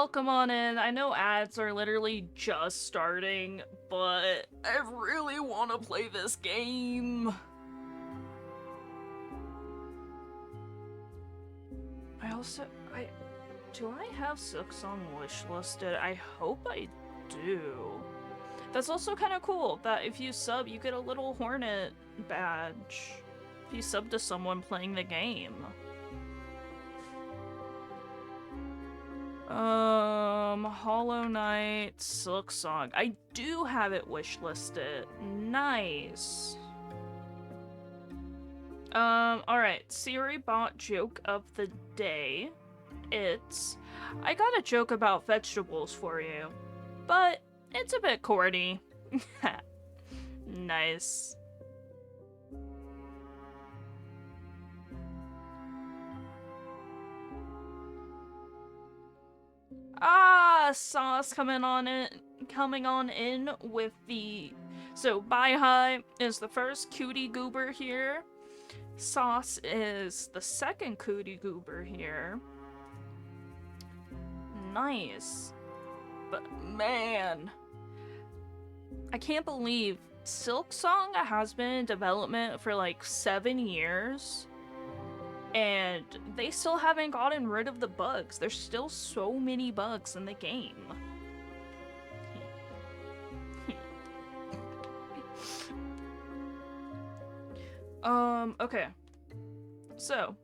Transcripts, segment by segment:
y'all, come on in. I know ads are literally just starting, but I really want to play this game. Do I have Silksong wishlisted? I hope I do. That's also kind of cool, that if you sub, you get a little Hornet badge. If you sub to someone playing the game. Hollow Knight, Silksong. I do have it wishlisted. Nice. Alright. Siri bot joke of the day. I got a joke about vegetables for you, but it's a bit corny. Nice. Sauce coming on in with the... So, Bye High is the first cootie goober here. Sauce is the second cootie goober here. Nice. But, man. I can't believe Silksong has been in development for like 7 years. And they still haven't gotten rid of the bugs. There's still so many bugs in the game. Okay. So.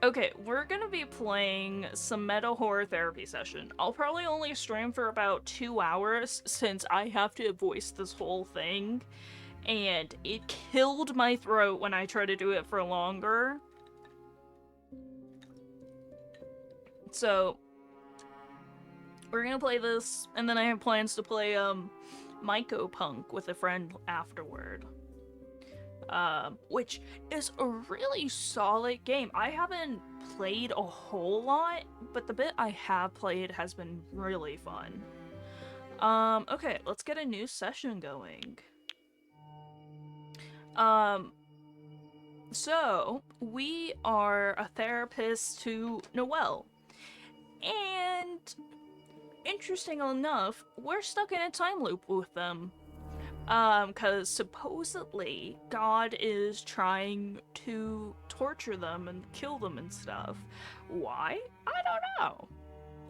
Okay, we're gonna be playing some Metahorror Therapy Session. I'll probably only stream for about 2 hours since I have to voice this whole thing, and it killed my throat when I tried to do it for longer. So, we're gonna play this, and then I have plans to play, Mycopunk with a friend afterward. Which is a really solid game. I haven't played a whole lot, but the bit I have played has been really fun. Okay, let's get a new session going. So, we are a therapist to Noelle. And, interesting enough, we're stuck in a time loop with them. Cause supposedly God is trying to torture them and kill them and stuff. Why? I don't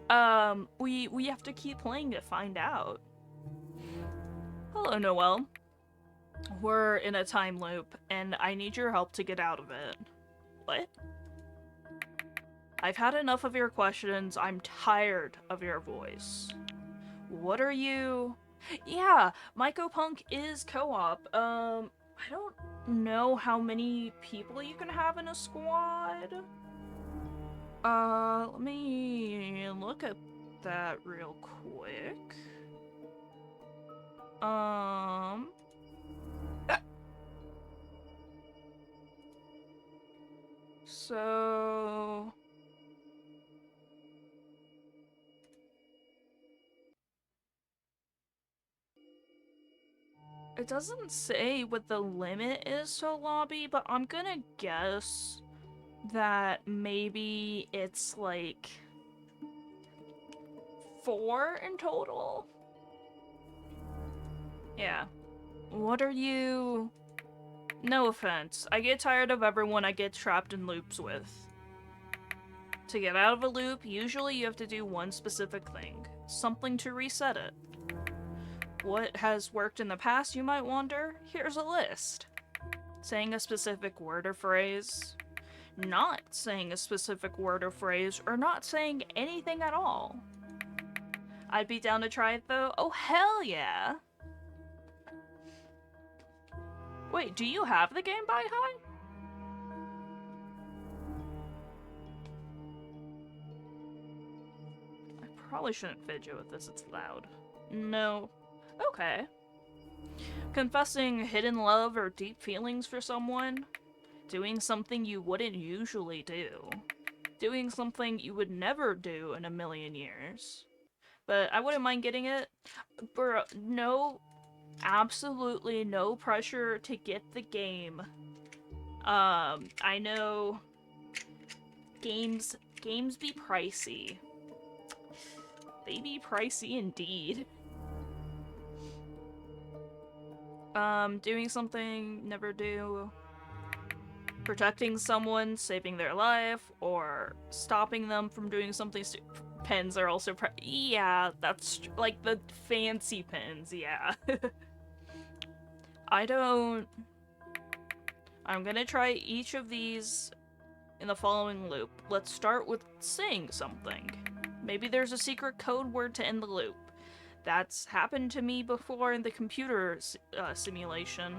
know. We have to keep playing to find out. Hello, Noelle. We're in a time loop, and I need your help to get out of it. What? I've had enough of your questions. I'm tired of your voice. What are you... Yeah, Mycopunk is co-op. I don't know how many people you can have in a squad. Let me look at that real quick. So... It doesn't say what the limit is to lobby, but I'm gonna guess that maybe it's like 4 in total? Yeah. What are you... No offense. I get tired of everyone I get trapped in loops with. To get out of a loop, usually you have to do one specific thing. Something to reset it. What has worked in the past, you might wonder? Here's a list. Saying a specific word or phrase, not saying a specific word or phrase, or not saying anything at all. I'd be down to try it though. Oh, hell yeah! Wait, do you have the game by High? I probably shouldn't fidget with this, it's loud. No. Okay. Confessing hidden love or deep feelings for someone. Doing something you wouldn't usually do. Doing something you would never do in a million years. But I wouldn't mind getting it. Bro, no Absolutely no pressure to get the game. I know games be pricey. They be pricey indeed. Doing something, never do. Protecting someone, saving their life, or stopping them from doing something pens are also yeah, that's like the fancy pens, yeah. I don't... I'm gonna try each of these in the following loop. Let's start with saying something. Maybe there's a secret code word to end the loop. That's happened to me before in the computer simulation.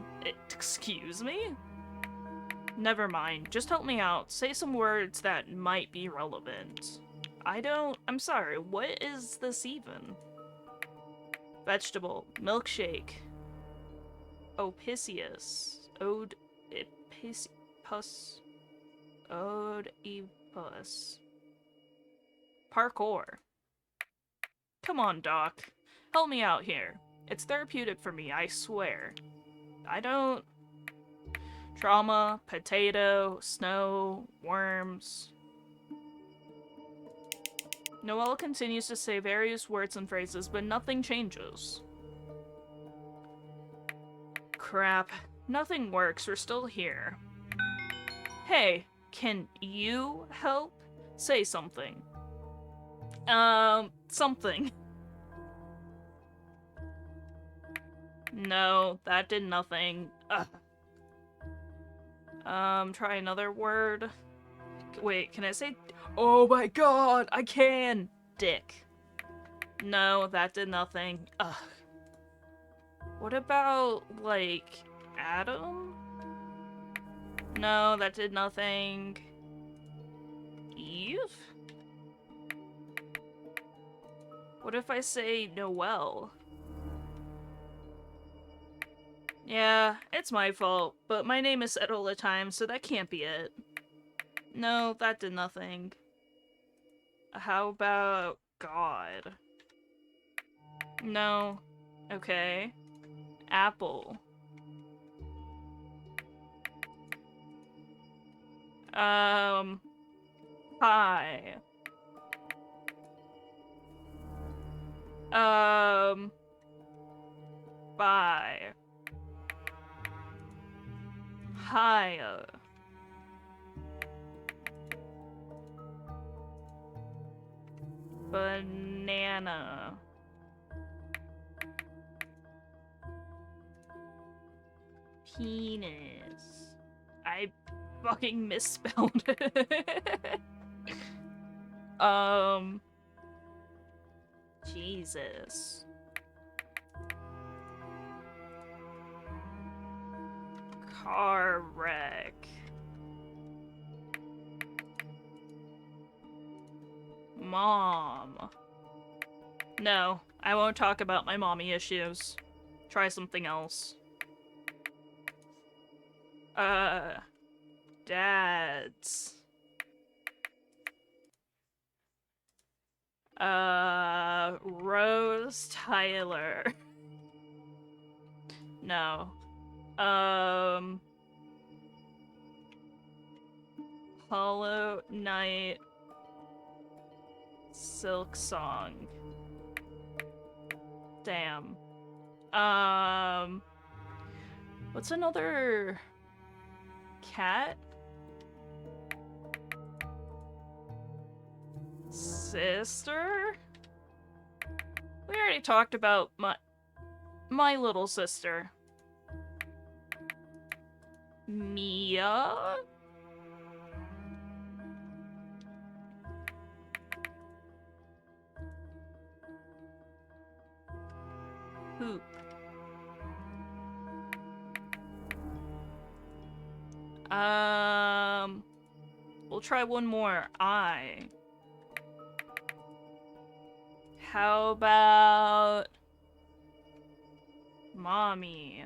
Excuse me? Never mind. Just help me out. Say some words that might be relevant. I'm sorry. What is this even? Vegetable. Milkshake. Opisius. Pus. Oedipus. Parkour. Come on, Doc. Help me out here. It's therapeutic for me, I swear. I don't... Trauma, potato, snow, worms. Noelle continues to say various words and phrases, but nothing changes. Crap. Nothing works. We're still here. Hey, can you help? Say something. Something. No, that did nothing. Ugh. Try another word. Wait, can I say... Oh my god, I can! Dick. No, that did nothing. Ugh. What about, like, Adam? No, that did nothing. Eve? What if I say Noelle? Yeah, it's my fault, but my name is said all the time, so that can't be it. No, that did nothing. How about God? No. Okay. Apple. Pie. Bye. Higher. Banana. Penis. I fucking misspelled it. Jesus. Car wreck. Mom. No, I won't talk about my mommy issues. Try something else. Dads. Rose Tyler. No. Hollow Knight. Silk Song. Damn. What's another cat? Sister? We already talked about my little sister. Mia? Hoop. We'll try one more. I. How about mommy?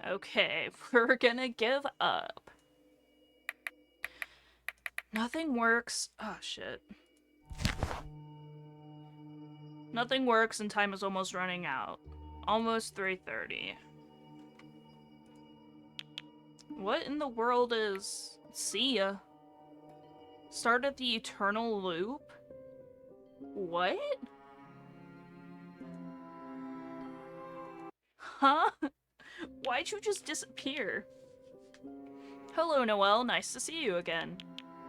Okay, we're gonna give up. Nothing works. Oh, shit. Nothing works and time is almost running out. Almost 3:30. What in the world is... See ya. Started the eternal loop? What? Huh? Why'd you just disappear? Hello, Noelle. Nice to see you again.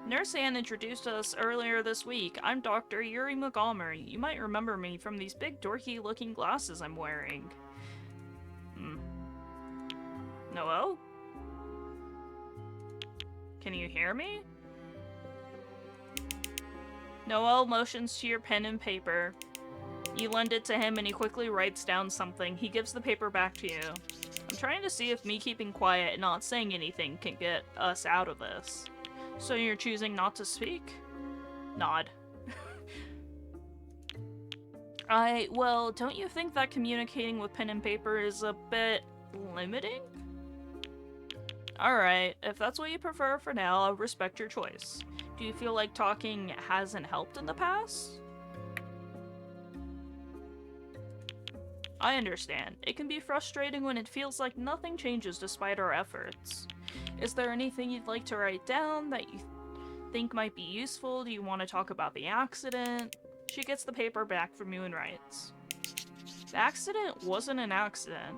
Nurse Ann introduced us earlier this week. I'm Dr. Yuri Montgomery. You might remember me from these big dorky-looking glasses I'm wearing. Noelle? Can you hear me? Noelle motions to your pen and paper. You lend it to him and he quickly writes down something. He gives the paper back to you. I'm trying to see if me keeping quiet and not saying anything can get us out of this. So you're choosing not to speak? Nod. Well, don't you think that communicating with pen and paper is a bit limiting? Alright, if that's what you prefer for now, I'll respect your choice. Do you feel like talking hasn't helped in the past? I understand. It can be frustrating when it feels like nothing changes despite our efforts. Is there anything you'd like to write down that you think might be useful? Do you want to talk about the accident? She gets the paper back from you and writes. The accident wasn't an accident.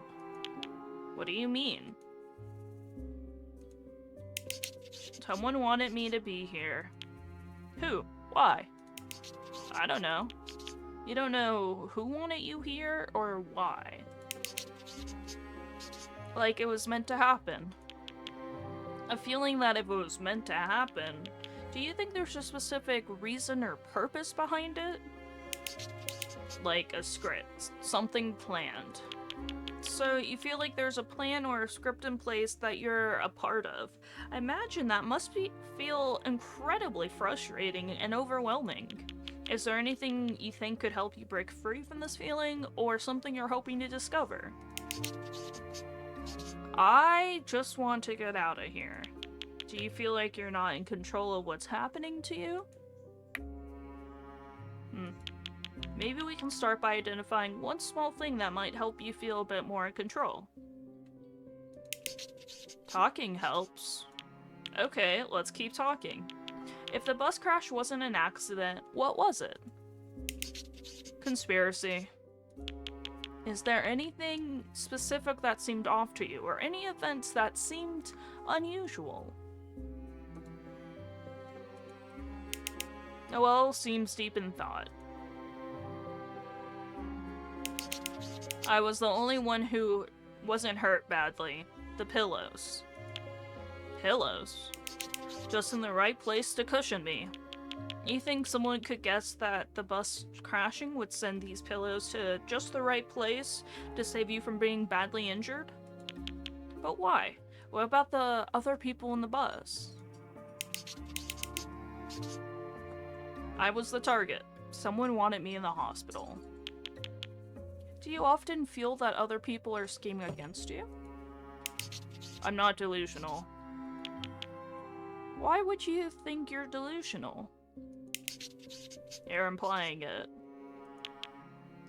What do you mean? Someone wanted me to be here. Who? Why? I don't know. You don't know who wanted you here or why? Like it was meant to happen. A feeling that if it was meant to happen, do you think there's a specific reason or purpose behind it? Like a script, something planned. So you feel like there's a plan or a script in place that you're a part of. I imagine that must feel incredibly frustrating and overwhelming. Is there anything you think could help you break free from this feeling, or something you're hoping to discover? I just want to get out of here. Do you feel like you're not in control of what's happening to you? Maybe we can start by identifying one small thing that might help you feel a bit more in control. Talking helps. Okay, let's keep talking. If the bus crash wasn't an accident, what was it? Conspiracy. Is there anything specific that seemed off to you, or any events that seemed unusual? Noelle seems deep in thought. I was the only one who wasn't hurt badly. The pillows. Pillows? Just in the right place to cushion me. You think someone could guess that the bus crashing would send these pillows to just the right place to save you from being badly injured? But why? What about the other people in the bus? I was the target. Someone wanted me in the hospital. Do you often feel that other people are scheming against you? I'm not delusional. Why would you think you're delusional? You're implying it.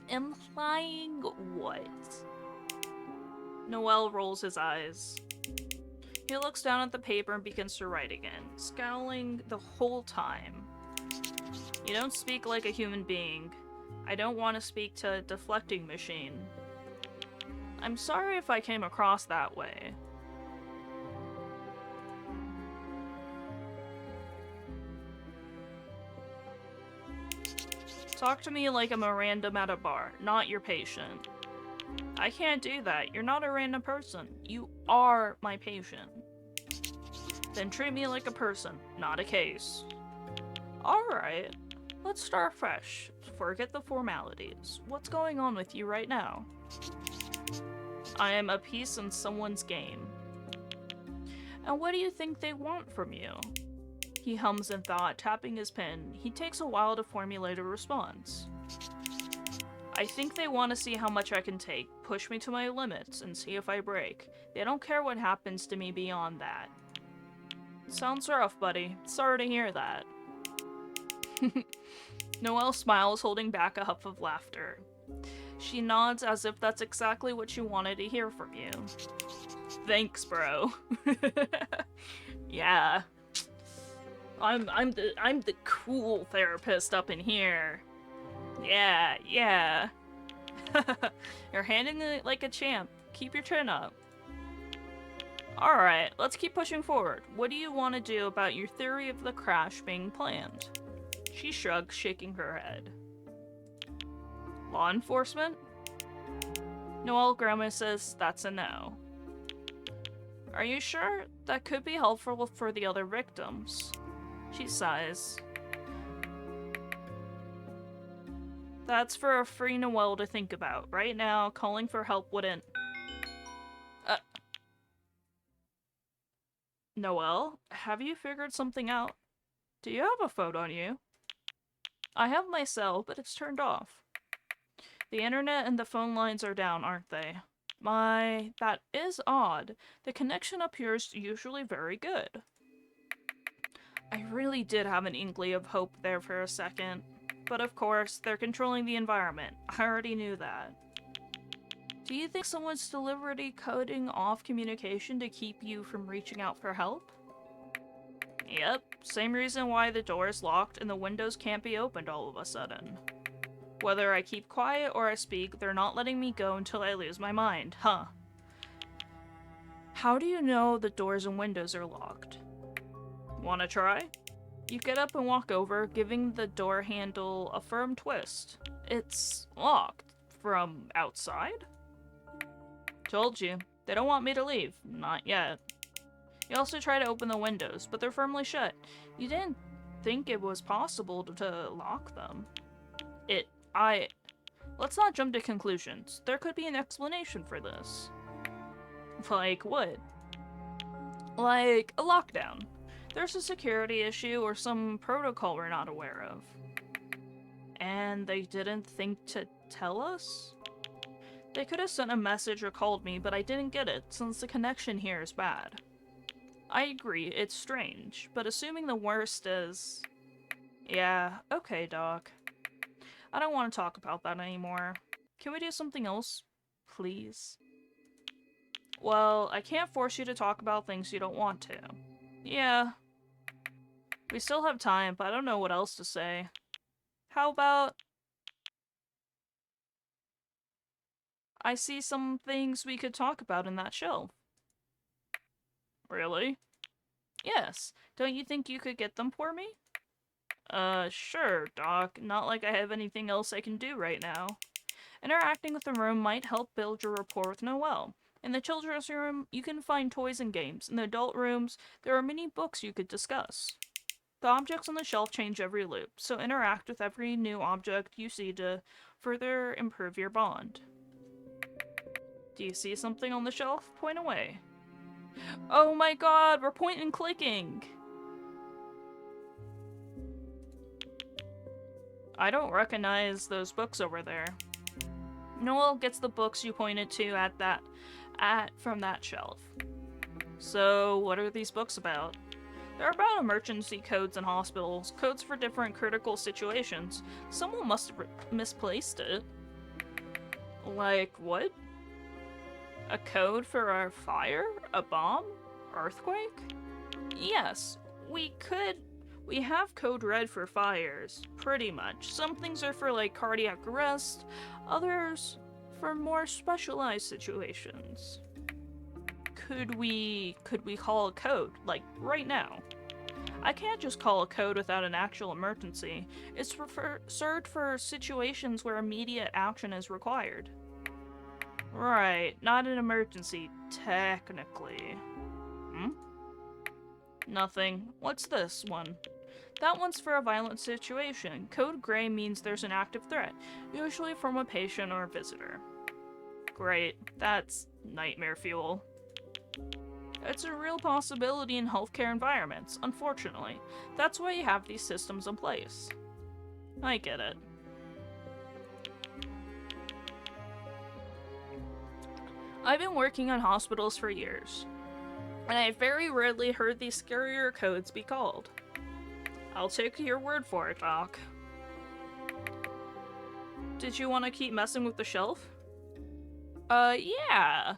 Implying what? Noelle rolls his eyes. He looks down at the paper and begins to write again, scowling the whole time. You don't speak like a human being. I don't want to speak to a deflecting machine. I'm sorry if I came across that way. Talk to me like I'm a random at a bar, not your patient. I can't do that. You're not a random person. You are my patient. Then treat me like a person, not a case. Alright, let's start fresh. Forget the formalities. What's going on with you right now? I am a piece in someone's game. And what do you think they want from you? He hums in thought, tapping his pen. He takes a while to formulate a response. I think they want to see how much I can take, push me to my limits, and see if I break. They don't care what happens to me beyond that. Sounds rough, buddy. Sorry to hear that. Noelle smiles, holding back a huff of laughter. She nods as if that's exactly what she wanted to hear from you. Thanks, bro. Yeah. I'm the cool therapist up in here. Yeah, yeah. You're handling it like a champ. Keep your chin up. Alright, let's keep pushing forward. What do you want to do about your theory of the crash being planned? She shrugs, shaking her head. Law enforcement? Noelle Grandma says that's a no. Are you sure? That could be helpful for the other victims. She sighs. That's for a free Noelle to think about. Right now, calling for help wouldn't... Noelle, have you figured something out? Do you have a phone on you? I have my cell, but it's turned off. The internet and the phone lines are down, aren't they? That is odd. The connection appears usually very good. I really did have an inkling of hope there for a second. But of course, they're controlling the environment. I already knew that. Do you think someone's deliberately cutting off communication to keep you from reaching out for help? Yep, same reason why the door is locked and the windows can't be opened all of a sudden. Whether I keep quiet or I speak, they're not letting me go until I lose my mind, huh? How do you know the doors and windows are locked? Wanna try? You get up and walk over, giving the door handle a firm twist. It's locked. From outside? Told you. They don't want me to leave. Not yet. You also try to open the windows, but they're firmly shut. You didn't think it was possible to lock them. Let's not jump to conclusions. There could be an explanation for this. Like what? Like a lockdown. There's a security issue or some protocol we're not aware of. And they didn't think to tell us? They could have sent a message or called me, but I didn't get it, since the connection here is bad. I agree, it's strange, but assuming the worst is... Yeah, okay, Doc. I don't want to talk about that anymore. Can we do something else, please? Well, I can't force you to talk about things you don't want to. Yeah. We still have time, but I don't know what else to say. How about... I see some things we could talk about in that shelf. Really? Yes. Don't you think you could get them for me? Sure, Doc. Not like I have anything else I can do right now. Interacting with the room might help build your rapport with Noelle. In the children's room, you can find toys and games. In the adult rooms, there are many books you could discuss. The objects on the shelf change every loop, so interact with every new object you see to further improve your bond. Do you see something on the shelf? Point away. Oh my god, we're point and clicking! I don't recognize those books over there. Noelle gets the books you pointed to from that shelf. So, what are these books about? They're about emergency codes in hospitals, codes for different critical situations. Someone must have misplaced it. Like, what? A code for a fire? A bomb? Earthquake? Yes, we have code red for fires, pretty much. Some things are for like cardiac arrest, others for more specialized situations. Could we call a code, like right now? I can't just call a code without an actual emergency. It's reserved for situations where immediate action is required. Right, not an emergency, technically. Nothing. What's this one? That one's for a violent situation. Code Gray means there's an active threat, usually from a patient or a visitor. Great, that's nightmare fuel. It's a real possibility in healthcare environments, unfortunately. That's why you have these systems in place. I get it. I've been working on hospitals for years, and I very rarely heard these scarier codes be called. I'll take your word for it, Doc. Did you want to keep messing with the shelf? Yeah.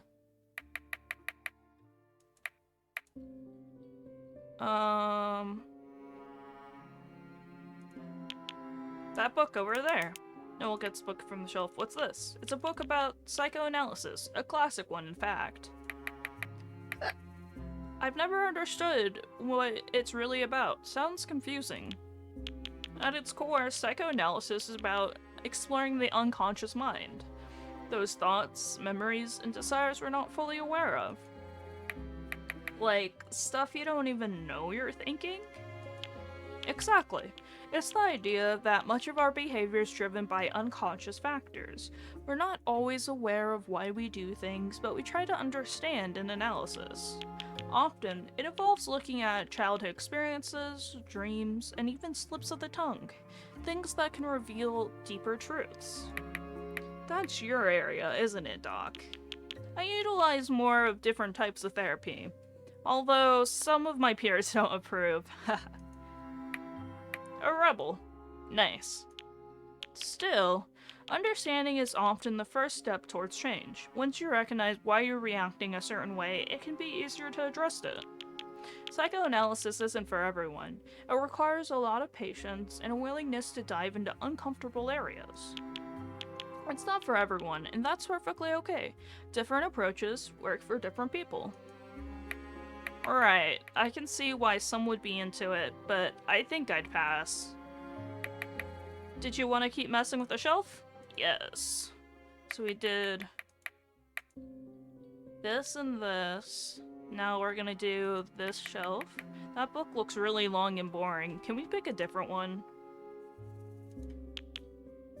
That book over there. Noel gets the book from the shelf. What's this? It's a book about psychoanalysis. A classic one, in fact. I've never understood what it's really about. Sounds confusing. At its core, psychoanalysis is about exploring the unconscious mind. Those thoughts, memories, and desires we're not fully aware of. Like, stuff you don't even know you're thinking? Exactly. It's the idea that much of our behavior is driven by unconscious factors. We're not always aware of why we do things, but we try to understand in analysis. Often, it involves looking at childhood experiences, dreams, and even slips of the tongue, things that can reveal deeper truths. That's your area, isn't it, Doc? I utilize more of different types of therapy, although some of my peers don't approve. A rebel. Nice. Still, understanding is often the first step towards change. Once you recognize why you're reacting a certain way, it can be easier to address it. Psychoanalysis isn't for everyone. It requires a lot of patience and a willingness to dive into uncomfortable areas. It's not for everyone, and that's perfectly okay. Different approaches work for different people. Alright, I can see why some would be into it, but I think I'd pass. Did you want to keep messing with the shelf? Yes. So we did this and this. Now we're gonna do this shelf. That book looks really long and boring. Can we pick a different one?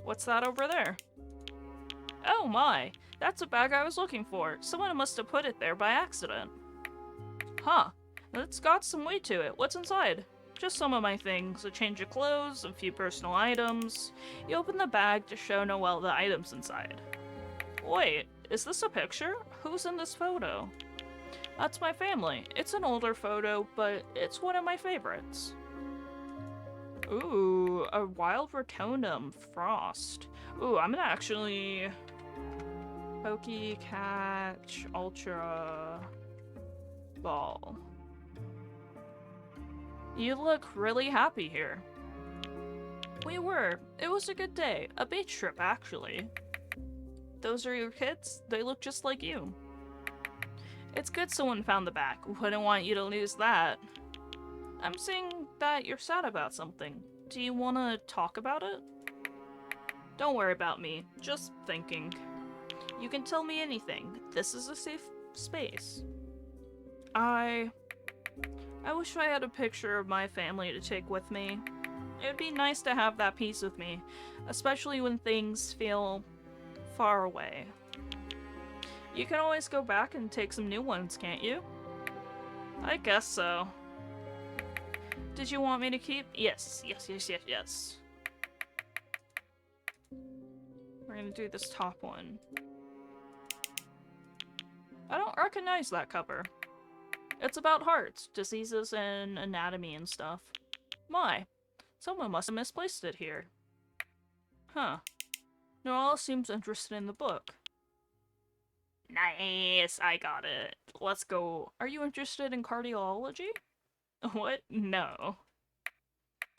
What's that over there? Oh my, that's a bag I was looking for. Someone must have put it there by accident. Huh, it's got some weight to it. What's inside? Just some of my things, a change of clothes, a few personal items. You open the bag to show Noelle the items inside. Wait, is this a picture? Who's in this photo? That's my family. It's an older photo, but it's one of my favorites. Ooh, a wild rotonum frost. Ooh, I'm gonna actually... Pokey, catch, ultra... ball. You look really happy here. We were. It was a good day. A beach trip, actually. Those are your kids? They look just like you. It's good someone found the bag. Wouldn't want you to lose that. I'm seeing that you're sad about something. Do you want to talk about it? Don't worry about me. Just thinking. You can tell me anything. This is a safe space. I wish I had a picture of my family to take with me. It would be nice to have that piece with me, especially when things feel far away. You can always go back and take some new ones, can't you? I guess so. Did you want me to keep? Yes. We're gonna do this top one. I don't recognize that cover. It's about hearts, diseases, and anatomy and stuff. My, someone must have misplaced it here. Huh. Noelle seems interested in the book. Nice, I got it. Let's go. Are you interested in cardiology? What? No.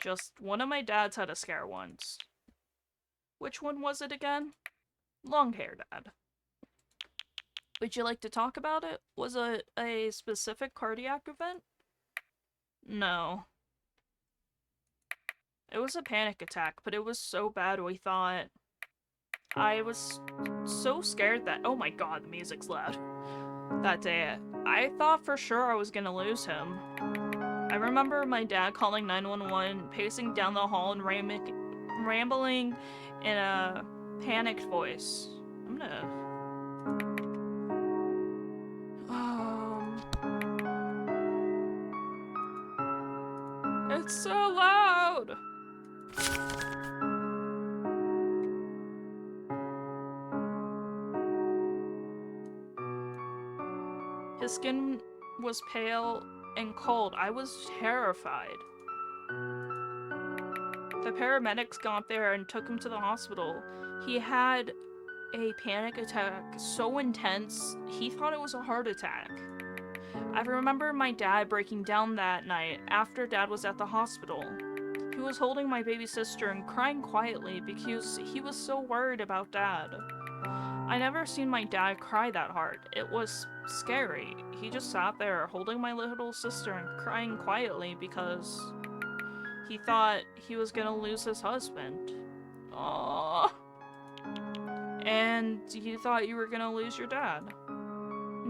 Just one of my dads had a scare once. Which one was it again? Long-hair dad. Would you like to talk about it? Was it a specific cardiac event? No. It was a panic attack, but it was so bad we thought... I was so scared that... Oh my god, the music's loud. That day, I thought for sure I was gonna lose him. I remember my dad calling 911, pacing down the hall and rambling in a panicked voice. I'm gonna... It's so loud! His skin was pale and cold. I was terrified. The paramedics got there and took him to the hospital. He had a panic attack so intense, he thought it was a heart attack. I remember my dad breaking down that night after Dad was at the hospital. He was holding my baby sister and crying quietly because he was so worried about Dad. I never seen my dad cry that hard. It was scary. He just sat there holding my little sister and crying quietly because he thought he was gonna lose his husband. Aww. And you thought you were gonna lose your dad.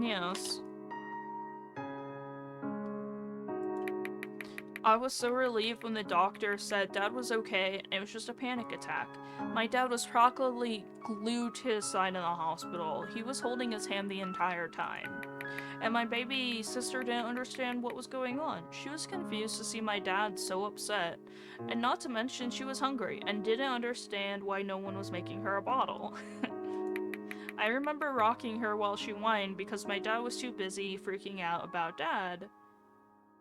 Yes. I was so relieved when the doctor said Dad was okay and it was just a panic attack. My dad was practically glued to his side in the hospital. He was holding his hand the entire time. And my baby sister didn't understand what was going on. She was confused to see my dad so upset. And not to mention she was hungry and didn't understand why no one was making her a bottle. I remember rocking her while she whined because my dad was too busy freaking out about Dad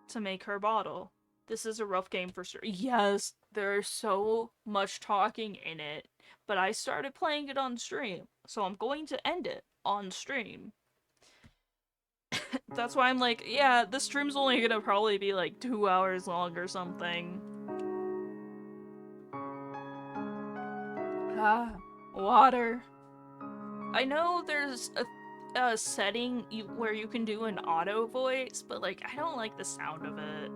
to make her bottle. This is a rough game for sure. Yes, there's so much talking in it, but I started playing it on stream, so I'm going to end it on stream. That's why I'm like, yeah, the stream's only gonna probably be like 2 hours long or something. Ah, water. I know there's a setting where you can do an auto voice, but like, I don't like the sound of it.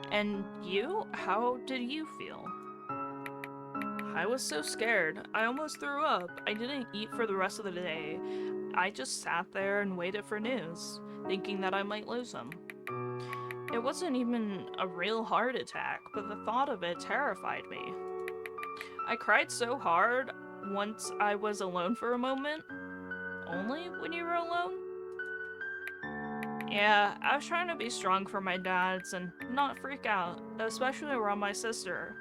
And you? How did you feel? I was so scared. I almost threw up. I didn't eat for the rest of the day. I just sat there and waited for news, thinking that I might lose him. It wasn't even a real heart attack, but the thought of it terrified me. I cried so hard once I was alone for a moment. Only when you were alone? Yeah, I was trying to be strong for my dads and not freak out, especially around my sister.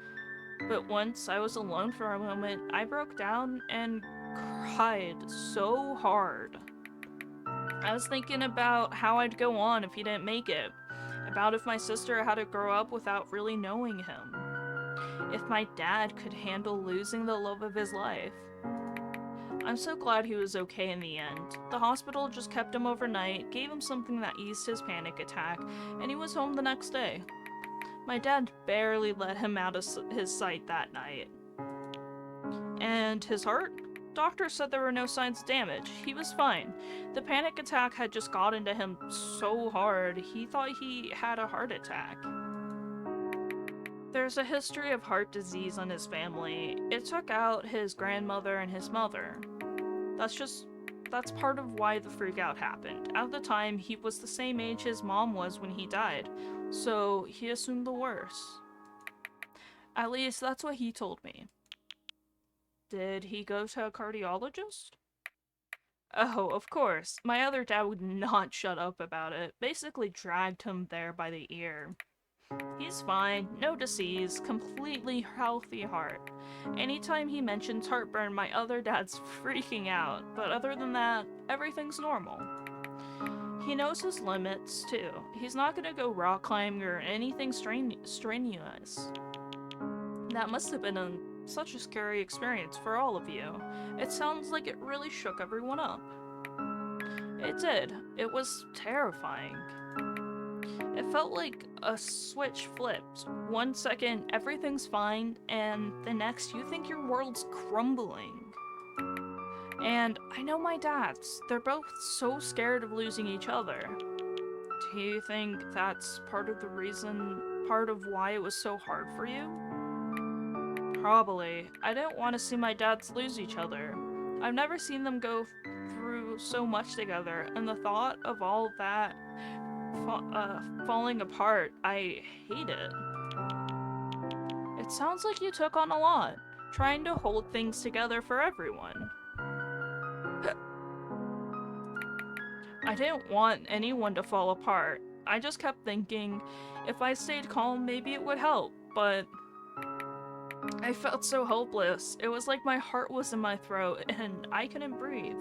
But once I was alone for a moment, I broke down and cried so hard. I was thinking about how I'd go on if he didn't make it, about if my sister had to grow up without really knowing him, if my dad could handle losing the love of his life. I'm so glad he was okay in the end. The hospital just kept him overnight, gave him something that eased his panic attack, and he was home the next day. My dad barely let him out of his sight that night. And his heart? Doctors said there were no signs of damage. He was fine. The panic attack had just got into him so hard, he thought he had a heart attack. There's a history of heart disease in his family. It took out his grandmother and his mother. That's part of why the freakout happened. At the time, he was the same age his mom was when he died, so he assumed the worst. At least, that's what he told me. Did he go to a cardiologist? Oh, of course. My other dad would not shut up about it, basically dragged him there by the ear. He's fine, no disease, completely healthy heart. Anytime he mentions heartburn, my other dad's freaking out, but other than that, everything's normal. He knows his limits, too. He's not gonna go rock climbing or anything strenuous. That must have been such a scary experience for all of you. It sounds like it really shook everyone up. It did. It was terrifying. It felt like a switch flipped. 1 second, everything's fine, and the next, you think your world's crumbling. And I know my dads. They're both so scared of losing each other. Do you think that's part of the reason, part of why it was so hard for you? Probably. I didn't want to see my dads lose each other. I've never seen them go through so much together, and the thought of all that falling apart, I hate it. It sounds like you took on a lot, trying to hold things together for everyone. I didn't want anyone to fall apart. I just kept thinking, if I stayed calm, maybe it would help, but I felt so hopeless. It was like my heart was in my throat, and I couldn't breathe.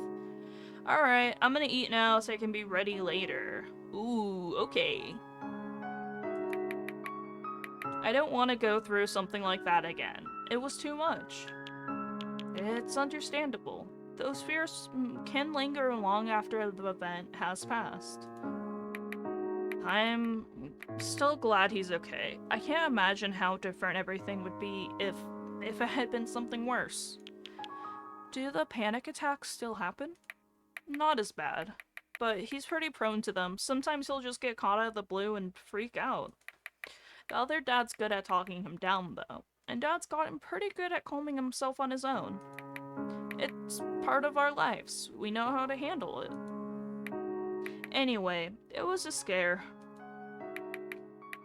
Alright, I'm gonna eat now so I can be ready later. Ooh, okay. I don't want to go through something like that again. It was too much. It's understandable. Those fears can linger long after the event has passed. I'm still glad he's okay. I can't imagine how different everything would be if it had been something worse. Do the panic attacks still happen? Not as bad, but he's pretty prone to them. Sometimes he'll just get caught out of the blue and freak out. The other dad's good at talking him down, though, and Dad's gotten pretty good at calming himself on his own. It's part of our lives. We know how to handle it. Anyway, it was a scare.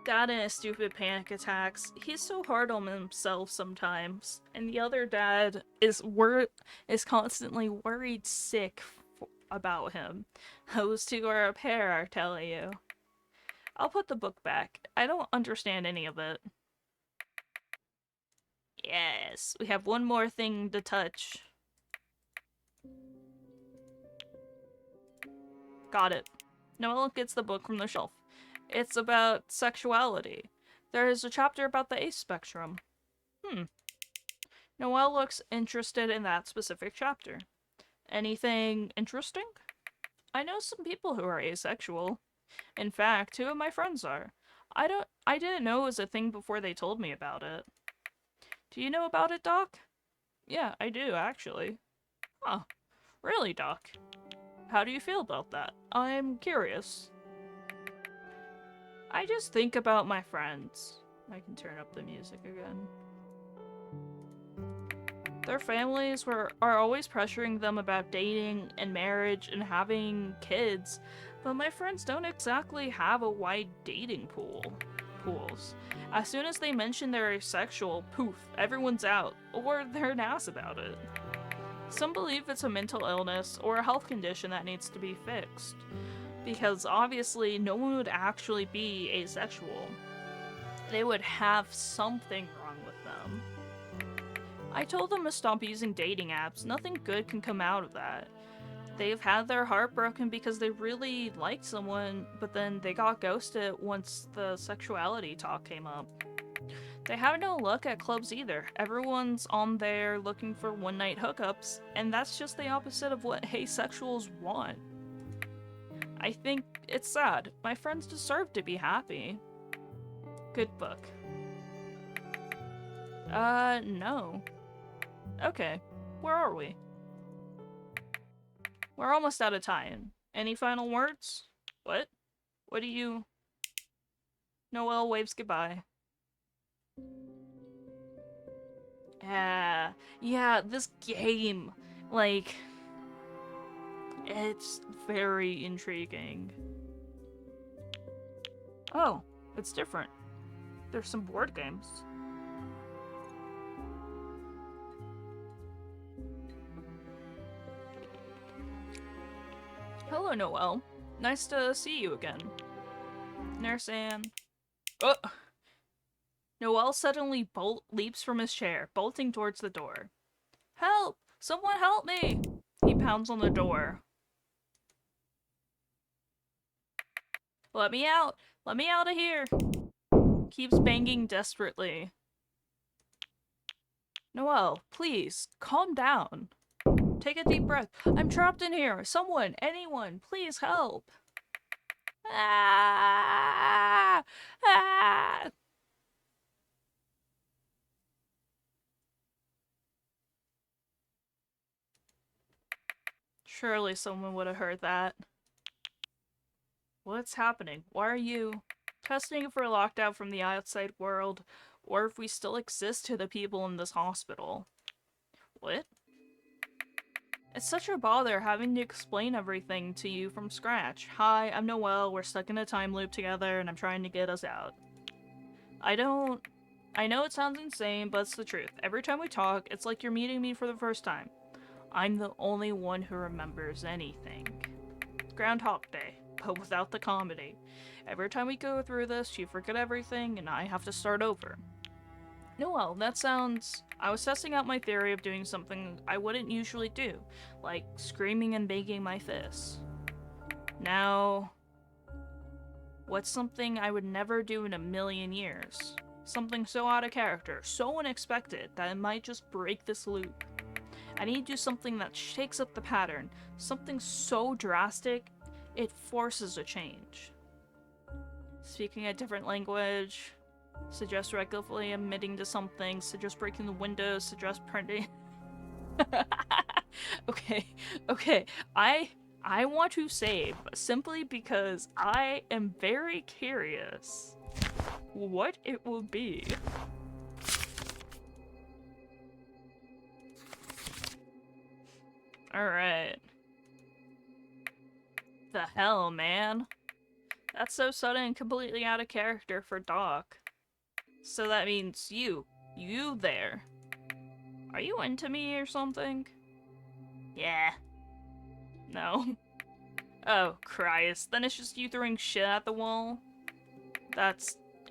Dad and his stupid panic attacks. He's so hard on himself sometimes, and the other dad is constantly worried sick about him. Those two are a pair, I tell you. I'll put the book back. I don't understand any of it. Yes, we have one more thing to touch. Got it. Noelle gets the book from the shelf. It's about sexuality. There is a chapter about the ace spectrum. Noelle looks interested in that specific chapter. Anything interesting? I know some people who are asexual. In fact, 2 of my friends are. I didn't know it was a thing before they told me about it. Do you know about it, Doc? Yeah, I do, actually. Huh. Really, Doc? How do you feel about that? I'm curious. I just think about my friends. I can turn up the music again. Their families are always pressuring them about dating and marriage and having kids, but my friends don't exactly have a wide dating pools. As soon as they mention they're asexual, poof, everyone's out, or they're an ass about it. Some believe it's a mental illness or a health condition that needs to be fixed, because obviously no one would actually be asexual. They would have something wrong with them. I told them to stop using dating apps. Nothing good can come out of that. They've had their heart broken because they really liked someone, but then they got ghosted once the sexuality talk came up. They have no luck at clubs either. Everyone's on there looking for one-night hookups, and that's just the opposite of what asexuals want. I think it's sad. My friends deserve to be happy. Good book. No. Okay, where are we? We're almost out of time. Any final words? What? What do you... Noelle waves goodbye. Yeah, this game, like, it's very intriguing. Oh, it's different. There's some board games. Hello, Noelle. Nice to see you again. Nurse Anne. Oh! Noelle suddenly leaps from his chair, bolting towards the door. Help! Someone help me! He pounds on the door. Let me out! Let me out of here! Keeps banging desperately. Noelle, please, calm down. Take a deep breath. I'm trapped in here. Someone, anyone, please help. Ah! Ah! Surely someone would have heard that. What's happening? Why are you testing if we're locked out from the outside world, or if we still exist to the people in this hospital? What? It's such a bother having to explain everything to you from scratch. Hi, I'm Noelle, we're stuck in a time loop together, and I'm trying to get us out. I know it sounds insane, but it's the truth. Every time we talk, it's like you're meeting me for the first time. I'm the only one who remembers anything. Groundhog Day, but without the comedy. Every time we go through this, you forget everything, and I have to start over. Noelle, that sounds... I was testing out my theory of doing something I wouldn't usually do, like screaming and banging my fists. Now... what's something I would never do in a million years? Something so out of character, so unexpected, that it might just break this loop. I need to do something that shakes up the pattern. Something so drastic, it forces a change. Speaking a different language, suggest regularly emitting to something, suggest breaking the windows, suggest printing. Okay. I want to save simply because I am very curious what it will be. Alright. The hell, man? That's so sudden and completely out of character for Doc. So that means you there. Are you into me or something? Yeah. No. Oh, Christ. Then it's just you throwing shit at the wall?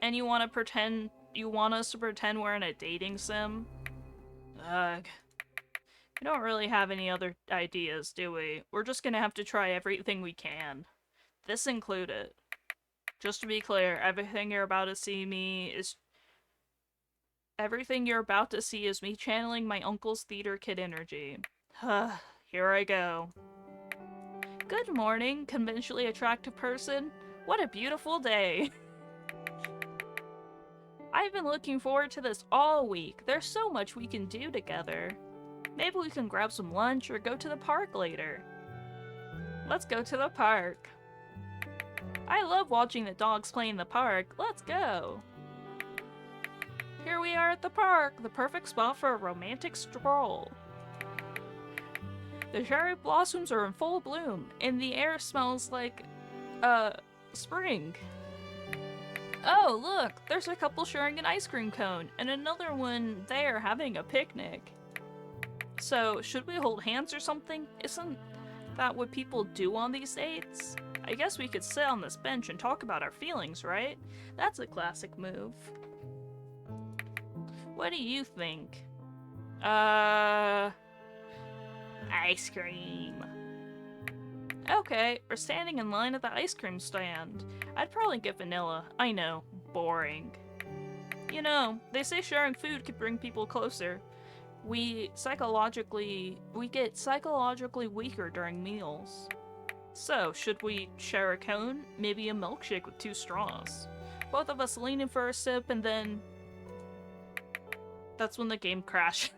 And you want us to pretend we're in a dating sim? Ugh. We don't really have any other ideas, do we? We're just gonna have to try everything we can. This included. Just to be clear, everything you're about to see is me channeling my uncle's theater kid energy. Here I go. Good morning, conventionally attractive person. What a beautiful day. I've been looking forward to this all week. There's so much we can do together. Maybe we can grab some lunch or go to the park later. Let's go to the park. I love watching the dogs play in the park. Let's go. Here we are at the park, the perfect spot for a romantic stroll. The cherry blossoms are in full bloom, and the air smells like, spring. Oh, look, there's a couple sharing an ice cream cone, and another one there having a picnic. So, should we hold hands or something? Isn't that what people do on these dates? I guess we could sit on this bench and talk about our feelings, right? That's a classic move. What do you think? Ice cream. Okay, we're standing in line at the ice cream stand. I'd probably get vanilla. I know, boring. You know, they say sharing food could bring people closer. We get psychologically weaker during meals. So, should we share a cone? Maybe a milkshake with 2 straws. Both of us lean in for a sip and then... That's when the game crashes.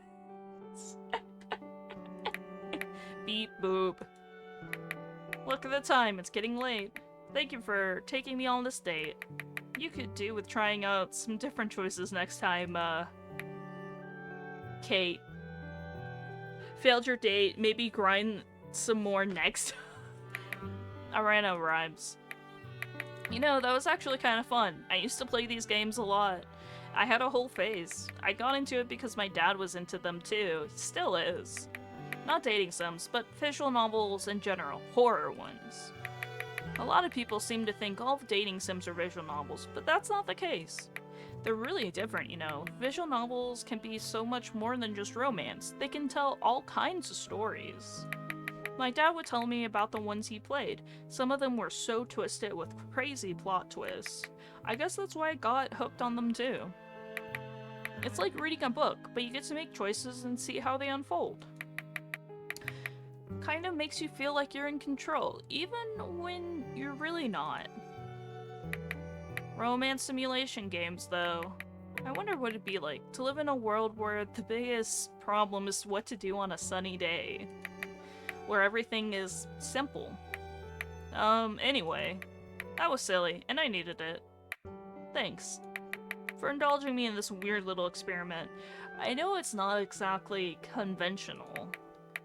Beep boop. Look at the time, it's getting late. Thank you for taking me on this date. You could do with trying out some different choices next time, Kate. Failed your date, maybe grind some more next. I ran out of rhymes. You know, that was actually kind of fun. I used to play these games a lot. I had a whole phase. I got into it because my dad was into them too. Still is. Not dating sims, but visual novels in general. Horror ones. A lot of people seem to think all dating sims are visual novels, but that's not the case. They're really different, you know. Visual novels can be so much more than just romance. They can tell all kinds of stories. My dad would tell me about the ones he played. Some of them were so twisted with crazy plot twists. I guess that's why I got hooked on them too. It's like reading a book, but you get to make choices and see how they unfold. Kind of makes you feel like you're in control, even when you're really not. Romance simulation games, though. I wonder what it'd be like to live in a world where the biggest problem is what to do on a sunny day. Where everything is simple. Anyway. That was silly, and I needed it. Thanks for indulging me in this weird little experiment. I know it's not exactly conventional,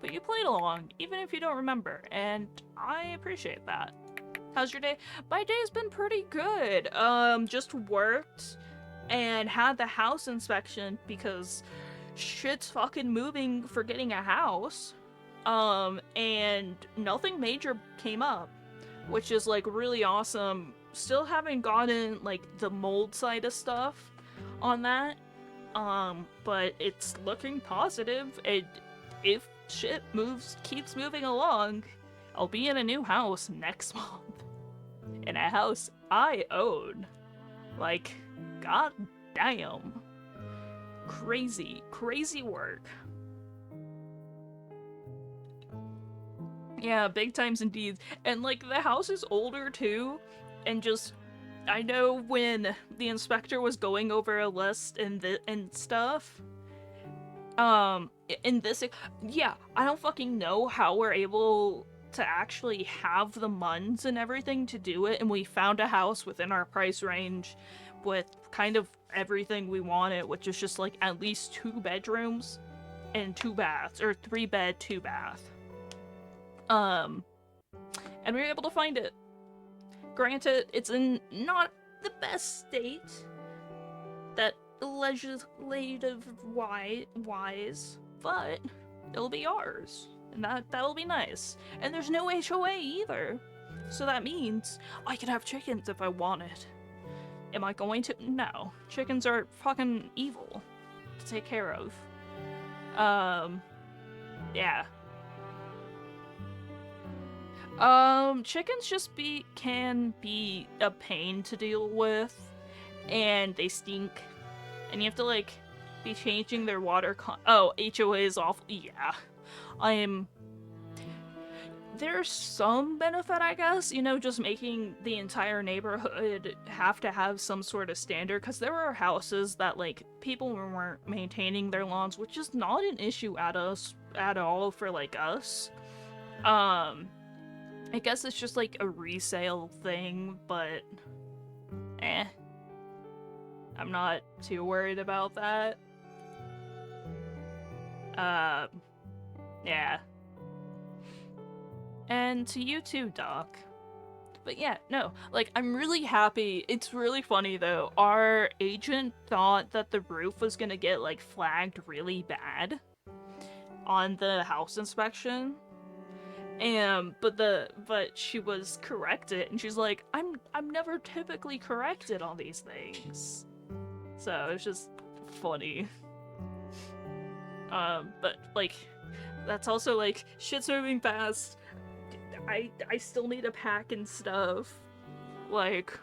but you played along, even if you don't remember, and I appreciate that. How's your day? My day's been pretty good. Just worked and had the house inspection because shit's fucking moving for getting a house. And nothing major came up, which is like really awesome. Still haven't gotten like the mold side of stuff on that. But it's looking positive. If shit keeps moving along, I'll be in a new house next month. In a house I own. Like, god damn. Crazy, crazy work. Yeah, big times indeed. And like the house is older too, and just I know when the inspector was going over a list and stuff. In this, yeah, I don't fucking know how we're able to actually have the funds and everything to do it, and we found a house within our price range with kind of everything we wanted, which is just like at least 2 bedrooms and 2 baths, or 3 bed, 2 bath. And we were able to find it. Granted, it's in not the best state that legislative wise, but it'll be ours, and that'll be nice. And there's no HOA either, so that means I can have chickens if I wanted. Am I going to? No, chickens are fucking evil to take care of. Yeah. Chickens just can be a pain to deal with, and they stink, and you have to like be changing their water. Oh, HOA is awful. Yeah, there's some benefit, I guess, just making the entire neighborhood have to have some sort of standard, because there are houses that, like, people weren't maintaining their lawns, which is not an issue at all for, like, us. I guess it's just, like, a resale thing, but I'm not too worried about that. Yeah. And to you too, Doc. But yeah, no, like, I'm really happy. It's really funny, though. Our agent thought that the roof was gonna get, like, flagged really bad on the house inspection. But she was corrected, and she's like, I'm never typically corrected on these things. So it's just funny. But, like, that's also, like, shit's moving fast. I still need to pack and stuff. Like,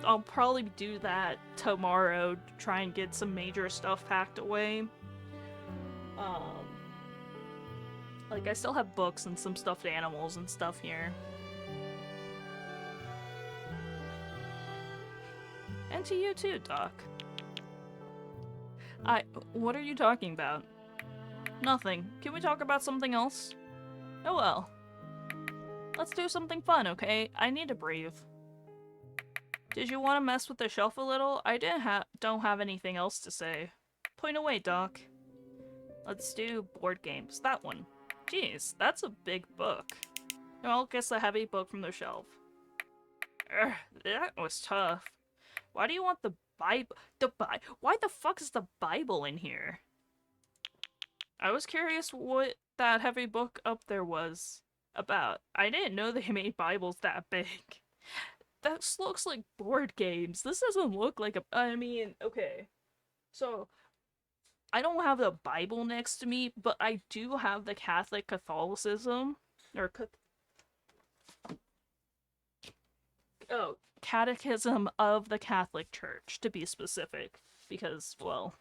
I'll probably do that tomorrow to try and get some major stuff packed away. Like, I still have books and some stuffed animals and stuff here. And to you too, Doc. What are you talking about? Nothing. Can we talk about something else? Oh well. Let's do something fun, okay? I need to breathe. Did you want to mess with the shelf a little? I don't have anything else to say. Point away, Doc. Let's do board games. That one. Jeez, that's a big book. Well, guess a heavy book from the shelf. Urgh, that was tough. Why do you want the Bible? Why the fuck is the Bible in here? I was curious what that heavy book up there was about. I didn't know they made Bibles that big. This looks like board games. This doesn't look like a... I mean, okay. So, I don't have the Bible next to me, but I do have the Catholicism. Or... Catechism of the Catholic Church, to be specific. Because, well,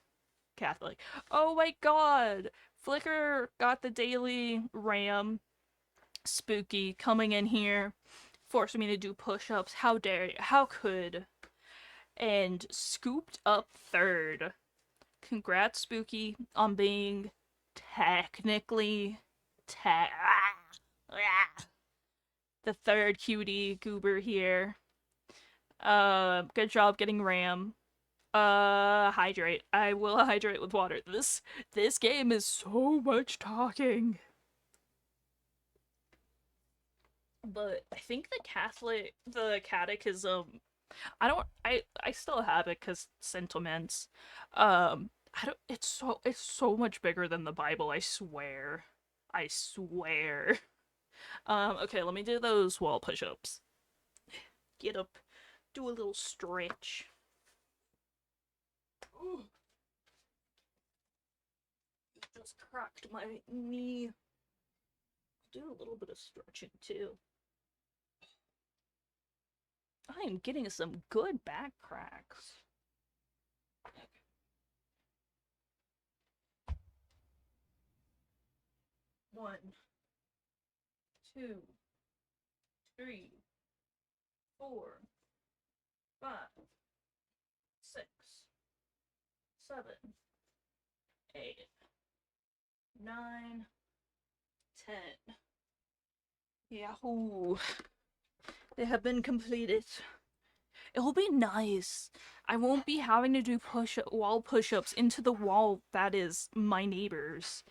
Catholic. Oh my god! Flicker got the daily RAM. Spooky coming in here, forcing me to do push-ups. How dare you? How could? And scooped up third. Congrats, Spooky, on being technically the third cutie goober here. Good job getting RAM. Hydrate. I will hydrate with water. This game is so much talking. But I think the catechism, I still have it because sentiments. It's so much bigger than the Bible, I swear. I swear. Okay, let me do those wall push-ups. Get up, do a little stretch. Ooh. Just cracked my knee. Do a little bit of stretching too. I am getting some good back cracks. One, two, three, 4, 5, 6, 7, 8, 9, 10. Yahoo! They have been completed. It will be nice. I won't be having to do wall push-ups into the wall that is my neighbor's.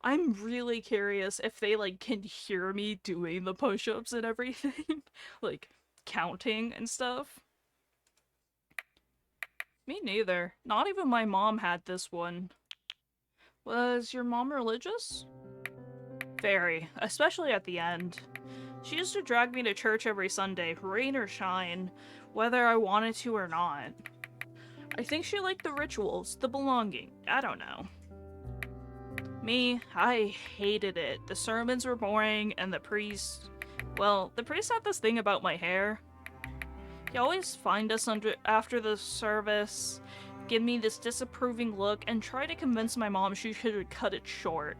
I'm really curious if they like can hear me doing the push-ups and everything. Like counting and stuff. Me neither. Not even my mom had this one. Was your mom religious? Very, especially at the end. She used to drag me to church every Sunday, rain or shine, whether I wanted to or not. I think she liked the rituals, the belonging, I don't know. Me, I hated it. The sermons were boring, and the priest... Well, the priest had this thing about my hair. He always find us after the service, give me this disapproving look, and try to convince my mom she should cut it short.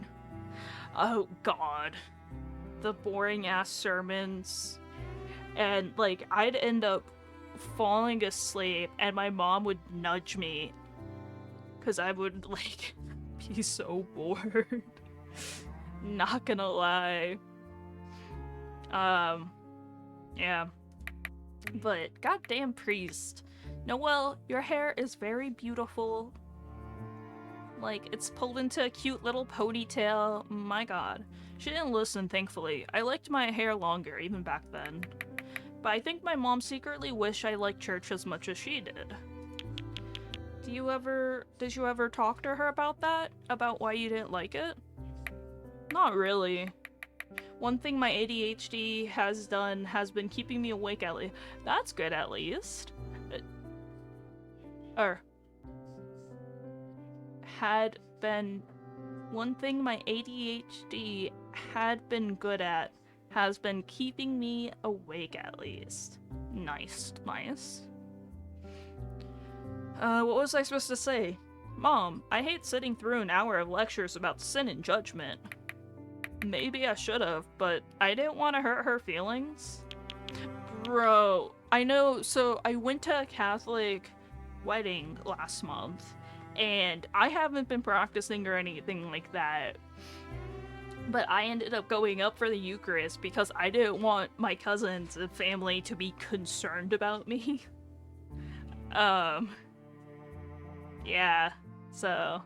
Oh god. The boring ass sermons. And like, I'd end up falling asleep and my mom would nudge me. Cause I would like be so bored. Not gonna lie. Yeah. But goddamn priest. Noelle, your hair is very beautiful. Like, it's pulled into a cute little ponytail. My god. She didn't listen, thankfully. I liked my hair longer, even back then. But I think my mom secretly wished I liked church as much as she did. Did you ever talk to her about that? About why you didn't like it? Not really. One thing my ADHD has done has been keeping me awake at least. That's good, at least. Had been... One thing my ADHD had been good at has been keeping me awake, at least. Nice, nice. What was I supposed to say? Mom, I hate sitting through an hour of lectures about sin and judgment. Maybe I should've, but I didn't want to hurt her feelings. Bro, I know, so I went to a Catholic wedding last month, and I haven't been practicing or anything like that. But I ended up going up for the Eucharist because I didn't want my cousins and family to be concerned about me. Yeah, so...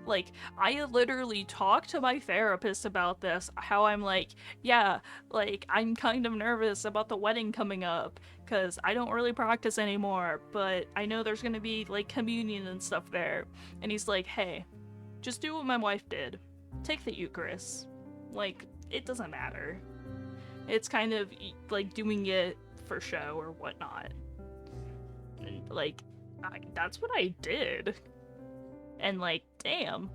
Like, I literally talked to my therapist about this, how I'm like, yeah, like, I'm kind of nervous about the wedding coming up, because I don't really practice anymore, but I know there's gonna be, like, communion and stuff there. And he's like, hey, just do what my wife did. Take the Eucharist. Like, it doesn't matter. It's kind of, like, doing it for show or whatnot. And, like, that's what I did. And like, damn,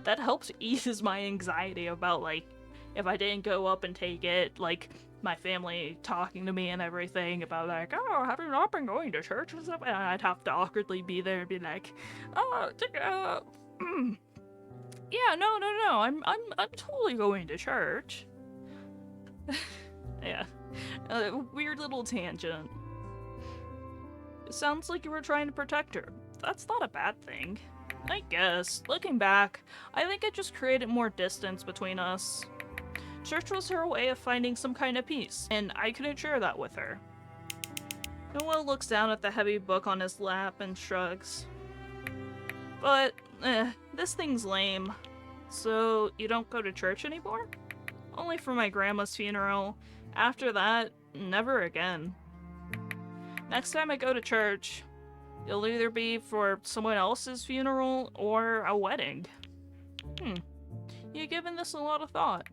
that helps ease my anxiety about like, if I didn't go up and take it, like, my family talking to me and everything about like, oh, have you not been going to church and stuff? And I'd have to awkwardly be there and be like, oh, yeah, no, I'm totally going to church. Yeah, weird little tangent. It sounds like you were trying to protect her. That's not a bad thing. I guess. Looking back, I think it just created more distance between us. Church was her way of finding some kind of peace, and I couldn't share that with her. Noelle looks down at the heavy book on his lap and shrugs. But, this thing's lame. So, you don't go to church anymore? Only for my grandma's funeral. After that, never again. Next time I go to church, it'll either be for someone else's funeral or a wedding. You given this a lot of thought?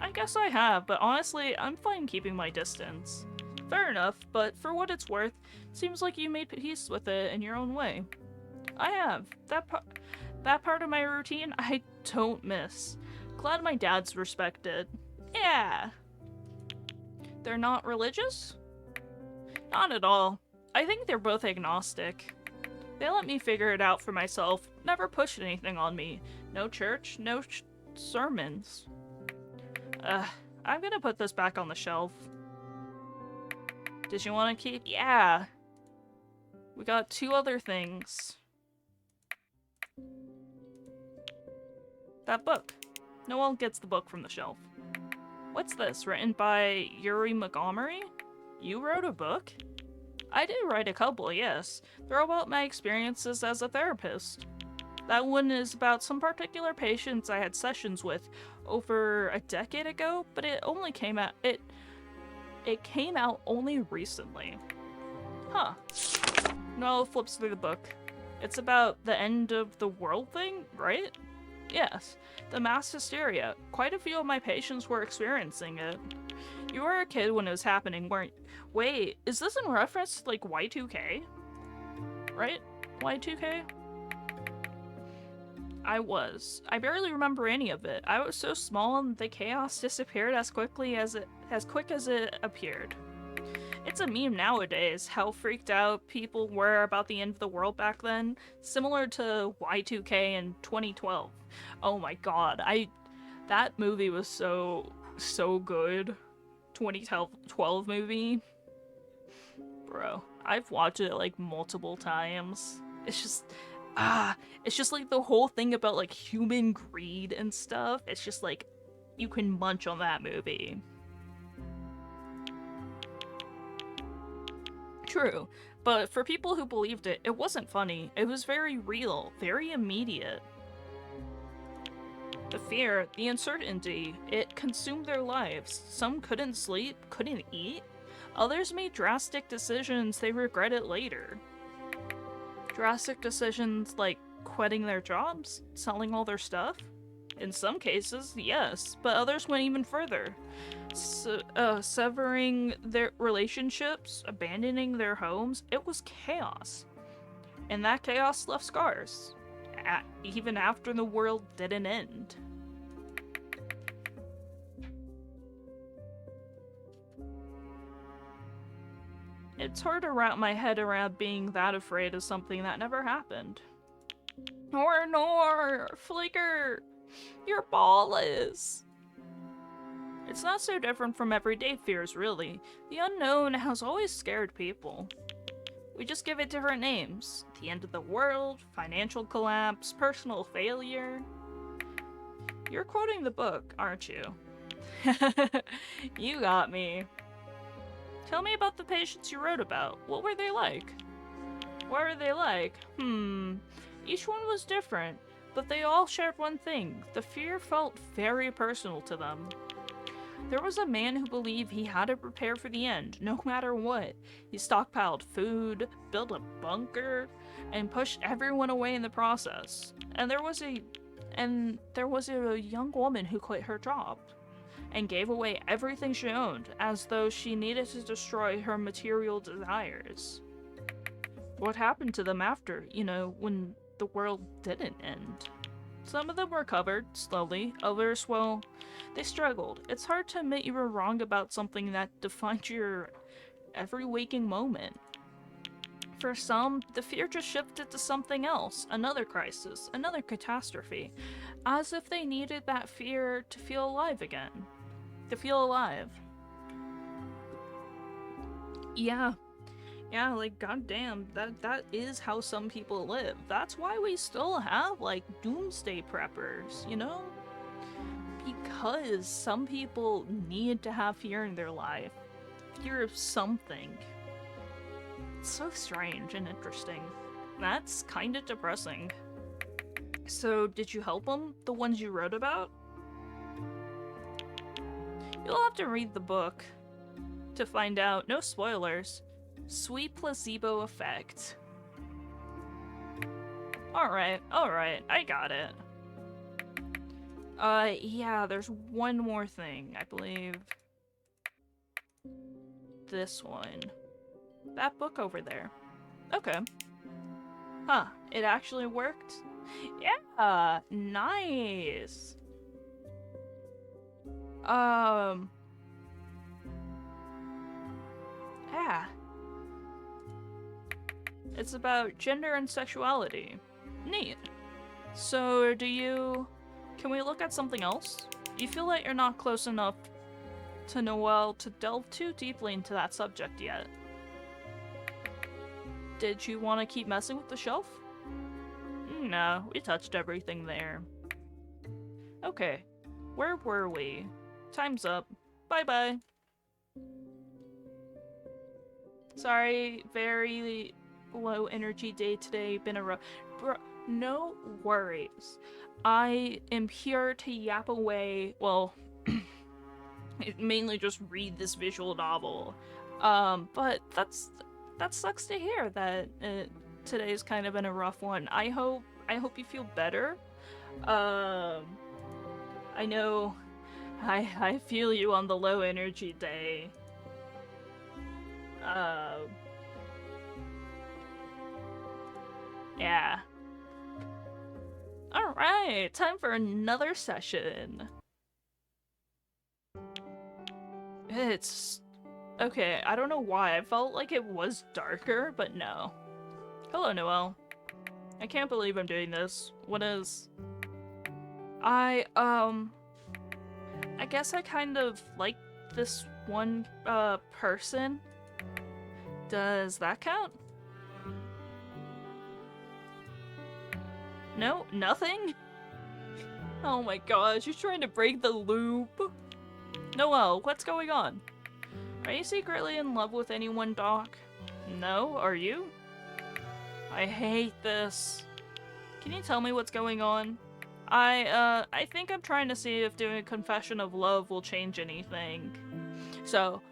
I guess I have, but honestly, I'm fine keeping my distance. Fair enough, but for what it's worth, seems like you made peace with it in your own way. I have. That part of my routine, I don't miss. Glad my dad's respected. Yeah. They're not religious? Not at all. I think they're both agnostic. They let me figure it out for myself, never pushed anything on me. No church, no sermons. I'm gonna put this back on the shelf. Did you want to keep? Yeah. We got 2 other things. That book. No one gets the book from the shelf. What's this? Written by Yuri Montgomery? You wrote a book? I did write a couple, yes. They're about my experiences as a therapist. That one is about some particular patients I had sessions with over a decade ago, but it only came out it came out only recently. Huh. Noel flips through the book. It's about the end of the world thing, right? Yes. The mass hysteria. Quite a few of my patients were experiencing it. You were a kid when it was happening, weren't you? Wait, is this in reference to, like, Y2K? Right? Y2K? I was. I barely remember any of it. I was so small and the chaos disappeared as quick as it appeared. It's a meme nowadays, how freaked out people were about the end of the world back then, similar to Y2K in 2012. Oh my god, that movie was so good. 2012 movie. Bro, I've watched it like multiple times. It's just like the whole thing about like human greed and stuff. It's just like you can munch on that movie. True, but for people who believed it, it wasn't funny. It was very real, very immediate. The fear, the uncertainty, it consumed their lives. Some couldn't sleep, couldn't eat. Others made drastic decisions they regretted later. Drastic decisions like quitting their jobs, selling all their stuff? In some cases, yes, but others went even further. Severing their relationships, abandoning their homes, it was chaos. And that chaos left scars, even after the world didn't end. It's hard to wrap my head around being that afraid of something that never happened. Nor, Flicker! Your ball is... It's not so different from everyday fears, really. The unknown has always scared people. We just give it different names. The end of the world, financial collapse, personal failure. You're quoting the book, aren't you? You got me. Tell me about the patients you wrote about. What were they like? What were they like? Each one was different, but they all shared one thing. The fear felt very personal to them. There was a man who believed he had to prepare for the end, no matter what. He stockpiled food, built a bunker, and pushed everyone away in the process. And there was a young woman who quit her job and gave away everything she owned, as though she needed to destroy her material desires. What happened to them after, when the world didn't end? Some of them recovered, slowly. Others, well, they struggled. It's hard to admit you were wrong about something that defined your every waking moment. For some, the fear just shifted to something else, another crisis, another catastrophe, as if they needed that fear to feel alive again. To feel alive. Yeah, like, goddamn, that is how some people live. That's why we still have, like, doomsday preppers, Because some people need to have fear in their life. Fear of something. It's so strange and interesting. That's kinda depressing. So, did you help them? The ones you wrote about? You'll have to read the book to find out. No spoilers. Sweet placebo effect. Alright, I got it. Yeah, there's one more thing, I believe. This one. That book over there. Okay. Huh, it actually worked? Yeah, nice. Yeah. It's about gender and sexuality. Neat. So, can we look at something else? You feel like you're not close enough to Noelle to delve too deeply into that subject yet. Did you want to keep messing with the shelf? No, we touched everything there. Okay, where were we? Time's up. Bye-bye. Sorry, very low energy day today. Been a rough... Bro, no worries. I am here to yap away, well, mainly just read this visual novel. But that sucks to hear that today's kind of been a rough one. I hope you feel better. I know I feel you on the low energy day. Yeah. Alright, time for another session. It's... okay, I don't know why. I felt like it was darker, but no. Hello, Noelle. I can't believe I'm doing this. What is... I guess I kind of like this one, person. Does that count? No? Nothing? Oh my gosh, you're trying to break the loop. Noelle, what's going on? Are you secretly in love with anyone, Doc? No? Are you? I hate this. Can you tell me what's going on? I think I'm trying to see if doing a confession of love will change anything. So,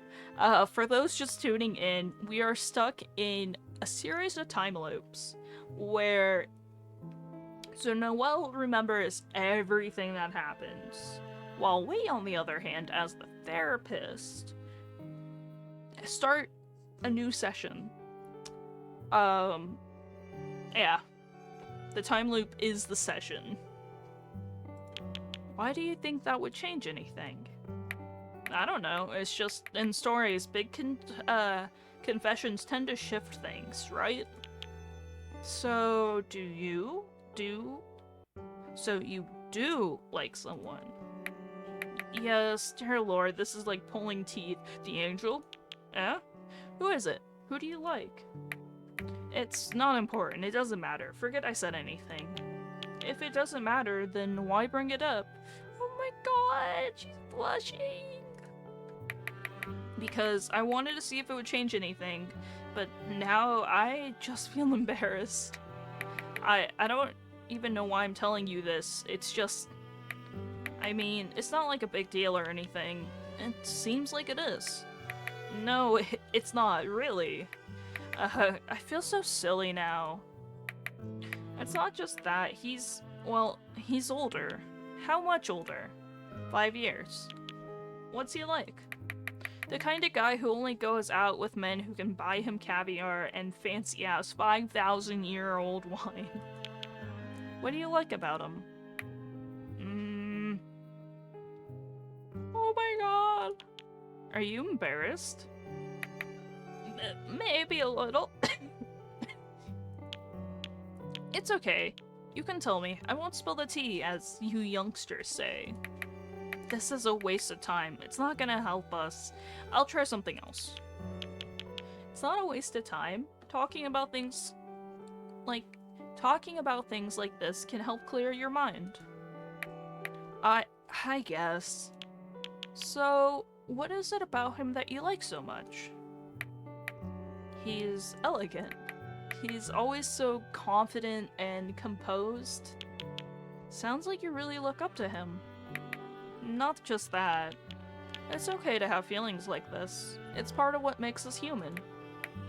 for those just tuning in, we are stuck in a series of time loops where... so Noelle remembers everything that happens, while we, on the other hand, as the therapist, start a new session. Yeah. The time loop is the session. Why do you think that would change anything? I don't know, it's just, in stories, big confessions tend to shift things, right? So, so you do like someone? Yes, dear lord, this is like pulling teeth. The angel? Eh? Who is it? Who do you like? It's not important, it doesn't matter. Forget I said anything. If it doesn't matter, then why bring it up? Oh my god, she's blushing! Because I wanted to see if it would change anything, but now I just feel embarrassed. I don't even know why I'm telling you this, it's just... I mean, it's not like a big deal or anything. It seems like it is. No, it's not, really. I feel so silly now. It's not just that, he's older. How much older? 5 years. What's he like? The kind of guy who only goes out with men who can buy him caviar and fancy-ass 5,000-year-old wine. What do you like about him? Oh my god! Are you embarrassed? Maybe a little. It's okay. You can tell me. I won't spill the tea, as you youngsters say. This is a waste of time. It's not gonna help us. I'll try something else. It's not a waste of time. Talking about things like this can help clear your mind. I guess. So, what is it about him that you like so much? He's elegant. He's always so confident and composed. Sounds like you really look up to him. Not just that. It's okay to have feelings like this. It's part of what makes us human.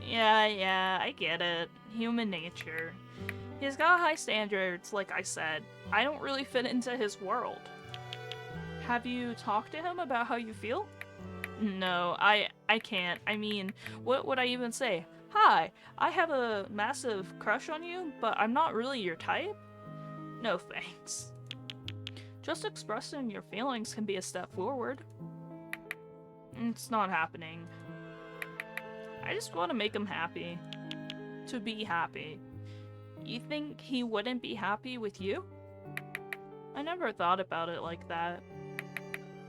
Yeah, I get it. Human nature. He's got high standards, like I said. I don't really fit into his world. Have you talked to him about how you feel? No, I can't. I mean, what would I even say? Hi, I have a massive crush on you, but I'm not really your type? No thanks. Just expressing your feelings can be a step forward. It's not happening. I just want to make him happy. to be happy. You think he wouldn't be happy with you? I never thought about it like that.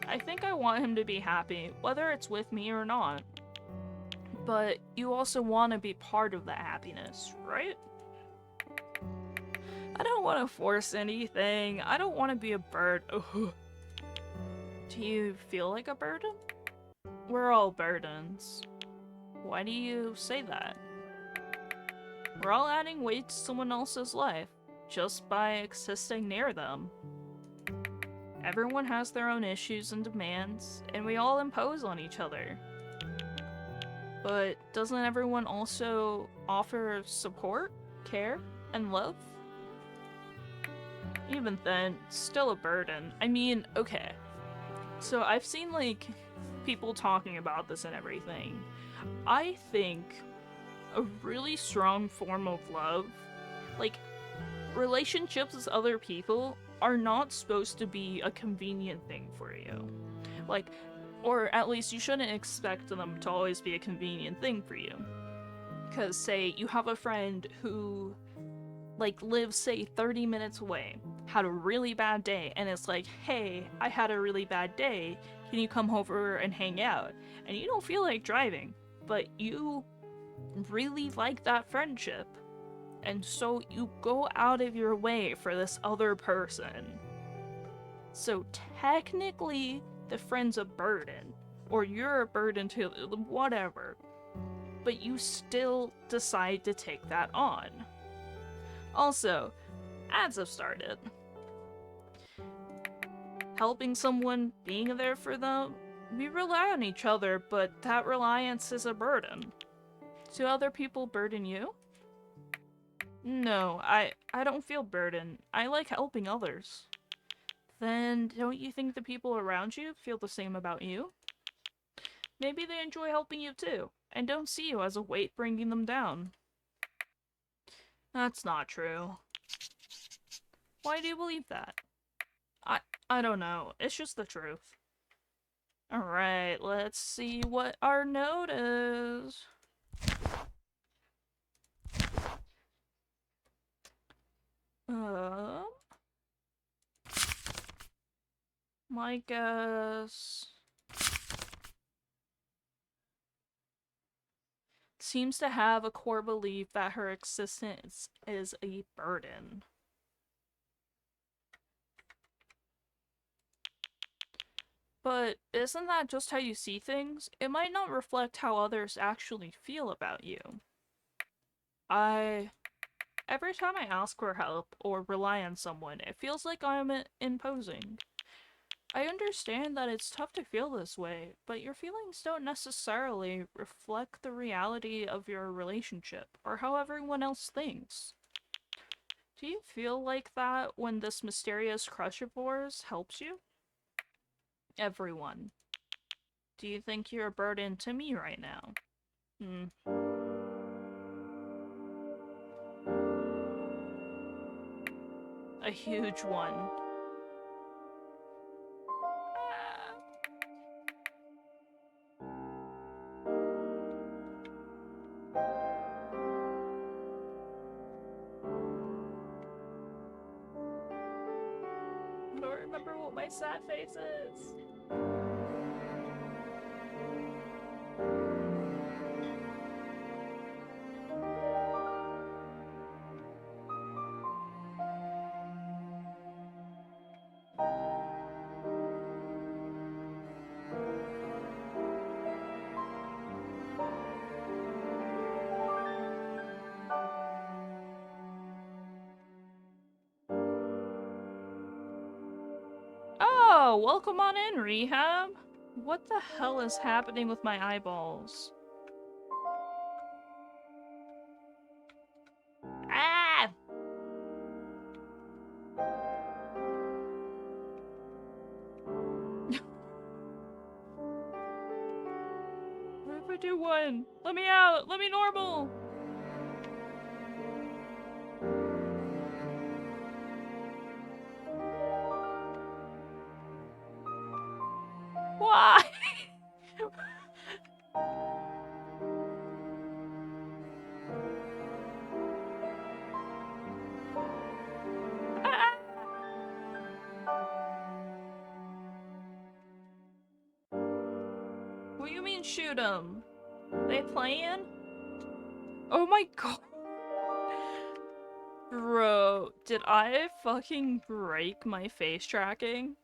I think I want him to be happy, whether it's with me or not. But you also want to be part of the happiness, right? I don't want to force anything. I don't want to be a burden. Do you feel like a burden? We're all burdens. Why do you say that? We're all adding weight to someone else's life, just by existing near them. Everyone has their own issues and demands, and we all impose on each other. But doesn't everyone also offer support, care, and love? Even then, still a burden. I mean, okay. So I've seen, like, people talking about this and everything. I think a really strong form of love, like, relationships with other people are not supposed to be a convenient thing for you. Like, or at least you shouldn't expect them to always be a convenient thing for you. Because, say, you have a friend who, like, lives, say, 30 minutes away, had a really bad day, and it's like, hey, I had a really bad day, can you come over and hang out? And you don't feel like driving, but you really like that friendship. And so you go out of your way for this other person. So technically, the friend's a burden. Or you're a burden to whatever. But you still decide to take that on. Also, ads have started. Helping someone, being there for them, we rely on each other, but that reliance is a burden. Do other people burden you? No, I don't feel burdened. I like helping others. Then don't you think the people around you feel the same about you? Maybe they enjoy helping you too, and don't see you as a weight bringing them down. That's not true. Why do you believe that? I don't know. It's just the truth. Alright, let's see what our note is. My guess seems to have a core belief that her existence is a burden. But isn't that just how you see things? It might not reflect how others actually feel about you. Every time I ask for help or rely on someone, it feels like I'm imposing. I understand that it's tough to feel this way, but your feelings don't necessarily reflect the reality of your relationship or how everyone else thinks. Do you feel like that when this mysterious crush of yours helps you? Everyone. Do you think you're a burden to me right now? A huge one. I don't remember what my sad face is. Oh, welcome on in, Rehab. What the hell is happening with my eyeballs? Ah! What if I do one? Let me out! Let me normal! Why? you mean shoot 'em? They playing? Oh my god. Bro, did I fucking break my face tracking?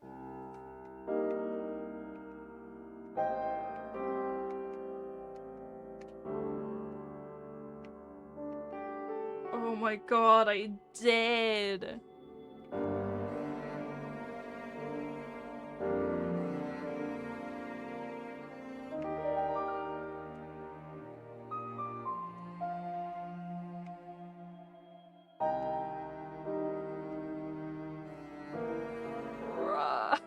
Oh my god, I did. Bruh.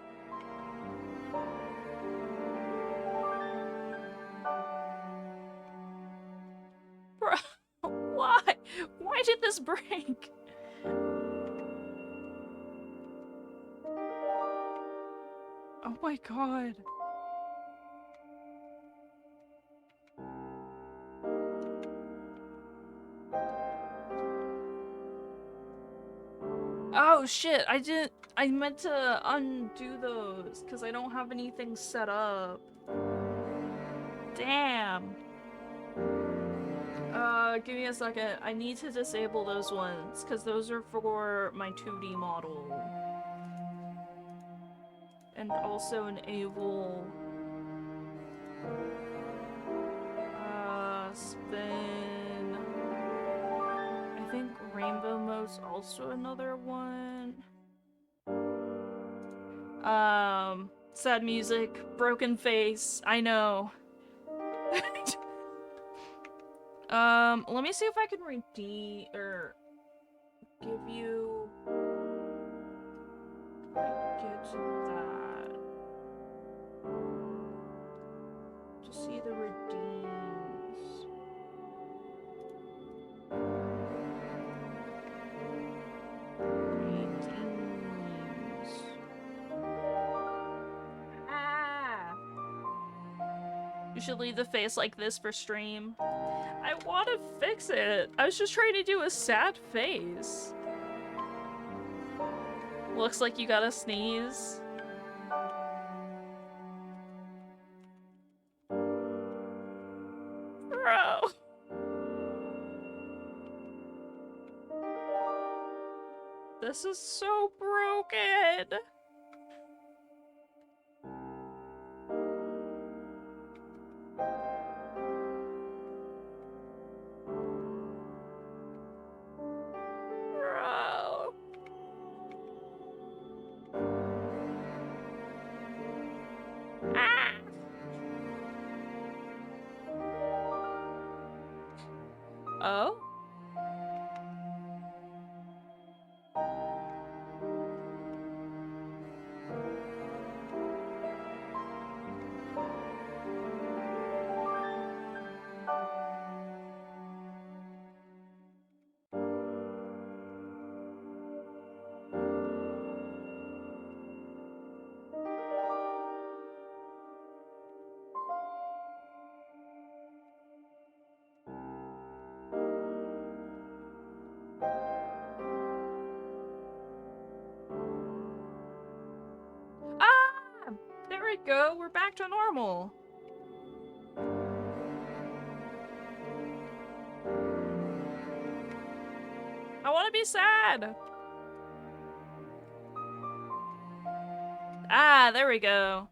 Bruh, why? Why did this break? Oh my god. Oh shit, I meant to undo those because I don't have anything set up. Damn. Give me a second. I need to disable those ones because those are for my 2D model. And also enable spin. I think rainbow mode's also another one. Sad music, broken face, I know. Let me see if I can redeem or give you get that. To see the redeems. Redeems. Ah! You should leave the face like this for stream. I want to fix it. I was just trying to do a sad face. Looks like you gotta sneeze. Bro. This is so broken. Bro. Ah. Oh? There we go, we're back to normal. I want to be sad. Ah, there we go.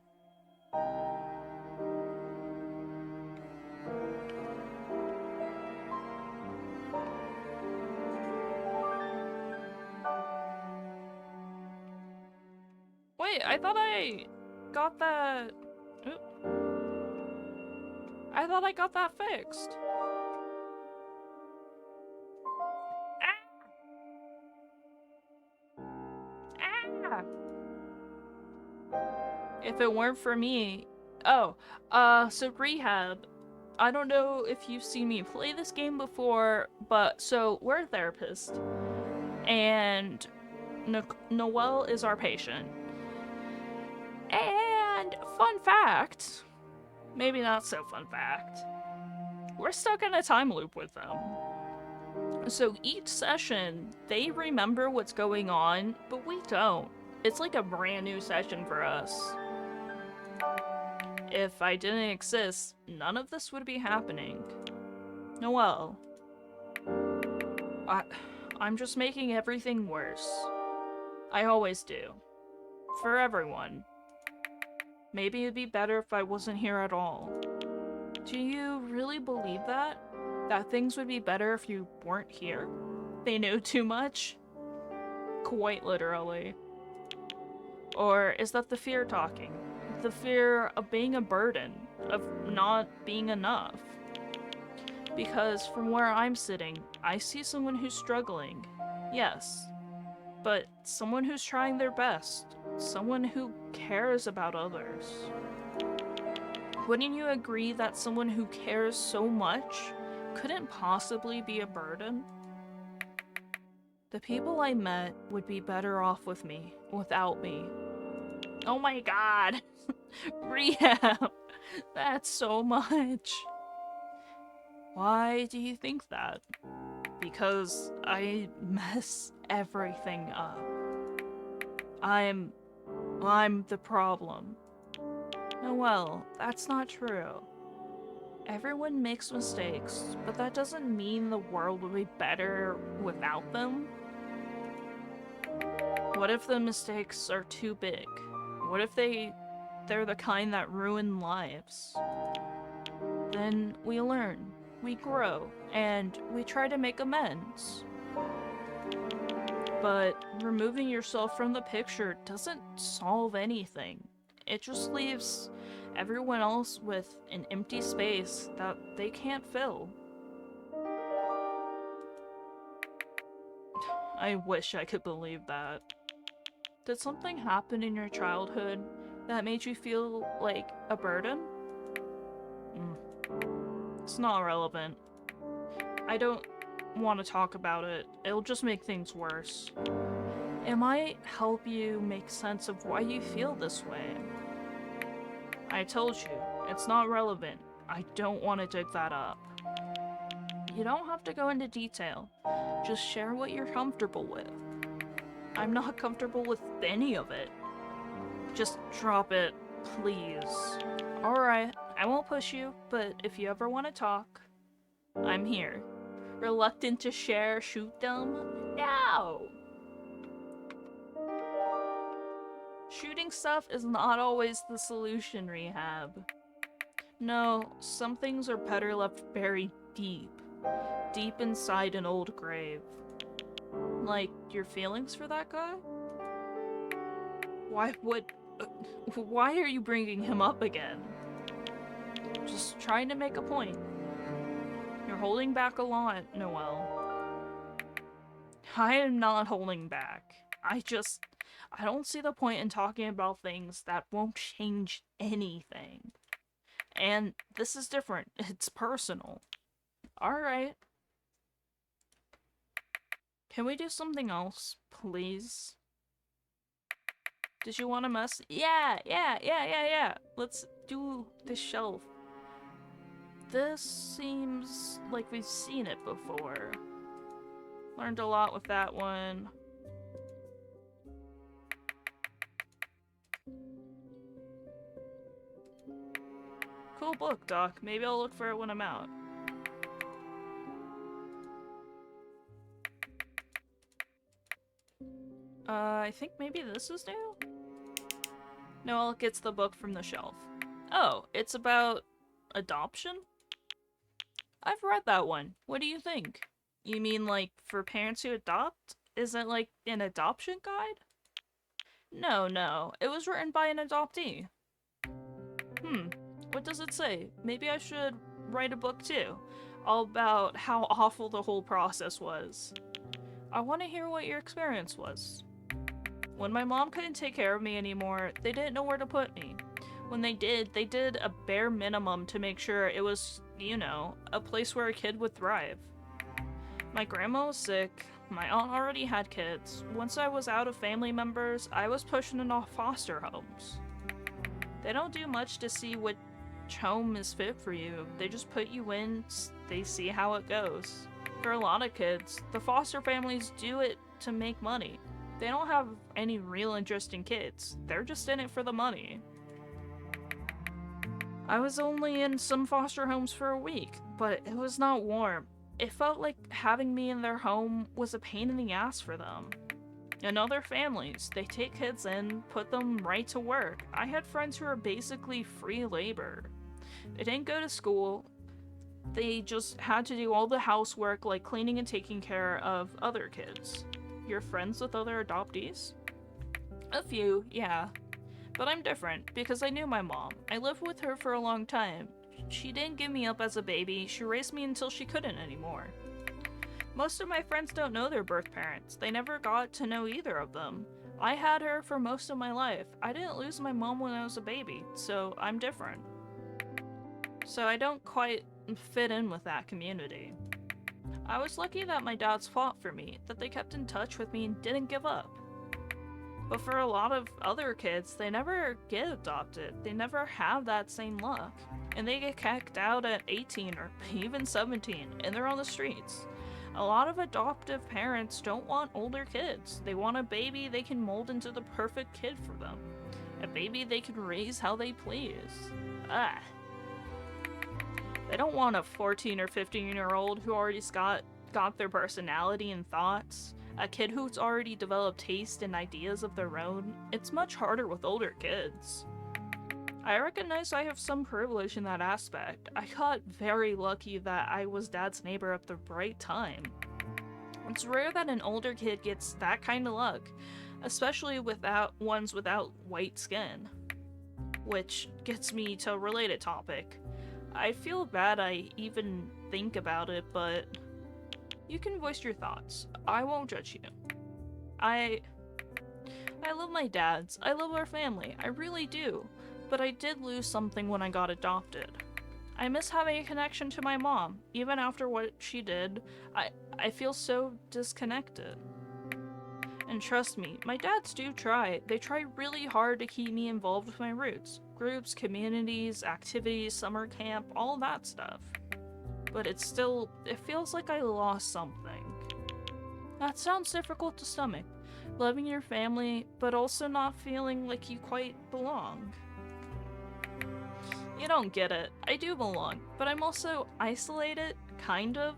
Wait, I thought I got that... Oop. I thought I got that fixed. Ah! If it weren't for me... Oh, so Rehab. I don't know if you've seen me play this game before, but so we're a therapist. And Noelle is our patient. And fun fact, maybe not so fun fact, we're stuck in a time loop with them. So each session, they remember what's going on, but we don't. It's like a brand new session for us. If I didn't exist, none of this would be happening. Noelle, I'm just making everything worse. I always do. For everyone. Maybe it'd be better if I wasn't here at all. Do you really believe that? That things would be better if you weren't here? They knew too much? Quite literally. Or is that the fear talking? The fear of being a burden, of not being enough? Because from where I'm sitting, I see someone who's struggling. Yes. But someone who's trying their best. Someone who cares about others. Wouldn't you agree that someone who cares so much couldn't possibly be a burden? The people I met would be better off with me, without me. Oh my god! Rehab! That's so much! Why do you think that? Because I mess everything up. I'm the problem. Noelle, that's not true. Everyone makes mistakes, but that doesn't mean the world will be better without them. What if the mistakes are too big? What if they're the kind that ruin lives? Then we learn, we grow, and we try to make amends. But removing yourself from the picture doesn't solve anything. It just leaves everyone else with an empty space that they can't fill. I wish I could believe that. Did something happen in your childhood that made you feel like a burden? It's not relevant. I don't want to talk about it. It'll just make things worse. It might help you make sense of why you feel this way. I told you, it's not relevant. I don't want to dig that up. You don't have to go into detail. Just share what you're comfortable with. I'm not comfortable with any of it. Just drop it, please. Alright, I won't push you, but if you ever want to talk, I'm here. Reluctant to share, shoot them? No! Shooting stuff is not always the solution, Rehab. No, some things are better left buried deep. Deep inside an old grave. Like, your feelings for that guy? Why are you bringing him up again? Just trying to make a point. You're holding back a lot, Noelle. I am not holding back. I don't see the point in talking about things that won't change anything. And this is different. It's personal. Alright. Can we do something else, please? Did you want to mess? Yeah. Let's do this shelf. This seems like we've seen it before. Learned a lot with that one. Cool book, Doc. Maybe I'll look for it when I'm out. I think maybe this is new? Noelle gets the book from the shelf. Oh, it's about adoption? I've read that one. What do you think? You mean like for parents who adopt? Is it like an adoption guide? No. It was written by an adoptee. What does it say? Maybe I should write a book too. All about how awful the whole process was. I want to hear what your experience was. When my mom couldn't take care of me anymore, they didn't know where to put me. When they did a bare minimum to make sure it was, you know, a place where a kid would thrive. My grandma was sick, my aunt already had kids. Once I was out of family members, I was pushed into foster homes. They don't do much to see which home is fit for you. They just put you in, they see how it goes. For a lot of kids, the foster families do it to make money. They don't have any real interest in kids. They're just in it for the money. I was only in some foster homes for a week, but it was not warm. It felt like having me in their home was a pain in the ass for them. In other families, they take kids in, put them right to work. I had friends who were basically free labor. They didn't go to school, they just had to do all the housework like cleaning and taking care of other kids. You're friends with other adoptees? A few, yeah. But I'm different, because I knew my mom. I lived with her for a long time. She didn't give me up as a baby, she raised me until she couldn't anymore. Most of my friends don't know their birth parents. They never got to know either of them. I had her for most of my life. I didn't lose my mom when I was a baby, so I'm different. So I don't quite fit in with that community. I was lucky that my dads fought for me, that they kept in touch with me and didn't give up. But for a lot of other kids, they never get adopted. They never have that same luck. And they get kicked out at 18 or even 17, and they're on the streets. A lot of adoptive parents don't want older kids. They want a baby they can mold into the perfect kid for them. A baby they can raise how they please. Ah. They don't want a 14 or 15-year-old who already got their personality and thoughts. A kid who's already developed taste and ideas of their own. It's much harder with older kids. I recognize I have some privilege in that aspect. I got very lucky that I was Dad's neighbor at the right time. It's rare that an older kid gets that kind of luck, especially ones without white skin. Which gets me to a related topic. I feel bad I even think about it, but you can voice your thoughts. I won't judge you. I love my dads. I love our family. I really do. But I did lose something when I got adopted. I miss having a connection to my mom. Even after what she did, I feel so disconnected. And trust me, my dads do try. They try really hard to keep me involved with my roots. Groups, communities, activities, summer camp, all that stuff. But it feels like I lost something. That sounds difficult to stomach. Loving your family, but also not feeling like you quite belong. You don't get it. I do belong, but I'm also isolated, kind of.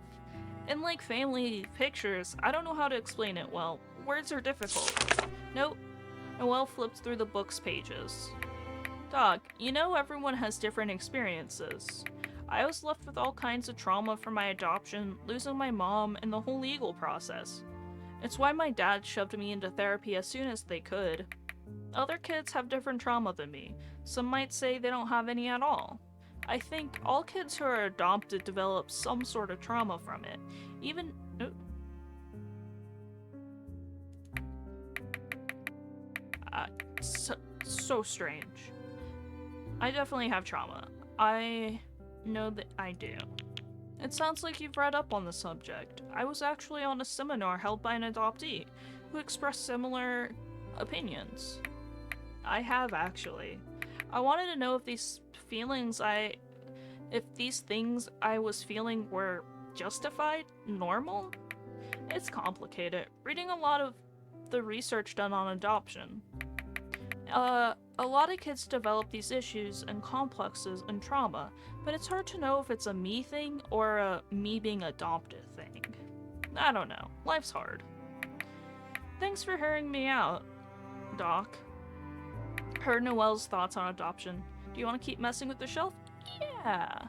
In like family pictures, I don't know how to explain it well. Words are difficult. Nope. Noelle flipped through the book's pages. Doc, you know everyone has different experiences. I was left with all kinds of trauma from my adoption, losing my mom, and the whole legal process. It's why my dad shoved me into therapy as soon as they could. Other kids have different trauma than me. Some might say they don't have any at all. I think all kids who are adopted develop some sort of trauma from it. Even... so strange. I definitely have trauma. I know that I do. It sounds like you've read up on the subject. I was actually on a seminar held by an adoptee who expressed similar opinions. I have, actually. I wanted to know if these things I was feeling were justified, normal? It's complicated. Reading a lot of the research done on adoption. A lot of kids develop these issues and complexes and trauma, but it's hard to know if it's a me thing or a me being adopted thing. I don't know. Life's hard. Thanks for hearing me out, Doc. Heard Noelle's thoughts on adoption. Do you want to keep messing with the shelf? Yeah.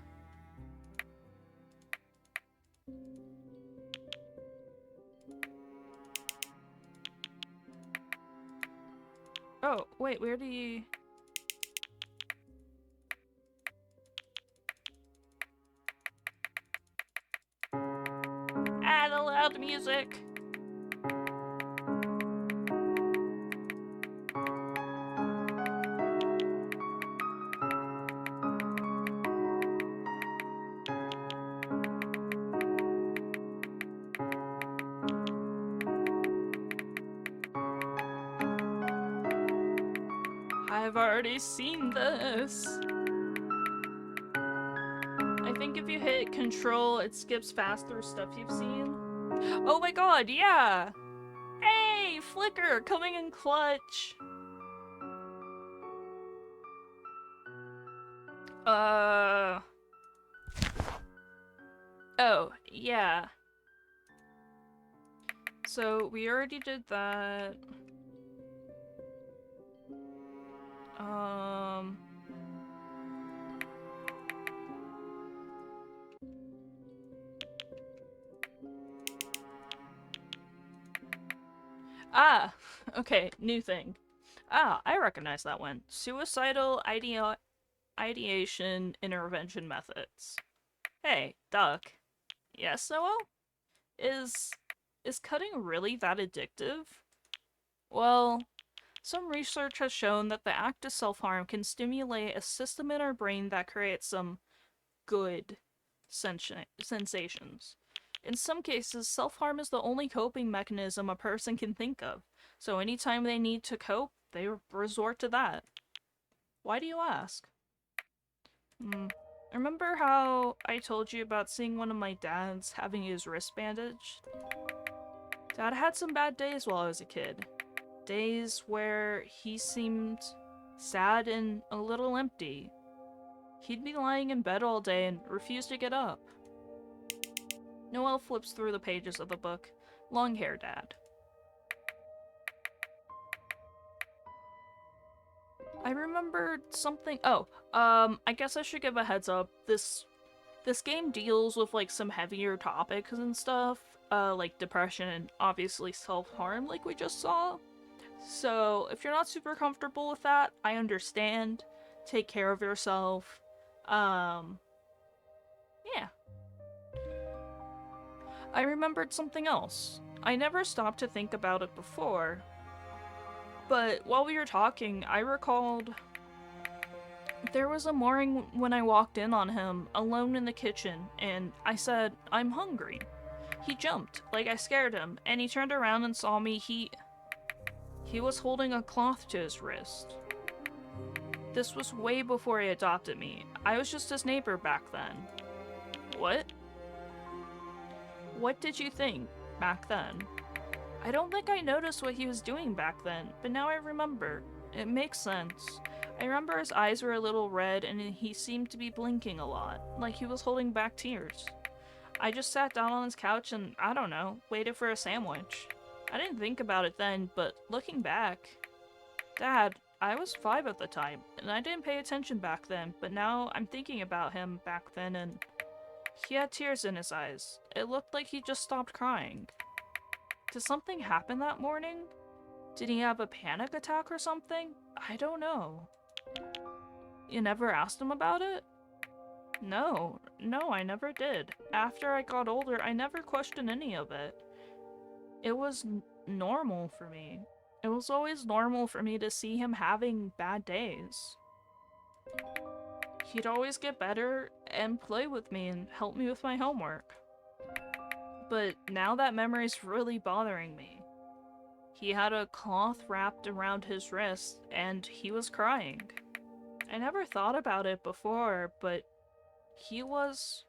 Oh, wait, where do you... Add the loud music! I've already seen this. I think if you hit control, it skips fast through stuff you've seen. Oh my god, yeah! Hey, Flicker, coming in clutch! Uh... Oh, yeah. So, we already did that. Um... Ah! Okay, new thing. Ah, I recognize that one. Suicidal ideation intervention methods. Hey, Duck. Yes, Noel? Is... is cutting really that addictive? Well, some research has shown that the act of self-harm can stimulate a system in our brain that creates some good sensations. In some cases, self-harm is the only coping mechanism a person can think of, so anytime they need to cope, they resort to that. Why do you ask? Remember how I told you about seeing one of my dads having his wrist bandaged? Dad had some bad days while I was a kid. Days where he seemed sad and a little empty. He'd be lying in bed all day and refuse to get up. Noelle flips through the pages of the book. Long hair, Dad. I remembered something. Oh, I guess I should give a heads up. This game deals with like some heavier topics and stuff, like depression and obviously self-harm, like we just saw. So if you're not super comfortable with that, I understand. Take care of yourself. Yeah. I remembered something else. I never stopped to think about it before, but while we were talking, I recalled there was a morning when I walked in on him alone in the kitchen, and I said, "I'm hungry." He jumped, like I scared him, and he turned around and saw me. He was holding a cloth to his wrist. This was way before he adopted me. I was just his neighbor back then. What? What did you think back then? I don't think I noticed what he was doing back then, but now I remember. It makes sense. I remember his eyes were a little red and he seemed to be blinking a lot, like he was holding back tears. I just sat down on his couch and, I don't know, waited for a sandwich. I didn't think about it then, but looking back... Dad, I was 5 at the time, and I didn't pay attention back then, but now I'm thinking about him back then and... He had tears in his eyes. It looked like he just stopped crying. Did something happen that morning? Did he have a panic attack or something? I don't know. You never asked him about it? No, I never did. After I got older, I never questioned any of it. It was normal for me. It was always normal for me to see him having bad days. He'd always get better and play with me and help me with my homework. But now that memory's really bothering me. He had a cloth wrapped around his wrist and he was crying. I never thought about it before, but he was...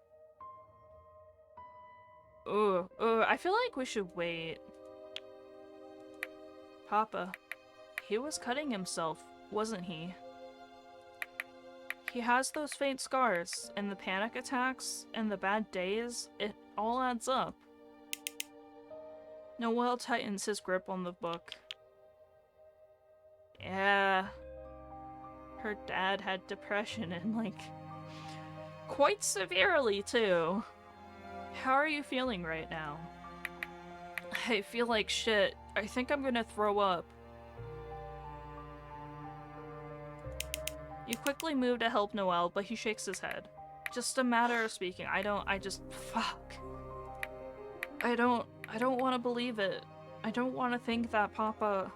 I feel like we should wait. Papa, he was cutting himself, wasn't he? He has those faint scars, and the panic attacks, and the bad days, it all adds up. Noel tightens his grip on the book. Yeah. Her dad had depression and, like, quite severely, too. How are you feeling right now? I feel like shit. I think I'm gonna throw up. You quickly move to help Noel, but he shakes his head. Just a matter of speaking. Fuck. I don't want to believe it. I don't want to think that Papa...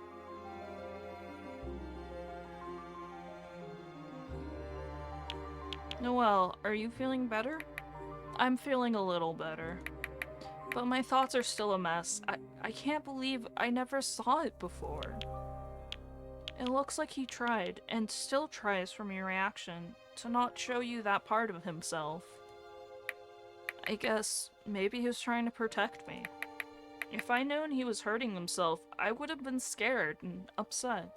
Noel, are you feeling better? I'm feeling a little better. But my thoughts are still a mess. I can't believe I never saw it before. It looks like he tried, and still tries from your reaction, to not show you that part of himself. I guess maybe he was trying to protect me. If I'd known he was hurting himself, I would have been scared and upset.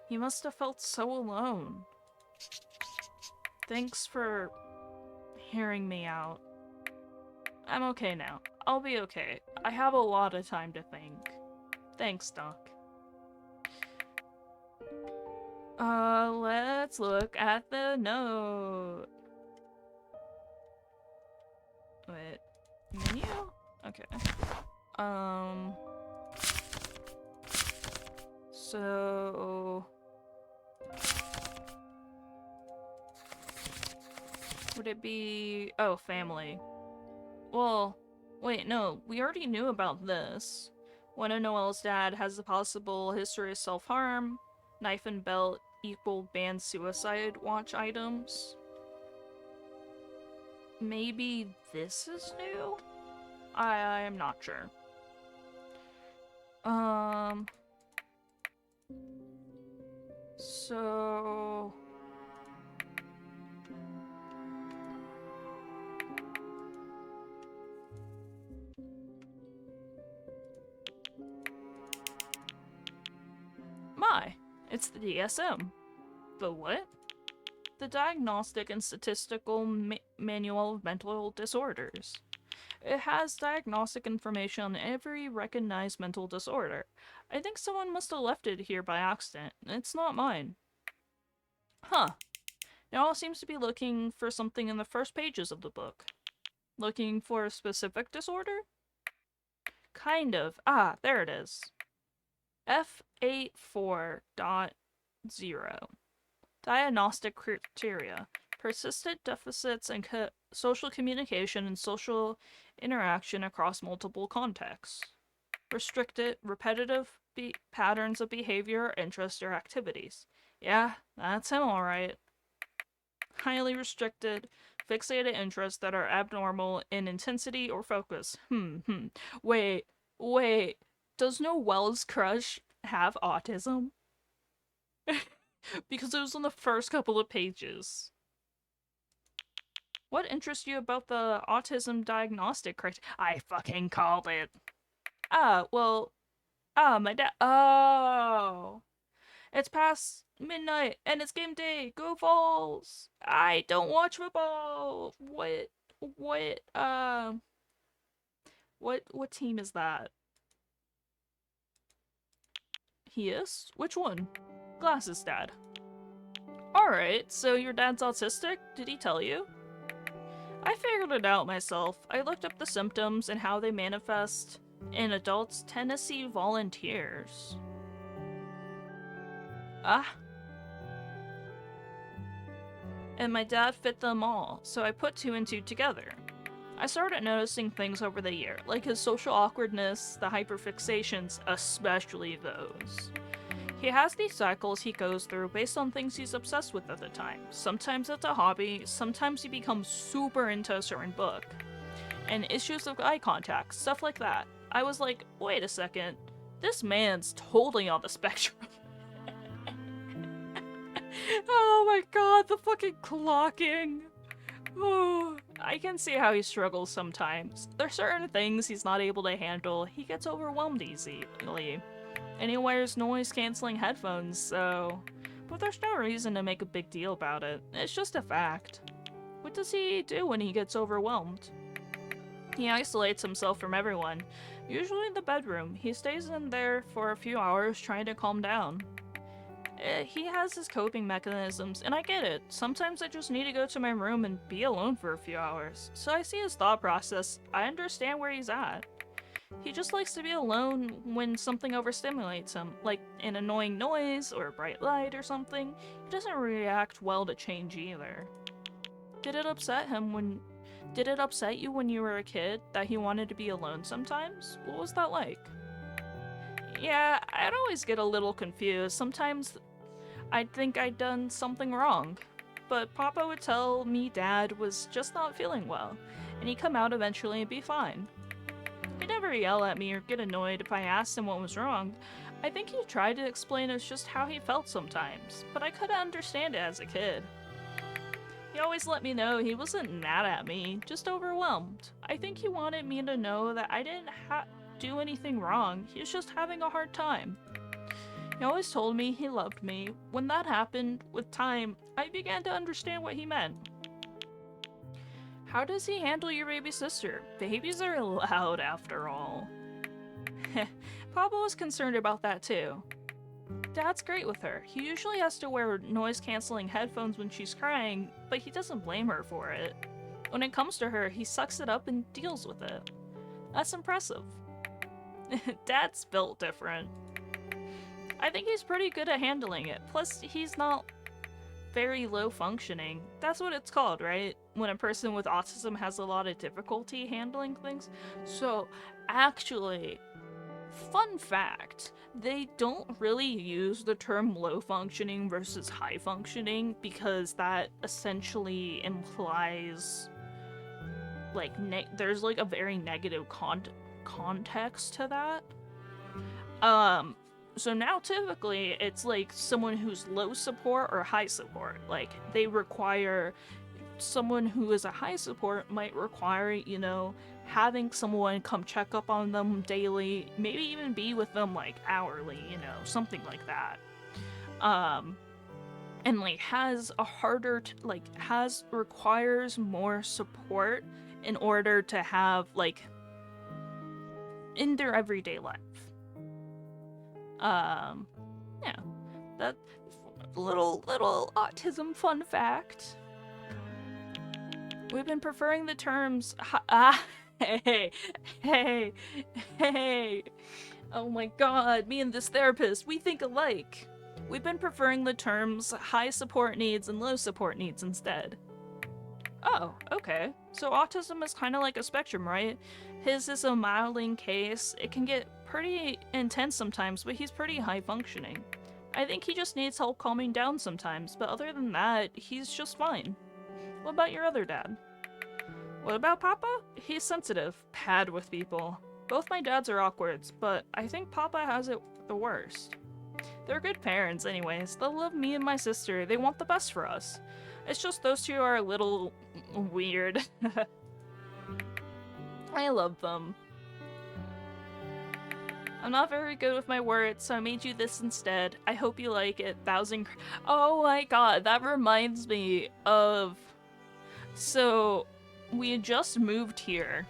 He must have felt so alone. Thanks for hearing me out. I'm okay now. I'll be okay. I have a lot of time to think. Thanks, Doc. Let's look at the note. Wait. Menu? Okay. So... would it be... oh, family. Well, wait, no, we already knew about this. One of Noelle's dad has a possible history of self-harm. Knife and belt equal banned suicide watch items. Maybe this is new? I'm not sure. So... my, it's the DSM. The what? The Diagnostic and Statistical Manual of Mental Disorders. It has diagnostic information on every recognized mental disorder. I think someone must have left it here by accident. It's not mine. Huh. Now seems to be looking for something in the first pages of the book. Looking for a specific disorder? Kind of. Ah, there it is. F84.0. Diagnostic criteria. Persistent deficits in social communication and social interaction across multiple contexts. Restricted, repetitive patterns of behavior, interests, or activities. Yeah, that's him alright. Highly restricted, fixated interests that are abnormal in intensity or focus. Wait. Does Noelle's crush have autism? Because it was on the first couple of pages. What interests you about the autism diagnostic criteria? I fucking called it. My dad. Oh. It's past midnight and it's game day. Go Vols. I don't watch football. What team is that? He is? Which one? Glasses dad. Alright, so your dad's autistic? Did he tell you? I figured it out myself. I looked up the symptoms and how they manifest in adults Tennessee volunteers. And my dad fit them all, so I put two and two together. I started noticing things over the year, like his social awkwardness, the hyperfixations, especially those. He has these cycles he goes through based on things he's obsessed with at the time. Sometimes it's a hobby, sometimes he becomes super into a certain book. And issues of eye contact, stuff like that. I was like, wait a second, this man's totally on the spectrum. Oh my god, the fucking clocking. Oh, I can see how he struggles sometimes. There's certain things he's not able to handle. He gets overwhelmed easily. And he wears noise-canceling headphones, so... But there's no reason to make a big deal about it. It's just a fact. What does he do when he gets overwhelmed? He isolates himself from everyone. Usually in the bedroom. He stays in there for a few hours trying to calm down. He has his coping mechanisms, and I get it. Sometimes I just need to go to my room and be alone for a few hours. So I see his thought process. I understand where he's at. He just likes to be alone when something overstimulates him, like an annoying noise or a bright light or something. He doesn't react well to change either. Did it upset you when you were a kid that he wanted to be alone sometimes? What was that like? Yeah, I'd always get a little confused. Sometimes I'd think I'd done something wrong. But Papa would tell me Dad was just not feeling well, and he'd come out eventually and be fine. He'd never yell at me or get annoyed if I asked him what was wrong. I think he tried to explain it was just how he felt sometimes, but I couldn't understand it as a kid. He always let me know he wasn't mad at me, just overwhelmed. I think he wanted me to know that I didn't do anything wrong, he was just having a hard time. He always told me he loved me. When that happened, with time, I began to understand what he meant. How does he handle your baby sister? Babies are loud after all. Papa was concerned about that too. Dad's great with her. He usually has to wear noise-canceling headphones when she's crying, but he doesn't blame her for it. When it comes to her, he sucks it up and deals with it. That's impressive. Dad's built different. I think he's pretty good at handling it. Plus, he's not very low functioning. That's what it's called, right? When a person with autism has a lot of difficulty handling things. So, actually, fun fact, they don't really use the term low functioning versus high functioning because that essentially implies like there's like a very negative context to that. So now typically it's like someone who's low support or high support. Like they require someone who is a high support might require, you know, having someone come check up on them daily, maybe even be with them like hourly, you know, something like that. And like has a harder requires more support in order to have like in their everyday life. Yeah, that little autism fun fact. We've been preferring the terms hey. Oh my god, me and this therapist, we think alike. We've been preferring the terms high support needs and low support needs instead. Oh, okay. So autism is kind of like a spectrum, right? His is a milding case. It can get pretty intense sometimes, but he's pretty high functioning. I think he just needs help calming down sometimes, but other than that, he's just fine. What about your other dad? What about Papa? He's sensitive, bad with people. Both my dads are awkwards, but I think Papa has it the worst. They're good parents anyways. They'll love me and my sister. They want the best for us. It's just those two are a little weird. I love them. I'm not very good with my words, so I made you this instead. I hope you like it. Oh my god, that reminds me of... So, we had just moved here.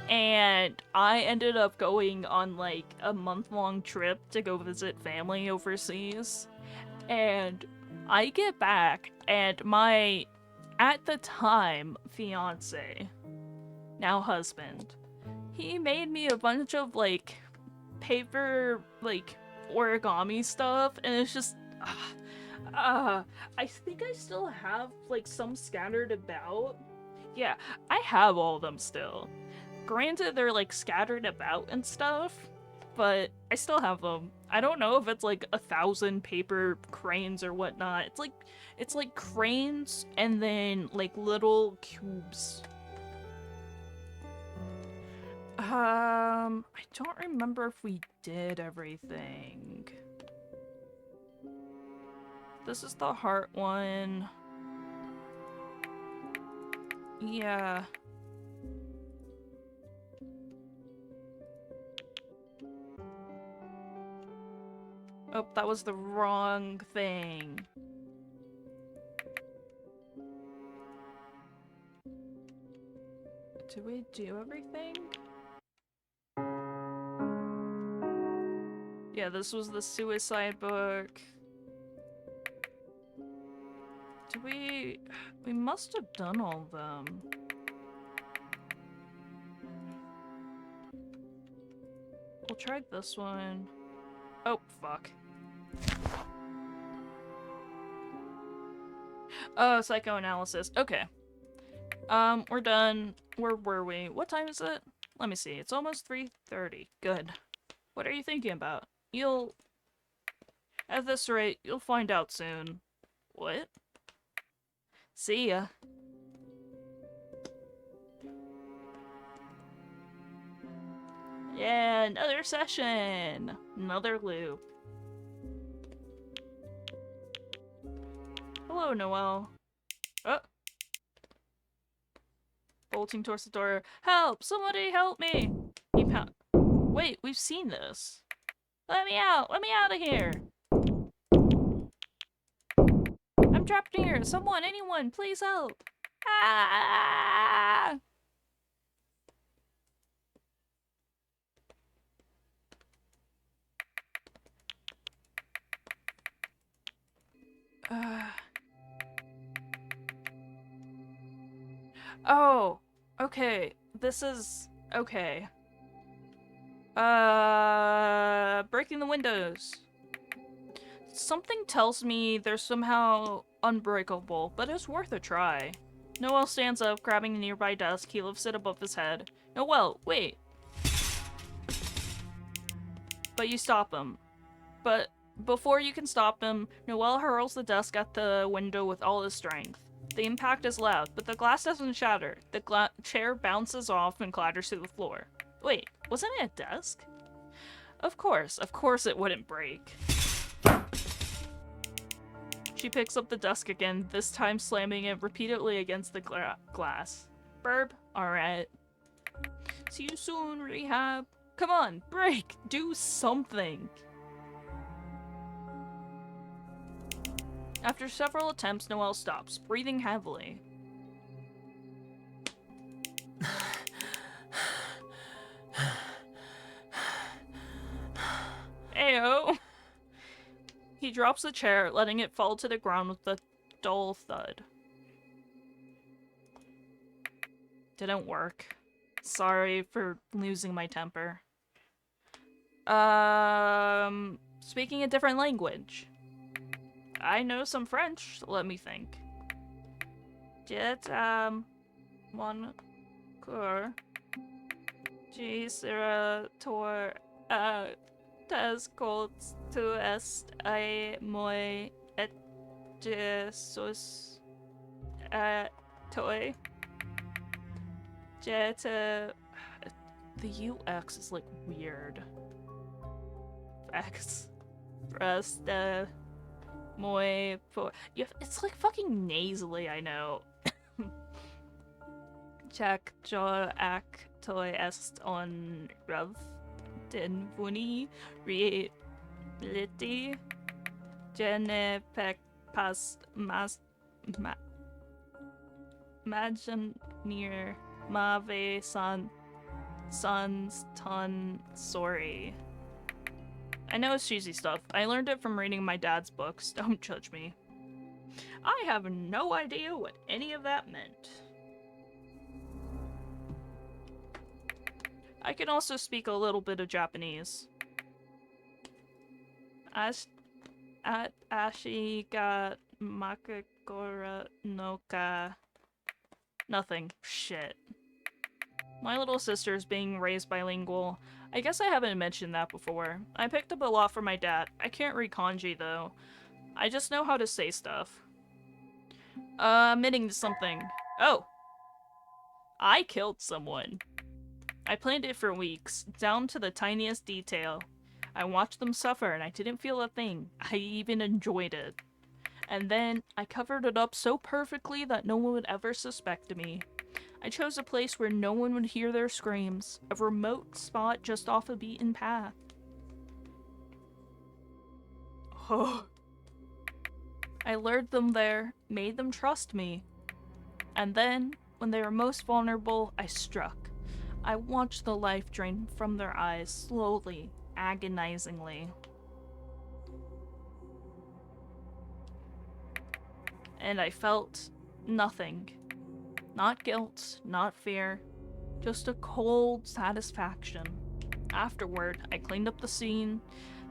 And I ended up going on like a month-long trip to go visit family overseas. And I get back and my, at the time, fiance, now husband, he made me a bunch of like paper, like origami stuff, and it's just, I think I still have like some scattered about. Yeah, I have all of them still. Granted, they're like scattered about and stuff, but I still have them. I don't know if it's like 1,000 paper cranes or whatnot. It's like cranes and then like little cubes. I don't remember if we did everything. This is the heart one. Yeah. Oh, that was the wrong thing. Did we do everything? Yeah, this was the suicide book. Did we... We must have done all of them. We'll try this one. Oh, fuck. Oh, psychoanalysis. Okay. We're done. Where were we? What time is it? Let me see. It's almost 3:30. Good. What are you thinking about? At this rate, you'll find out soon. What? See ya. Yeah, another session! Another loop. Hello, Noelle. Oh. Bolting towards the door. Help! Somebody help me! Wait, we've seen this. Let me out! Let me out of here! I'm trapped in here! Someone, anyone, please help! Ah! Oh, okay. This is okay. Breaking the windows. Something tells me they're somehow unbreakable, but it's worth a try. Noel stands up, grabbing a nearby desk. He lifts it above his head. Noel, wait. But you stop him. But before you can stop him, Noel hurls the desk at the window with all his strength. The impact is loud, but the glass doesn't shatter. The chair bounces off and clatters to the floor. Wait, wasn't it a desk? Of course it wouldn't break. She picks up the desk again, this time slamming it repeatedly against the glass. Burb, alright. See you soon, rehab. Come on, break! Do something! After several attempts, Noel stops, breathing heavily. Ayo! He drops the chair, letting it fall to the ground with a dull thud. Didn't work. Sorry for losing my temper. Speaking a different language. I know some French, let me think. Jet, mon coeur. G sera tor, tes colts tu est I moi et Jesus toi. Jet, the UX is like weird. X. Rest, moi for. It's like fucking nasally, I know. Jack jo ac toi est on rev den vuni reality. Je ne peux pas imaginer ma vie sans ton sorry. I know it's cheesy stuff. I learned it from reading my dad's books. Don't judge me. I have no idea what any of that meant. I can also speak a little bit of Japanese. Ashi ga makakora no ka. Nothing. Shit. My little sister is being raised bilingual. I guess I haven't mentioned that before. I picked up a lot from my dad. I can't read kanji though. I just know how to say stuff. Admitting to something. Oh! I killed someone. I planned it for weeks, down to the tiniest detail. I watched them suffer and I didn't feel a thing. I even enjoyed it. And then, I covered it up so perfectly that no one would ever suspect me. I chose a place where no one would hear their screams, a remote spot just off a beaten path. Oh. I lured them there, made them trust me. And then, when they were most vulnerable, I struck. I watched the life drain from their eyes, slowly, agonizingly. And I felt nothing. Not guilt, not fear, just a cold satisfaction. Afterward, I cleaned up the scene,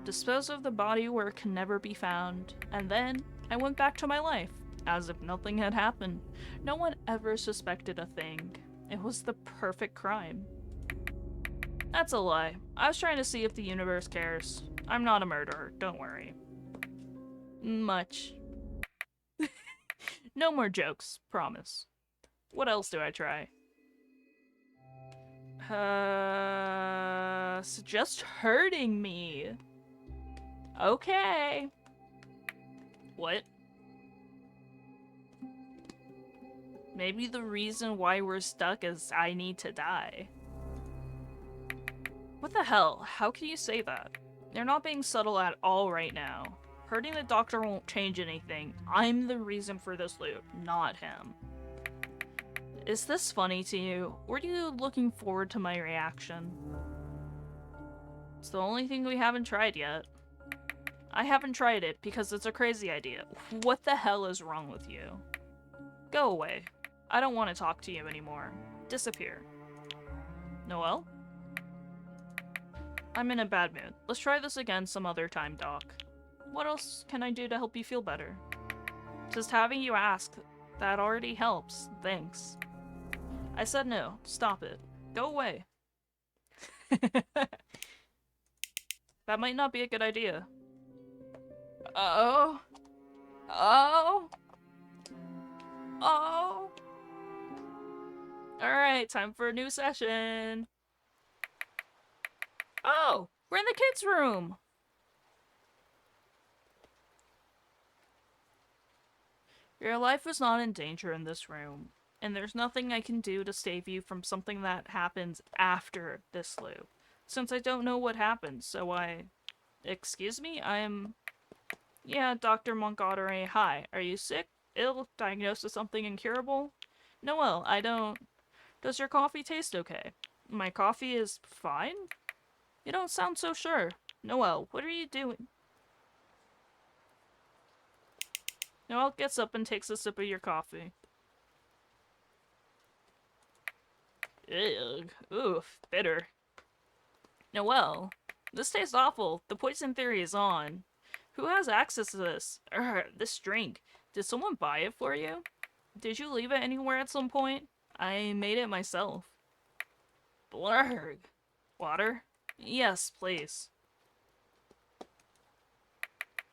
disposed of the body where it can never be found, and then I went back to my life, as if nothing had happened. No one ever suspected a thing. It was the perfect crime. That's a lie. I was trying to see if the universe cares. I'm not a murderer, don't worry. Much. No more jokes, promise. What else do I try? Just hurting me. Okay. What? Maybe the reason why we're stuck is I need to die. What the hell? How can you say that? You're not being subtle at all right now. Hurting the doctor won't change anything. I'm the reason for this loop, not him. Is this funny to you? Were you looking forward to my reaction? It's the only thing we haven't tried yet. I haven't tried it because it's a crazy idea. What the hell is wrong with you? Go away. I don't want to talk to you anymore. Disappear. Noelle? I'm in a bad mood. Let's try this again some other time, Doc. What else can I do to help you feel better? Just having you ask, that already helps. Thanks. I said no. Stop it. Go away. That might not be a good idea. Oh. Oh. Oh. Alright, time for a new session. Oh, we're in the kids' room. Your life is not in danger in this room, and there's nothing I can do to save you from something that happens after this loop. Since I don't know what happened, so Excuse me? Yeah, Dr. Montgomery, hi. Are you sick? Ill? Diagnosed with something incurable? Noelle, I don't... Does your coffee taste okay? My coffee is fine? You don't sound so sure. Noelle, what are you doing? Noelle gets up and takes a sip of your coffee. Ugh. Oof. Bitter. Noelle, this tastes awful. The poison theory is on. Who has access to this? This drink. Did someone buy it for you? Did you leave it anywhere at some point? I made it myself. Blurg. Water? Yes, please.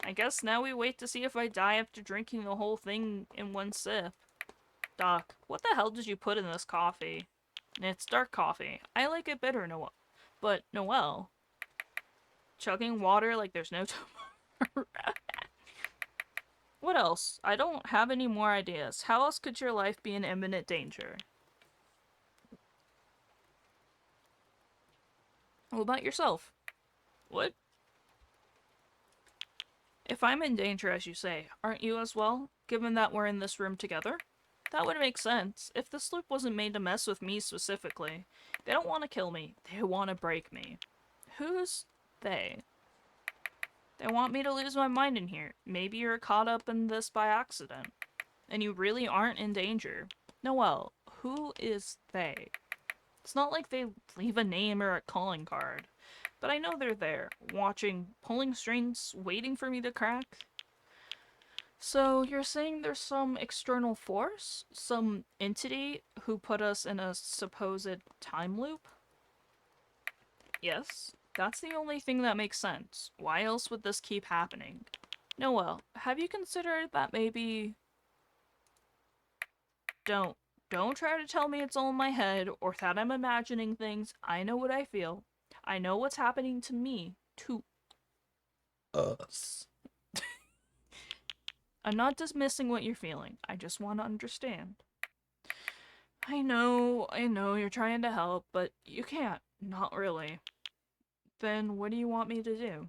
I guess now we wait to see if I die after drinking the whole thing in one sip. Doc, what the hell did you put in this coffee? It's dark coffee. I like it bitter, Noelle. But, Noelle... Chugging water like there's no tomorrow. What else? I don't have any more ideas. How else could your life be in imminent danger? What about yourself? What? If I'm in danger, as you say, aren't you as well, given that we're in this room together? That would make sense. If this loop wasn't made to mess with me specifically, they don't want to kill me. They want to break me. Who's they? They want me to lose my mind in here. Maybe you're caught up in this by accident. And you really aren't in danger. Noelle, who is they? It's not like they leave a name or a calling card. But I know they're there, watching, pulling strings, waiting for me to crack. So you're saying there's some external force? Some entity who put us in a supposed time loop? Yes, that's the only thing that makes sense. Why else would this keep happening? Noelle, have you considered that maybe... Don't try to tell me it's all in my head or that I'm imagining things. I know what I feel. I know what's happening to me. To us. I'm not dismissing what you're feeling. I just want to understand. I know you're trying to help, but you can't. Not really. Then what do you want me to do?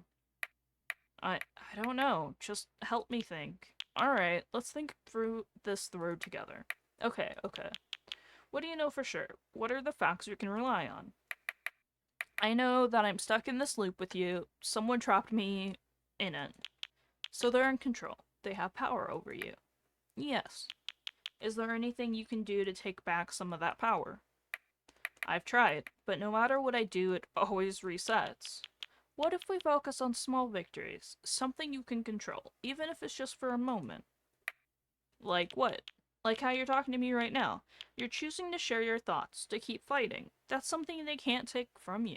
I don't know. Just help me think. Alright, let's think through together. Okay. What do you know for sure? What are the facts you can rely on? I know that I'm stuck in this loop with you. Someone trapped me in it. So they're in control. They have power over you. Yes. Is there anything you can do to take back some of that power? I've tried, but no matter what I do, it always resets. What if we focus on small victories? Something you can control, even if it's just for a moment. Like what? Like how you're talking to me right now. You're choosing to share your thoughts, to keep fighting. That's something they can't take from you.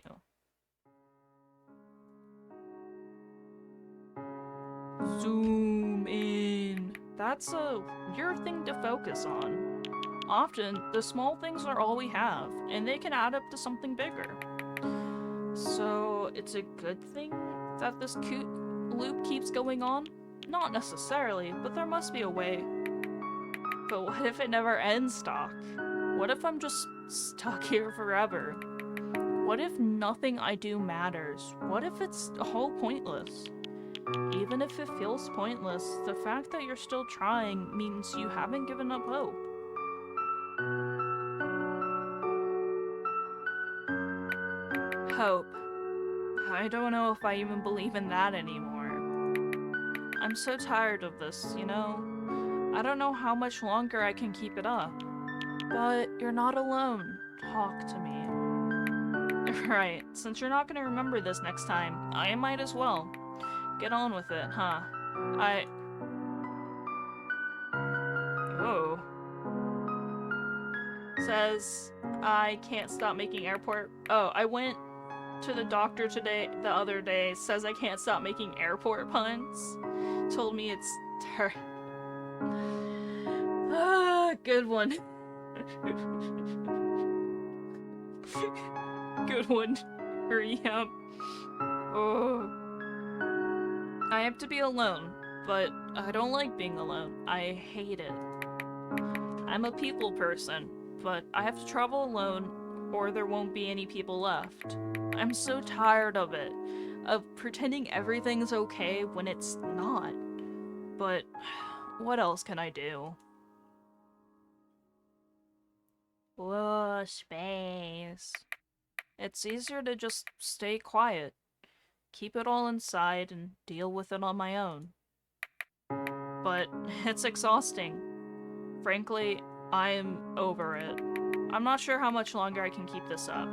Zoom in. That's a weird thing to focus on. Often, the small things are all we have, and they can add up to something bigger. So, it's a good thing that this cute loop keeps going on? Not necessarily, but there must be a way. But what if it never ends, Doc? What if I'm just stuck here forever? What if nothing I do matters? What if it's all pointless? Even if it feels pointless, the fact that you're still trying means you haven't given up hope. Hope. I don't know if I even believe in that anymore. I'm so tired of this, you know? I don't know how much longer I can keep it up. But you're not alone. Talk to me. Right, since you're not gonna remember this next time, I might as well. Get on with it, huh? Oh. Says I can't stop making airport. Oh, I went to the doctor the other day. Says I can't stop making airport puns. Told me it's good one. Good one. Hurry up. Oh. I have to be alone, but I don't like being alone. I hate it. I'm a people person, but I have to travel alone or there won't be any people left. I'm so tired of it. Of pretending everything's okay when it's not. But what else can I do? Whoa, space. It's easier to just stay quiet. Keep it all inside and deal with it on my own. But it's exhausting. Frankly, I'm over it. I'm not sure how much longer I can keep this up.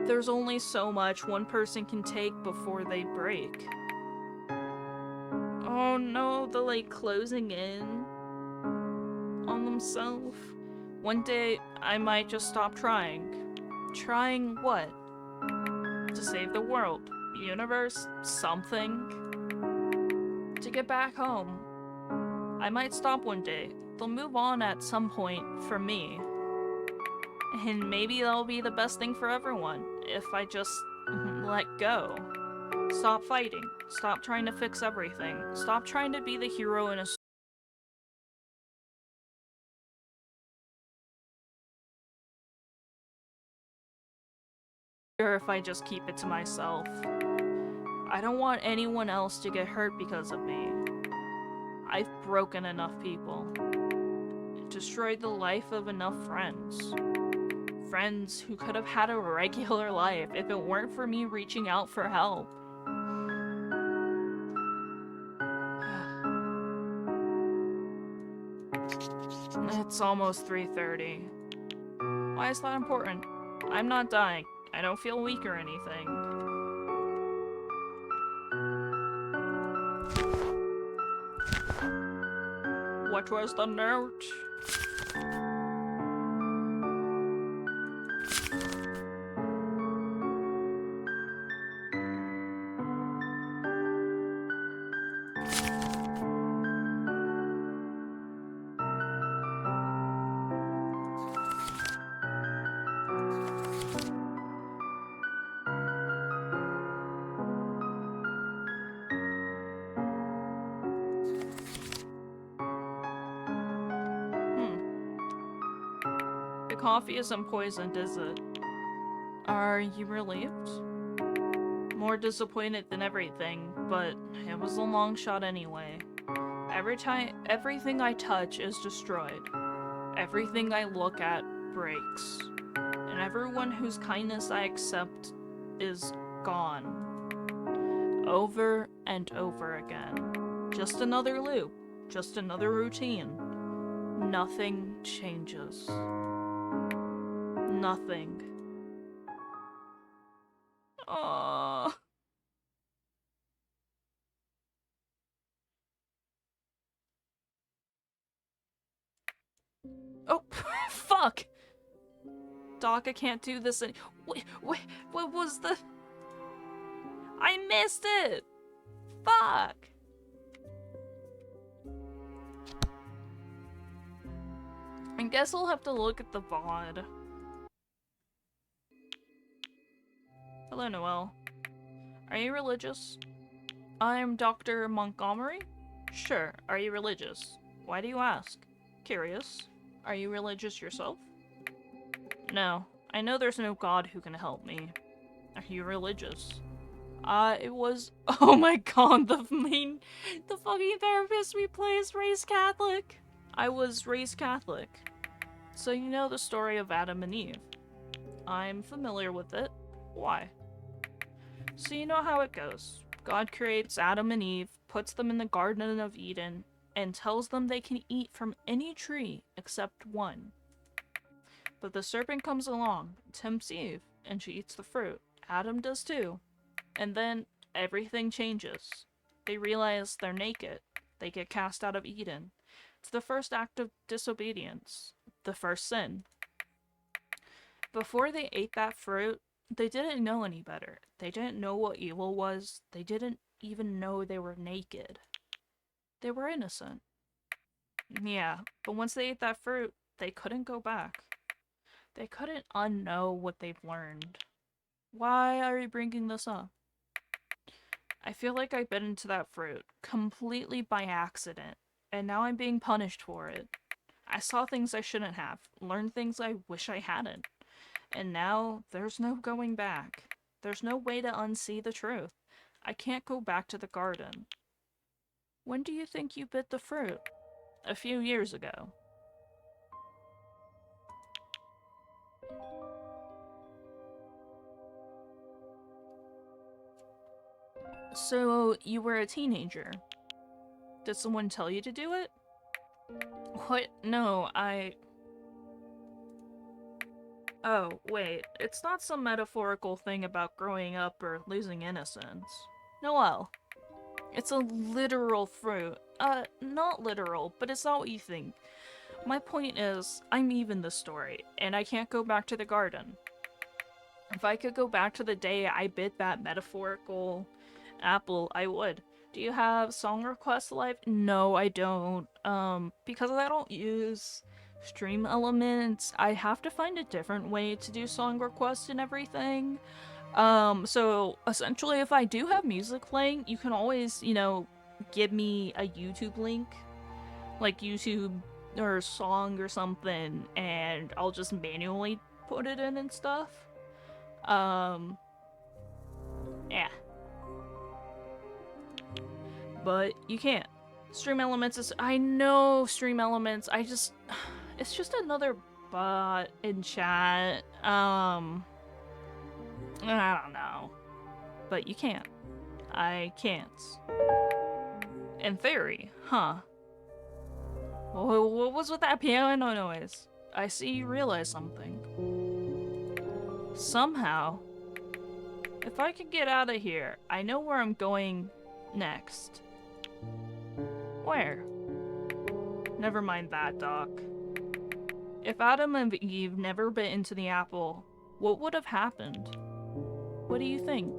There's only so much one person can take before they break. Oh no, the like closing in on themselves. One day, I might just stop trying. Trying what? To save the world, the universe, something? To get back home. I might stop one day. They'll move on at some point for me. And maybe that'll be the best thing for everyone, if I just let go. Stop fighting. Stop trying to fix everything. Stop trying to be the hero in a or if I just keep it to myself. I don't want anyone else to get hurt because of me. I've broken enough people. Destroyed the life of enough friends. Friends who could have had a regular life if it weren't for me reaching out for help. It's almost 3:30. Why is that important? I'm not dying. I don't feel weak or anything. What was the note? The coffee isn't poisoned, is it? Are you relieved? More disappointed than everything, but it was a long shot anyway. Everything I touch is destroyed. Everything I look at breaks. And everyone whose kindness I accept is gone. Over and over again. Just another loop. Just another routine. Nothing changes. Nothing. Aww. Oh, fuck! Doc, I can't do this any- Wait, what was the- I missed it! Fuck! I guess I'll have to look at the VOD. Hello, Noelle. Are you religious? I'm Dr. Montgomery? Sure. Are you religious? Why do you ask? Curious. Are you religious yourself? No. I know there's no God who can help me. Are you religious? It was, oh my god, the fucking therapist we play is raised Catholic. I was raised Catholic. So you know the story of Adam and Eve. I'm familiar with it. Why? So you know how it goes. God creates Adam and Eve, puts them in the Garden of Eden, and tells them they can eat from any tree except one. But the serpent comes along, tempts Eve, and she eats the fruit. Adam does too. And then everything changes. They realize they're naked. They get cast out of Eden. It's the first act of disobedience. The first sin. Before they ate that fruit, they didn't know any better. They didn't know what evil was. They didn't even know they were naked. They were innocent. Yeah, but once they ate that fruit, they couldn't go back. They couldn't unknow what they've learned. Why are you bringing this up? I feel like I bit into that fruit, completely by accident, and now I'm being punished for it. I saw things I shouldn't have, learned things I wish I hadn't, and now there's no going back. There's no way to unsee the truth. I can't go back to the garden. When do you think you bit the fruit? A few years ago. So, you were a teenager. Did someone tell you to do it? What? No, Oh, wait. It's not some metaphorical thing about growing up or losing innocence. Noelle. It's a literal fruit. Not literal, but it's not what you think. My point is, I'm Eve in this story, and I can't go back to the garden. If I could go back to the day I bit that metaphorical apple, I would. Do you have song requests live? No, I don't. Because I don't use stream elements, I have to find a different way to do song requests and everything. So essentially if I do have music playing, you can always, give me a YouTube link, like YouTube or a song or something, and I'll just manually put it in and stuff. Yeah. But you can't. Stream Elements is, I know Stream Elements, it's just another bot in chat. I don't know. But you can't. I can't. In theory, huh? What was with that piano noise? I see you realize something. Somehow, if I could get out of here, I know where I'm going next. Where? Never mind that, Doc. If Adam and Eve never bit into the apple, what would have happened? What do you think?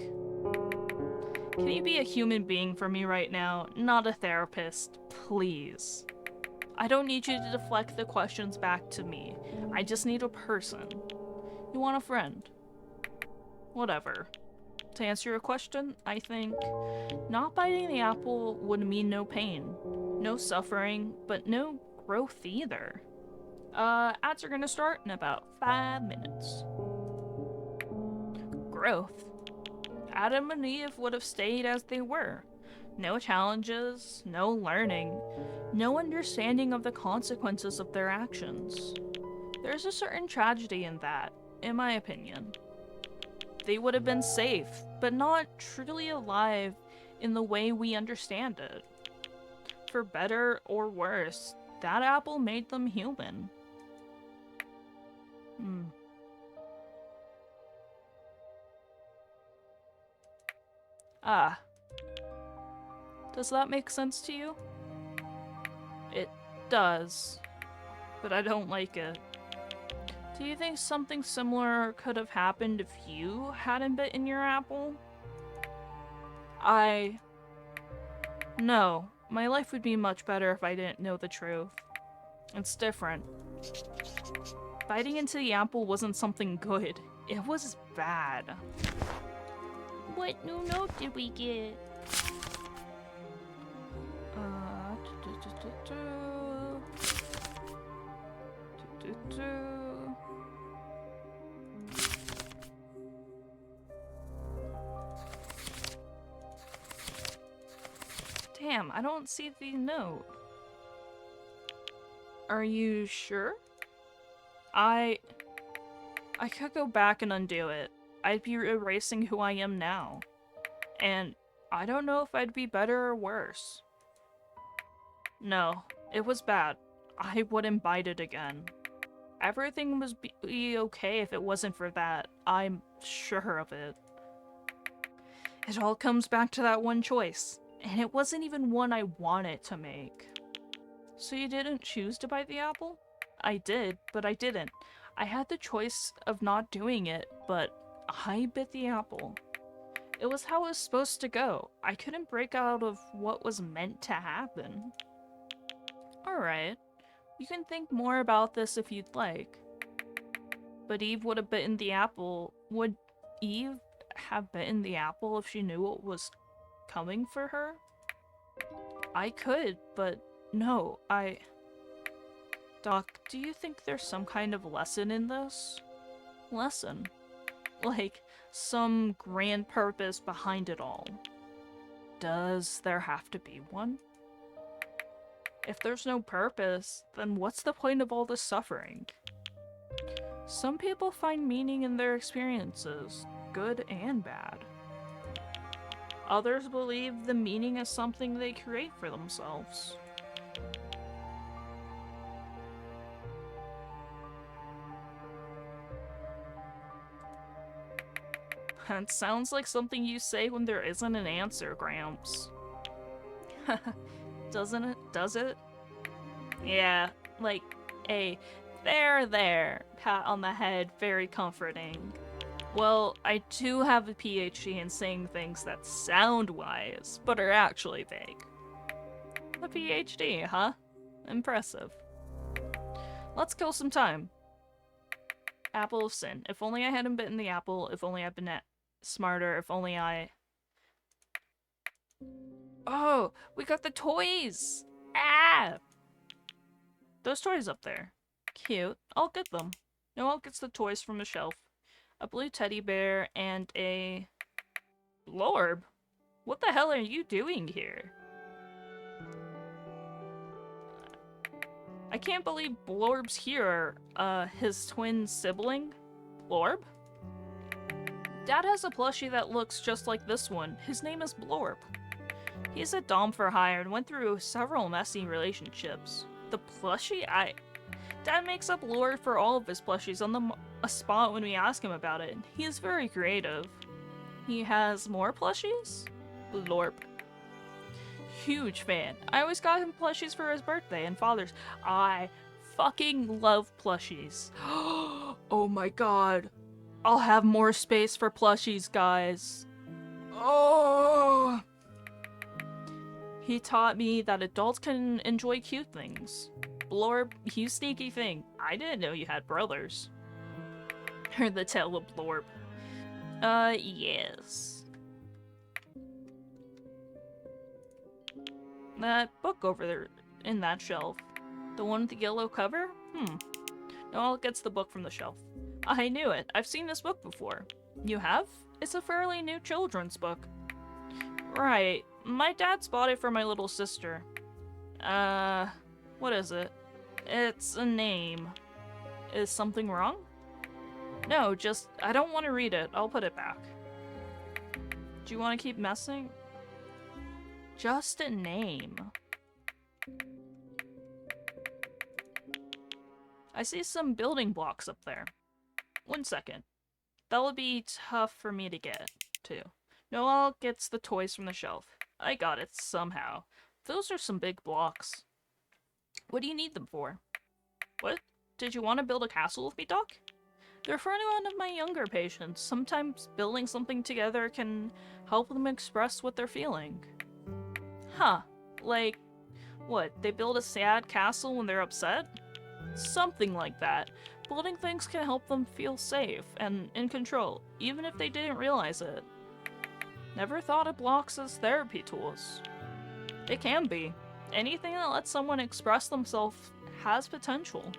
Can you be a human being for me right now, not a therapist, please? I don't need you to deflect the questions back to me. I just need a person. You want a friend? Whatever. To answer your question, I think not biting the apple would mean no pain, no suffering, but no growth either. Ads are gonna start in about 5 minutes. Growth. Adam and Eve would have stayed as they were. No challenges, no learning, no understanding of the consequences of their actions. There's a certain tragedy in that, in my opinion. They would have been safe, but not truly alive in the way we understand it. For better or worse, that apple made them human. Ah. Does that make sense to you? It does, but I don't like it. Do you think something similar could have happened if you hadn't bitten your apple? No. My life would be much better if I didn't know the truth. It's different. Biting into the apple wasn't something good. It was bad. What new note did we get? Damn, I don't see the note. Are you sure? I could go back and undo it. I'd be erasing who I am now. And I don't know if I'd be better or worse. No, it was bad. I wouldn't bite it again. Everything would be okay if it wasn't for that. I'm sure of it. It all comes back to that one choice. And it wasn't even one I wanted to make. So you didn't choose to bite the apple? I did, but I didn't. I had the choice of not doing it, but I bit the apple. It was how it was supposed to go. I couldn't break out of what was meant to happen. Alright, you can think more about this if you'd like. But Eve would have bitten the apple. Would Eve have bitten the apple if she knew what was coming for her? I could, but no, Doc, do you think there's some kind of lesson in this? Lesson? Like, some grand purpose behind it all. Does there have to be one? If there's no purpose, then what's the point of all this suffering? Some people find meaning in their experiences, good and bad. Others believe the meaning is something they create for themselves. That sounds like something you say when there isn't an answer, Gramps. Doesn't it? Does it? Yeah, like a there, pat on the head, very comforting. Well, I do have a PhD in saying things that sound wise, but are actually vague. A PhD, huh? Impressive. Let's kill some time. Apple of sin. If only I hadn't bitten the apple, if only I'd been smarter, if only I... Oh, we got the toys! Ah! Those toys up there. Cute. I'll get them. Noelle gets the toys from the shelf. A blue teddy bear and a... Lorb? What the hell are you doing here? I can't believe Blorb's here. His twin sibling? Blorb? Dad has a plushie that looks just like this one. His name is Blorb. He's a dom for hire and went through several messy relationships. The plushie? Dad makes up lore for all of his plushies on the spot when we ask him about it. He is very creative. He has more plushies? Blorb. Huge fan. I always got him plushies for his birthday and Father's. I fucking love plushies. Oh my god. I'll have more space for plushies, guys. Oh! He taught me that adults can enjoy cute things. Blorb, you sneaky thing. I didn't know you had brothers. Heard the tale of Blorb. Yes. That book over there in that shelf. The one with the yellow cover? Noelle gets the book from the shelf. I knew it. I've seen this book before. You have? It's a fairly new children's book. Right. My dad's bought it for my little sister. What is it? It's a name. Is something wrong? No, just, I don't want to read it. I'll put it back. Do you want to keep messing? Just a name. I see some building blocks up there. 1 second. That would be tough for me to get, too. Noelle gets the toys from the shelf. I got it somehow. Those are some big blocks. What do you need them for? What? Did you want to build a castle with me, Doc? They're for one of my younger patients. Sometimes building something together can help them express what they're feeling. Huh. Like, what, they build a sad castle when they're upset? Something like that. Building things can help them feel safe and in control, even if they didn't realize it. Never thought of blocks as therapy tools. It can be. Anything that lets someone express themselves has potential.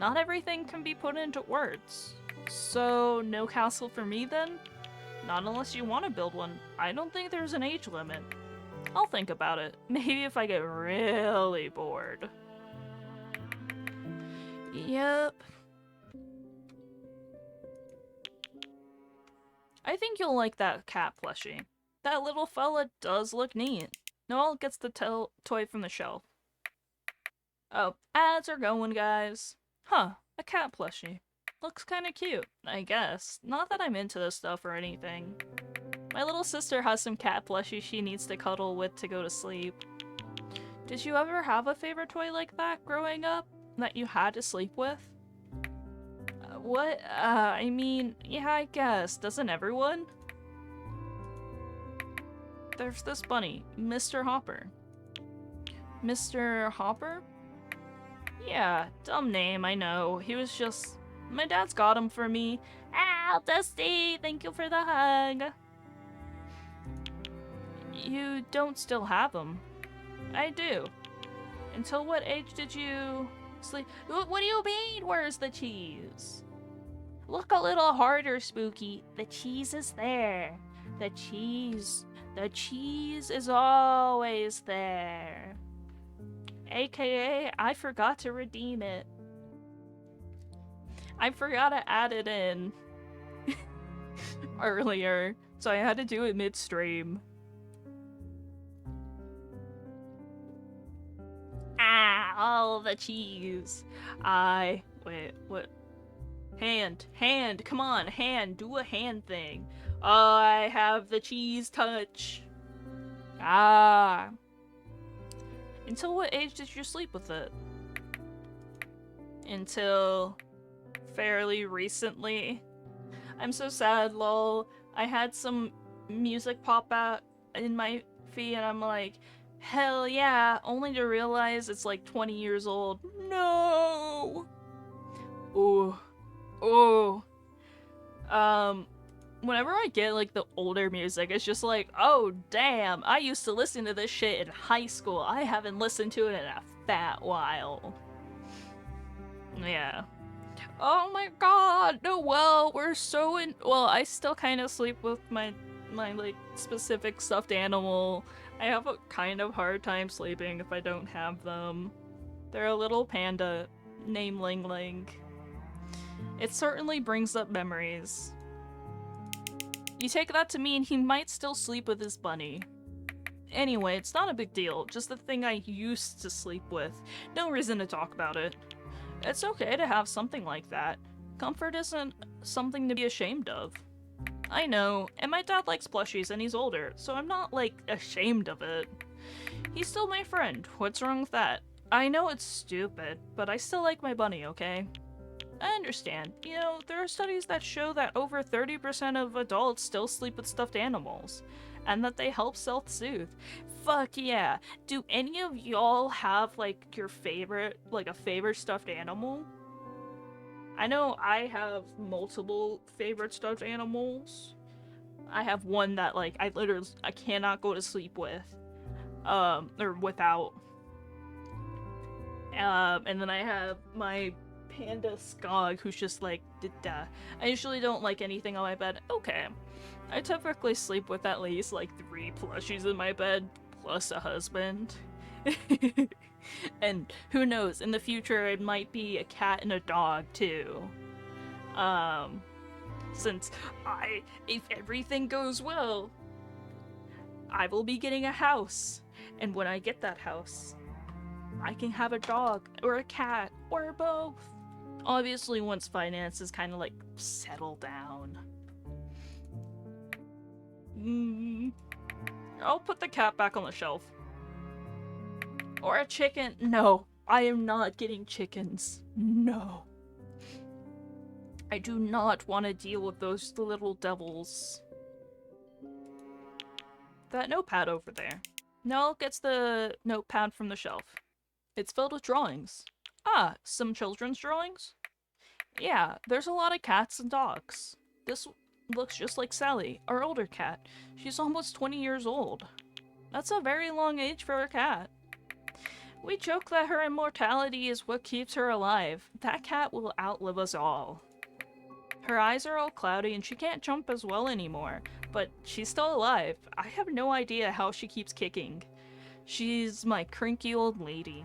Not everything can be put into words. So, no castle for me then? Not unless you want to build one. I don't think there's an age limit. I'll think about it. Maybe if I get really bored. Yep. I think you'll like that cat plushie. That little fella does look neat. Noel gets the toy from the shelf. Oh, ads are going, guys. Huh, a cat plushie. Looks kinda cute, I guess. Not that I'm into this stuff or anything. My little sister has some cat plushies she needs to cuddle with to go to sleep. Did you ever have a favorite toy like that growing up? That you had to sleep with? What? I mean, yeah, I guess. Doesn't everyone? There's this bunny, Mr. Hopper. Mr. Hopper? Yeah, dumb name, I know. He was just... My dad's got him for me. Ow, Dusty! Thank you for the hug! You don't still have him. I do. Until what age did you sleep? What do you mean, where's the cheese? Look a little harder, Spooky. The cheese is there. The cheese is always there. AKA, I forgot to redeem it. I forgot to add it in earlier, so I had to do it midstream. Ah, the cheese. Wait, what? Hand, come on, hand, do a hand thing. I have the cheese touch. Ah. Until what age did you sleep with it? Until fairly recently. I'm so sad, lol. I had some music pop out in my feed and I'm like, hell yeah, only to realize it's like 20 years old. No! Ooh. Ooh. Whenever I get like the older music, it's just like, oh damn, I used to listen to this shit in high school. I haven't listened to it in a fat while. Yeah. Oh my god, Noelle, we're so in- well, I still kind of sleep with my like specific stuffed animal. I have a kind of hard time sleeping if I don't have them. They're a little panda named Ling Ling. It certainly brings up memories. You take that to mean he might still sleep with his bunny. Anyway, it's not a big deal, just the thing I used to sleep with. No reason to talk about it. It's okay to have something like that. Comfort isn't something to be ashamed of. I know, and my dad likes plushies and he's older, so I'm not, like, ashamed of it. He's still my friend, what's wrong with that? I know it's stupid, but I still like my bunny, okay? I understand. You know, there are studies that show that over 30% of adults still sleep with stuffed animals, and that they help self-soothe. Fuck yeah. Do any of y'all have, like, your favorite, like, a favorite stuffed animal? I know I have multiple favorite stuffed animals. I have one that, like, I cannot go to sleep with. Or without. And then I have my panda Skog, who's just like, duh. I usually don't like anything on my bed. Okay. I typically sleep with at least like 3 plushies in my bed, plus a husband. And who knows, in the future it might be a cat and a dog too. Since if everything goes well, I will be getting a house. And when I get that house, I can have a dog or a cat or both. Obviously, once finances kind of like settle down. I'll put the cat back on the shelf. Or a chicken. No, I am not getting chickens. No. I do not want to deal with those little devils. That notepad over there. Noel gets the notepad from the shelf. It's filled with drawings. Ah, some children's drawings? Yeah, there's a lot of cats and dogs. This looks just like Sally, our older cat. She's almost 20 years old. That's a very long age for a cat. We joke that her immortality is what keeps her alive. That cat will outlive us all. Her eyes are all cloudy and she can't jump as well anymore. but she's still alive. I have no idea how she keeps kicking. She's my cranky old lady.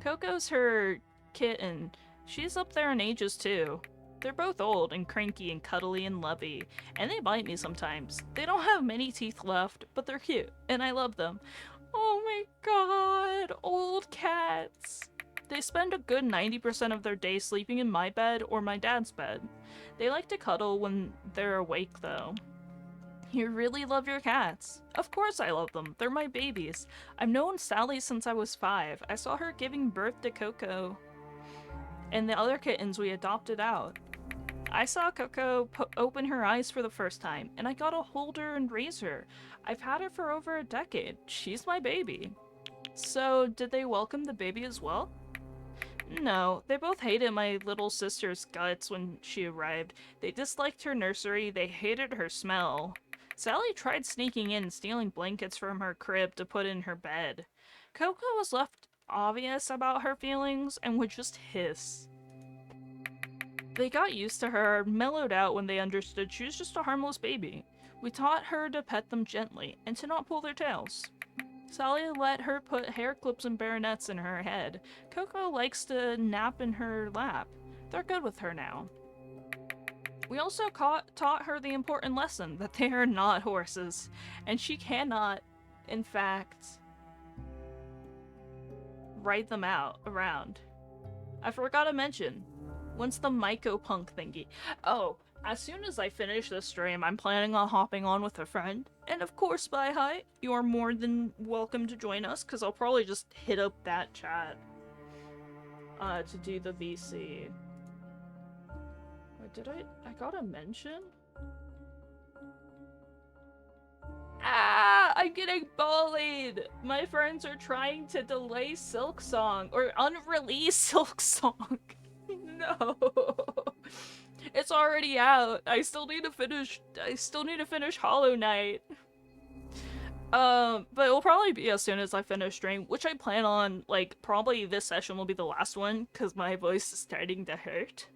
Coco's her kitten. She's up there in ages too. They're both old and cranky and cuddly and lovey, and they bite me sometimes. They don't have many teeth left, but they're cute, and I love them. Oh my god, old cats. They spend a good 90% of their day sleeping in my bed or my dad's bed. They like to cuddle when they're awake, though. You really love your cats. Of course I love them. They're my babies. I've known Sally since I was 5. I saw her giving birth to Coco and the other kittens we adopted out. I saw Coco open her eyes for the first time, and I got to hold her and raise her. I've had her for over a decade. She's my baby. So, did they welcome the baby as well? No, they both hated my little sister's guts when she arrived. They disliked her nursery, they hated her smell. Sally tried sneaking in and stealing blankets from her crib to put in her bed. Coco was left obvious about her feelings and would just hiss. They got used to her, mellowed out when they understood she was just a harmless baby. We taught her to pet them gently and to not pull their tails. Sally let her put hair clips and baronets in her head. Coco likes to nap in her lap. They're good with her now. We also taught her the important lesson that they are not horses, and she cannot, in fact, ride them around. I forgot to mention, when's the mycopunk thingy? Oh, as soon as I finish this stream, I'm planning on hopping on with a friend. And of course, Spy High, you are more than welcome to join us, because I'll probably just hit up that chat to do the VC. Wait, did I got a mention? Ah, I'm getting bullied! My friends are trying to delay Silk Song, or unrelease Silk Song. No. It's already out. I still need to finish Hollow Knight. But it'll probably be as soon as I finish stream, which I plan on, like, probably this session will be the last one, because my voice is starting to hurt.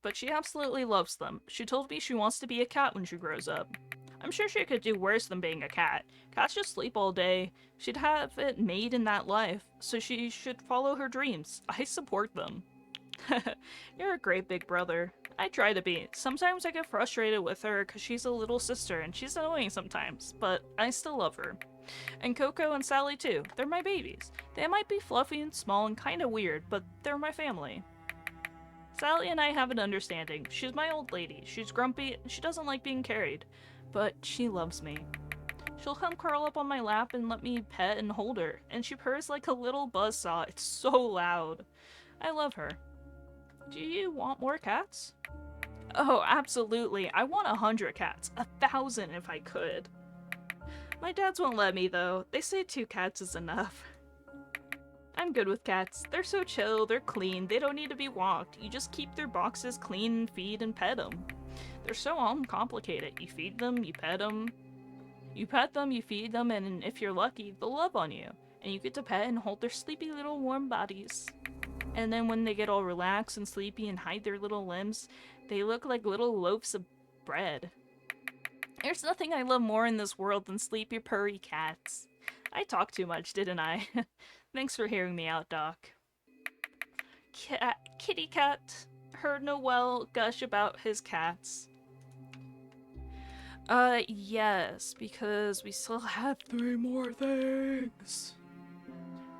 But she absolutely loves them. She told me she wants to be a cat when she grows up. I'm sure she could do worse than being a cat. Cats just sleep all day. She'd have it made in that life, so she should follow her dreams. I support them. You're a great big brother. I try to be. Sometimes I get frustrated with her because she's a little sister and she's annoying sometimes, but I still love her. And Coco and Sally too. They're my babies. They might be fluffy and small and kinda weird, but they're my family. Sally and I have an understanding. She's my old lady. She's grumpy and she doesn't like being carried, but she loves me. She'll come curl up on my lap and let me pet and hold her, and she purrs like a little buzzsaw. It's so loud. I love her. Do you want more cats? Oh, absolutely. I want 100 cats. 1,000 if I could. My dads won't let me, though. They say 2 cats is enough. I'm good with cats. They're so chill, they're clean, they don't need to be walked. You just keep their boxes clean and feed and pet them. They're so uncomplicated. You feed them, you pet them. You pet them, you feed them, and if you're lucky, they'll love on you. And you get to pet and hold their sleepy little warm bodies. And then when they get all relaxed and sleepy and hide their little limbs, they look like little loaves of bread. There's nothing I love more in this world than sleepy, purry cats. I talked too much, didn't I? Thanks for hearing me out, Doc. Kitty Cat heard Noel gush about his cats. Yes, because we still have 3 more things.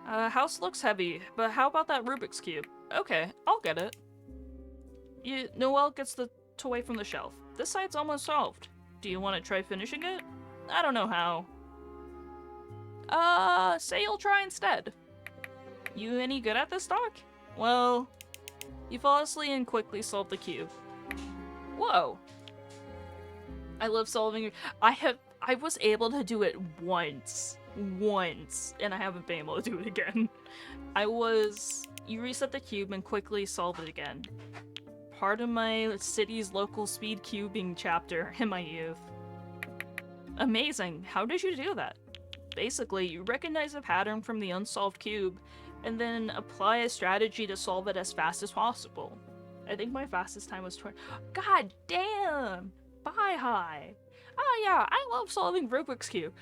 House looks heavy, but how about that Rubik's Cube? Okay, I'll get it. Noel gets the toy from the shelf. This side's almost solved. Do you want to try finishing it? I don't know how. Say you'll try instead. You any good at this, Doc? Well, you fall asleep and quickly solve the cube. Whoa. I love solving. I was able to do it once, and I haven't been able to do it again. You reset the cube and quickly solve it again. Part of my city's local speed cubing chapter in my youth. Amazing, how did you do that? Basically, you recognize a pattern from the unsolved cube, and then apply a strategy to solve it as fast as possible. I think my fastest time was 20. God damn! Bye high. Oh yeah, I love solving Rubik's Cube.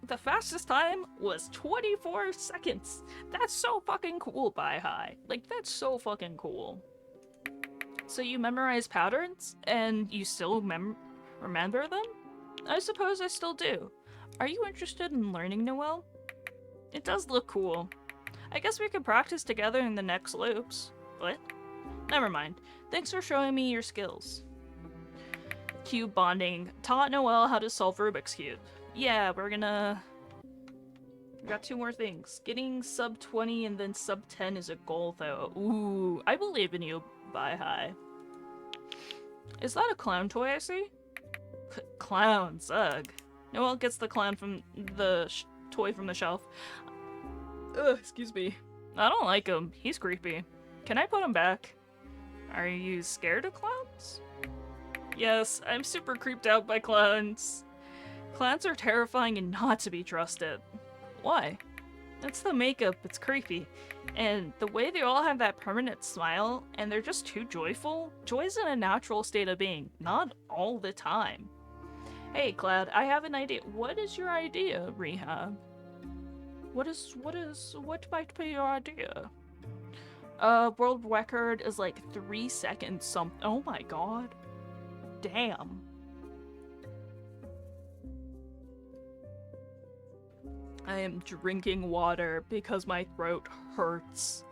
The fastest time was 24 seconds. That's so fucking cool, bye high. Like, that's so fucking cool. So you memorize patterns, and you still remember them? I suppose I still do. Are you interested in learning, Noelle? It does look cool. I guess we could practice together in the next loops. What? Never mind. Thanks for showing me your skills. Cube bonding. Taught Noelle how to solve Rubik's Cube. Yeah, we got 2 more things. Getting sub 20 and then sub 10 is a goal, though. Ooh, I believe in you, bye high. Is that a clown toy I see? Clowns, ugh. Noelle gets the clown from the toy from the shelf. Ugh, excuse me. I don't like him. He's creepy. Can I put him back? Are you scared of clowns? Yes, I'm super creeped out by clowns. Clowns are terrifying and not to be trusted. Why? It's the makeup, it's creepy. And the way they all have that permanent smile, and they're just too joyful. Joy's in a natural state of being, not all the time. Hey, Cloud, I have an idea. What is your idea, Rehab? What might be your idea? World record is like 3 seconds oh my god. Damn. I am drinking water because my throat hurts.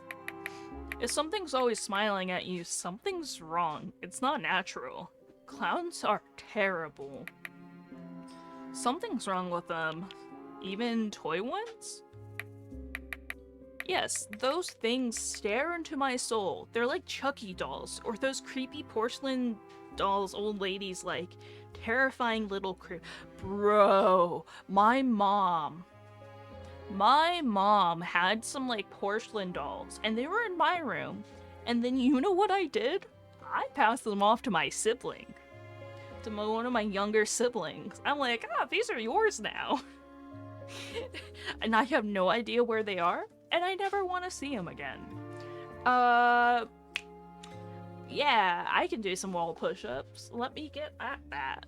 If something's always smiling at you, something's wrong. It's not natural. Clowns are terrible. Something's wrong with them. Even toy ones? Yes, those things stare into my soul. They're like Chucky dolls, or those creepy porcelain dolls old ladies like. Terrifying little Bro, my mom had some like porcelain dolls, and they were in my room. And then you know what I did? I passed them off to my sibling. To one of my younger siblings. I'm like, these are yours now. And I have no idea where they are, and I never want to see them again. Yeah, I can do some wall push-ups. Let me get at that.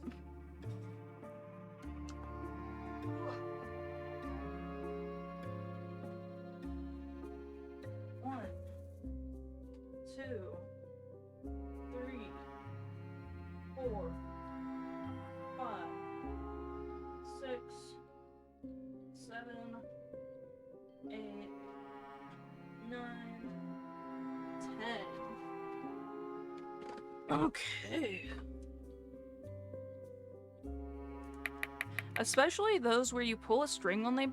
One, 2, 3, 4, 5, 6, 7, 8, 9, 10. Okay. Especially those where you pull a string on their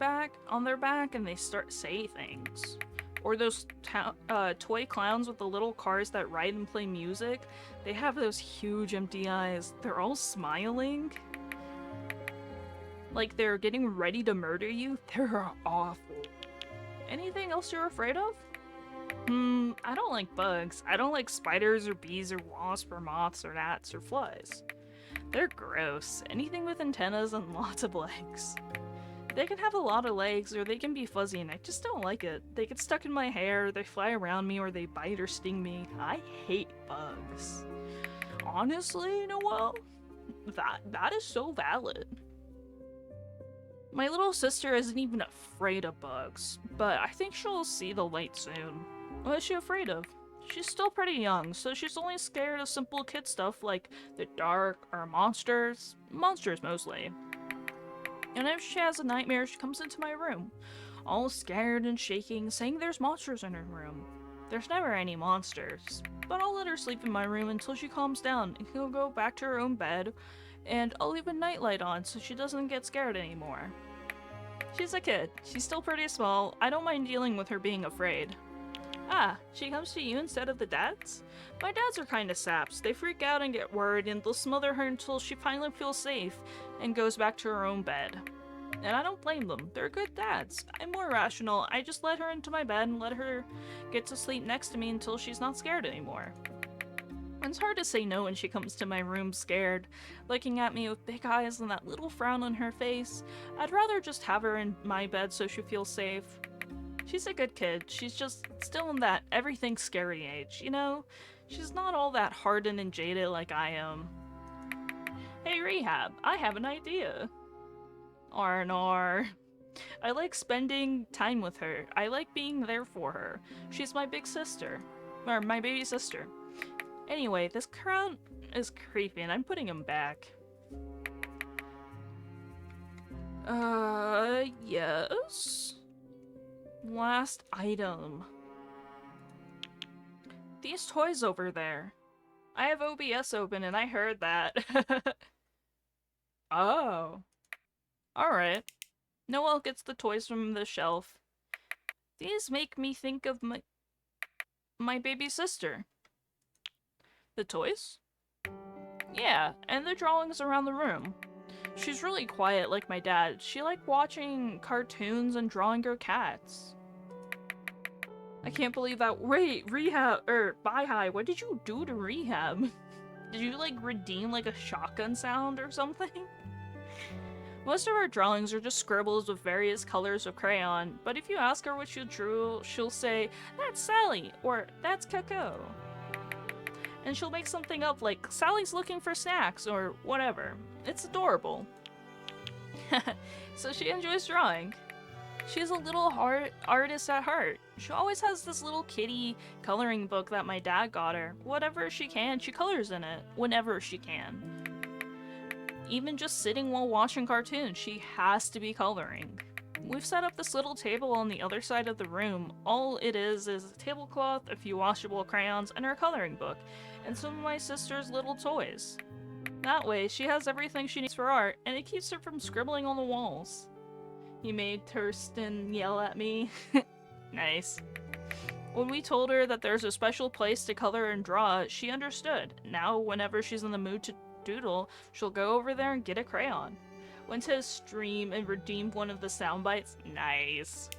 back and they start say things. Or those toy clowns with the little cars that ride and play music. They have those huge empty eyes. They're all smiling. Like they're getting ready to murder you. They're awful. Anything else you're afraid of? I don't like bugs. I don't like spiders or bees or wasps or moths or gnats or flies. They're gross. Anything with antennas and lots of legs. They can have a lot of legs, or they can be fuzzy, and I just don't like it. They get stuck in my hair, they fly around me, or they bite or sting me. I hate bugs. Honestly, Noelle, that is so valid. My little sister isn't even afraid of bugs, but I think she'll see the light soon. What is she afraid of? She's still pretty young, so she's only scared of simple kid stuff like the dark or monsters. Monsters mostly. And if she has a nightmare, she comes into my room, all scared and shaking, saying there's monsters in her room. There's never any monsters, but I'll let her sleep in my room until she calms down and can go back to her own bed, and I'll leave a nightlight on so she doesn't get scared anymore. She's a kid. She's still pretty small. I don't mind dealing with her being afraid. Ah, she comes to you instead of the dads? My dads are kinda saps. They freak out and get worried, and they'll smother her until she finally feels safe and goes back to her own bed. And I don't blame them. They're good dads. I'm more rational. I just let her into my bed and let her get to sleep next to me until she's not scared anymore. It's hard to say no when she comes to my room scared, looking at me with big eyes and that little frown on her face. I'd rather just have her in my bed so she feels safe. She's a good kid. She's just still in that everything's scary age, you know? She's not all that hardened and jaded like I am. Hey, Rehab, I have an idea. R&R. I like spending time with her. I like being there for her. She's my big sister. Or my baby sister. Anyway, this crown is creepy and I'm putting him back. Yes? Last item. These toys over there. I have OBS open and I heard that. Oh. Alright. Noelle gets the toys from the shelf. These make me think of my baby sister. The toys? Yeah, and the drawings around the room. She's really quiet like my dad. She liked watching cartoons and drawing her cats. I can't believe that. Wait, Rehab, Bye-Hi, what did you do to Rehab? Did you, like, redeem, like, a shotgun sound or something? Most of her drawings are just scribbles with various colors of crayon, but if you ask her what she drew, she'll say, "That's Sally," or "That's Coco." And she'll make something up like, "Sally's looking for snacks," or whatever. It's adorable. So she enjoys drawing. She's a little artist at heart. She always has this little kitty coloring book that my dad got her. Whatever she can, she colors in it. Whenever she can. Even just sitting while watching cartoons, she has to be coloring. We've set up this little table on the other side of the room. All it is a tablecloth, a few washable crayons, and her coloring book, and some of my sister's little toys. That way, she has everything she needs for art, and it keeps her from scribbling on the walls. He made Thurston yell at me. Nice. When we told her that there's a special place to color and draw, she understood. Now, whenever she's in the mood to doodle, she'll go over there and get a crayon. Went to his stream and redeemed one of the sound bites. Nice.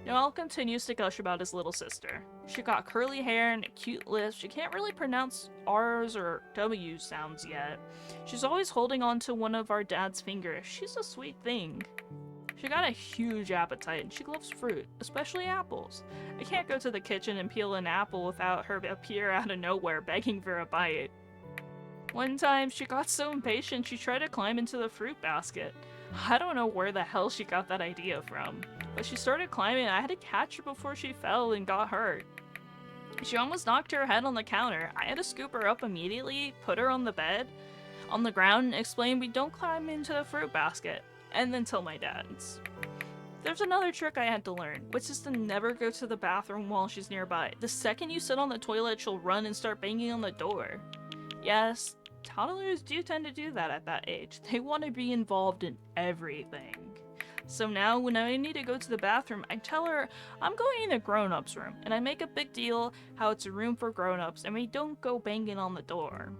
Noelle continues to gush about his little sister. She got curly hair and a cute lisp. She can't really pronounce R's or W's sounds yet. She's always holding on to one of our dad's fingers. She's a sweet thing. She got a huge appetite and she loves fruit, especially apples. I can't go to the kitchen and peel an apple without her appear out of nowhere begging for a bite. One time, she got so impatient she tried to climb into the fruit basket. I don't know where the hell she got that idea from, but she started climbing and I had to catch her before she fell and got hurt. She almost knocked her head on the counter. I had to scoop her up immediately, put her on the bed, on the ground, and explain we don't climb into the fruit basket, and then tell my dad's. There's another trick I had to learn, which is to never go to the bathroom while she's nearby. The second you sit on the toilet, she'll run and start banging on the door. Yes, toddlers do tend to do that at that age. They want to be involved in everything. So now, when I need to go to the bathroom, I tell her I'm going in the grown-ups room, and I make a big deal how it's a room for grown-ups, and we don't go banging on the door.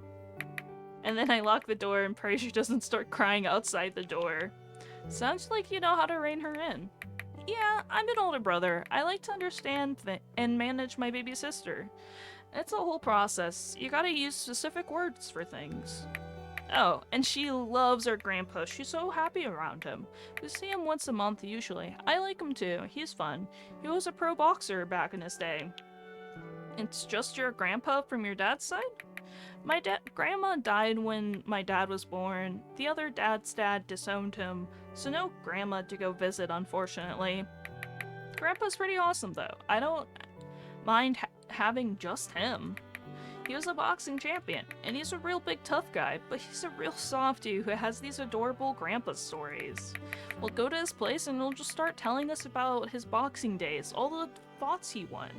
And then I lock the door and pray she doesn't start crying outside the door. Sounds like you know how to rein her in. Yeah, I'm an older brother. I like to understand and manage my baby sister. It's a whole process. You gotta use specific words for things. Oh, and she loves her grandpa. She's so happy around him. We see him once a month usually. I like him too. He's fun. He was a pro boxer back in his day. It's just your grandpa from your dad's side? My grandma died when my dad was born. The other dad's dad disowned him, so no grandma to go visit, unfortunately. Grandpa's pretty awesome though. I don't mind having just him. He was a boxing champion, and he's a real big tough guy, but he's a real softie who has these adorable grandpa stories. We'll go to his place and he'll just start telling us about his boxing days, all the thoughts he won.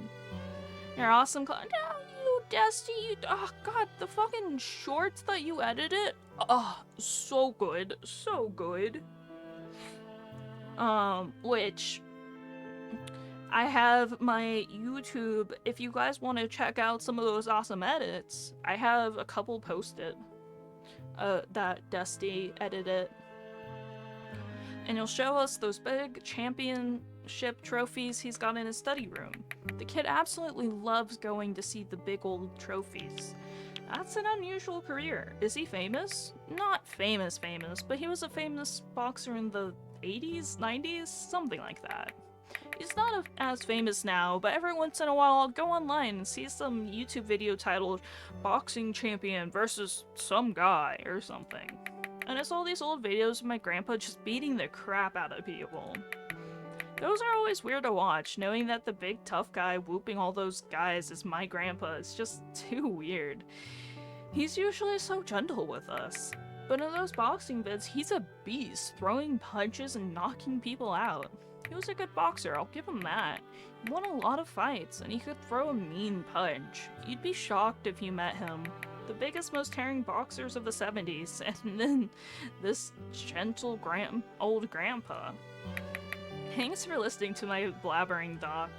You're awesome. No, you Dusty, oh god, the fucking shorts that you edited? Oh, so good. So good. Which I have my YouTube, if you guys want to check out some of those awesome edits, I have a couple posted that Dusty edited. And he'll show us those big championship trophies he's got in his study room. The kid absolutely loves going to see the big old trophies. That's an unusual career. Is he famous? Not famous, but he was a famous boxer in the 80s, 90s, something like that. He's not as famous now, but every once in a while I'll go online and see some YouTube video titled Boxing Champion versus some guy or something. And it's all these old videos of my grandpa just beating the crap out of people. Those are always weird to watch, knowing that the big tough guy whooping all those guys is my grandpa is just too weird. He's usually so gentle with us, but in those boxing vids, he's a beast, throwing punches and knocking people out. He was a good boxer, I'll give him that. He won a lot of fights, and he could throw a mean punch. You'd be shocked if you met him. The biggest, most daring boxers of the 70s, and then this gentle old grandpa. Thanks for listening to my blabbering doc.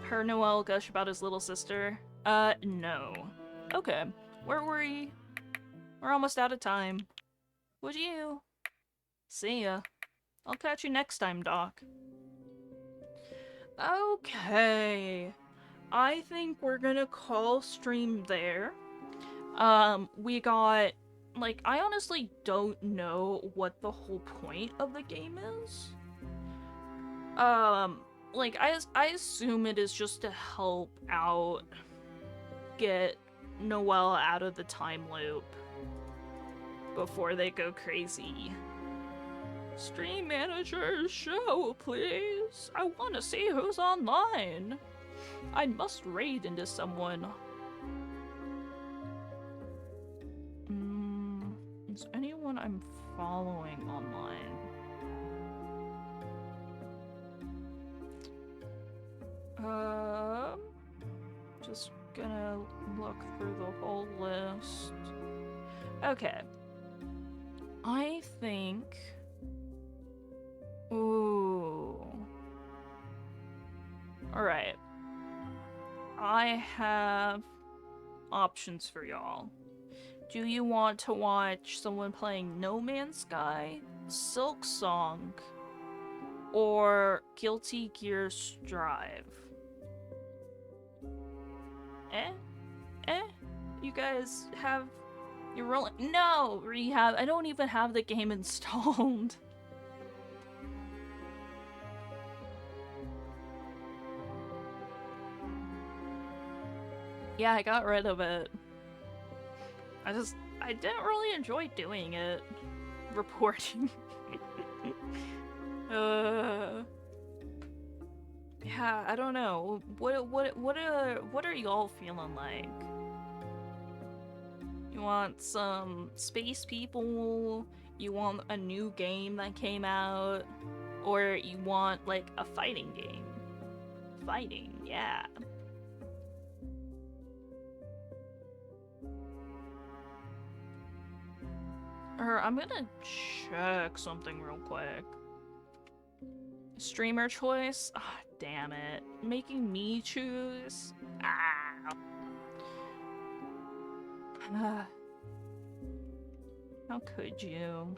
Heard Noel gush about his little sister? No. Okay, where were we? We're almost out of time. Would you? See ya. I'll catch you next time, Doc. Okay. I think we're gonna call stream there. We got... Like, I honestly don't know what the whole point of the game is. Like, I assume it is just to help out get Noelle out of the time loop before they go crazy. Stream manager, show, please. I want to see who's online. I must raid into someone. Is anyone I'm following online? Just gonna look through the whole list. Okay. I think... Ooh. Alright. I have options for y'all. Do you want to watch someone playing No Man's Sky, Silk Song, or Guilty Gear Strive? You guys have... You're rolling... No! Rehab, I don't even have the game installed. Yeah, I got rid of it. I didn't really enjoy doing it. Reporting. Yeah, I don't know. What are y'all feeling like? You want some space people? You want a new game that came out? Or you want, like, a fighting game? Fighting, yeah. I'm gonna check something real quick. Streamer choice? Ah, damn it. Making me choose? Ah. How could you?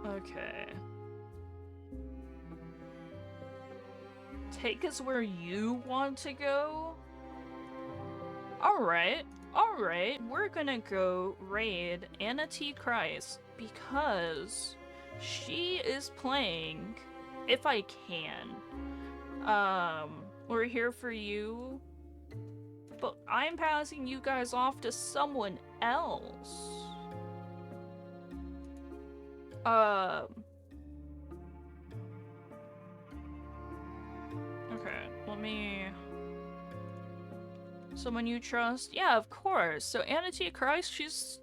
Okay. Take us where you want to go? Alright, we're gonna go raid Anna T. Christ because she is playing If I Can. We're here for you, but I'm passing you guys off to someone else. Okay, let me... Someone you trust? Yeah, of course. So Anna T. Christ, she's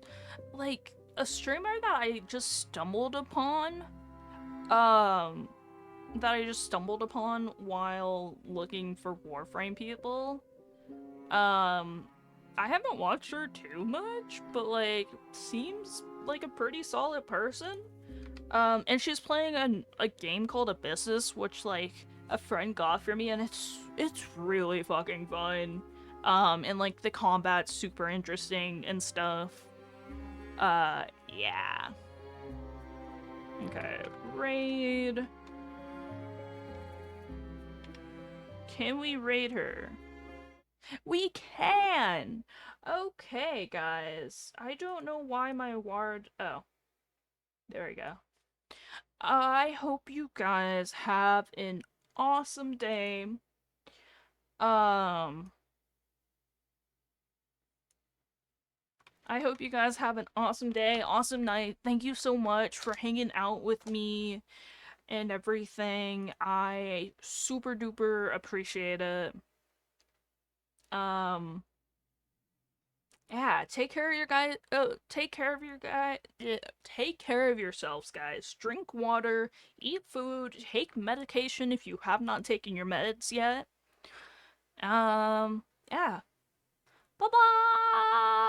like a streamer that I just stumbled upon. While looking for Warframe people. I haven't watched her too much, but like seems like a pretty solid person. And she's playing a game called Abyssus, which like a friend got for me, and it's really fucking fun. And like the combat's super interesting and stuff. Yeah. Okay, raid. Can we raid her? We can! Okay, guys. I don't know why my ward. Oh, there we go. I hope you guys have an awesome day. Um, I hope you guys have an awesome day, awesome night. Thank you so much for hanging out with me and everything. I super duper appreciate it. Um, yeah, take care of your guys. Take care of your guy. Take care of yourselves, guys. Drink water, eat food, take medication if you have not taken your meds yet. Yeah. Bye bye.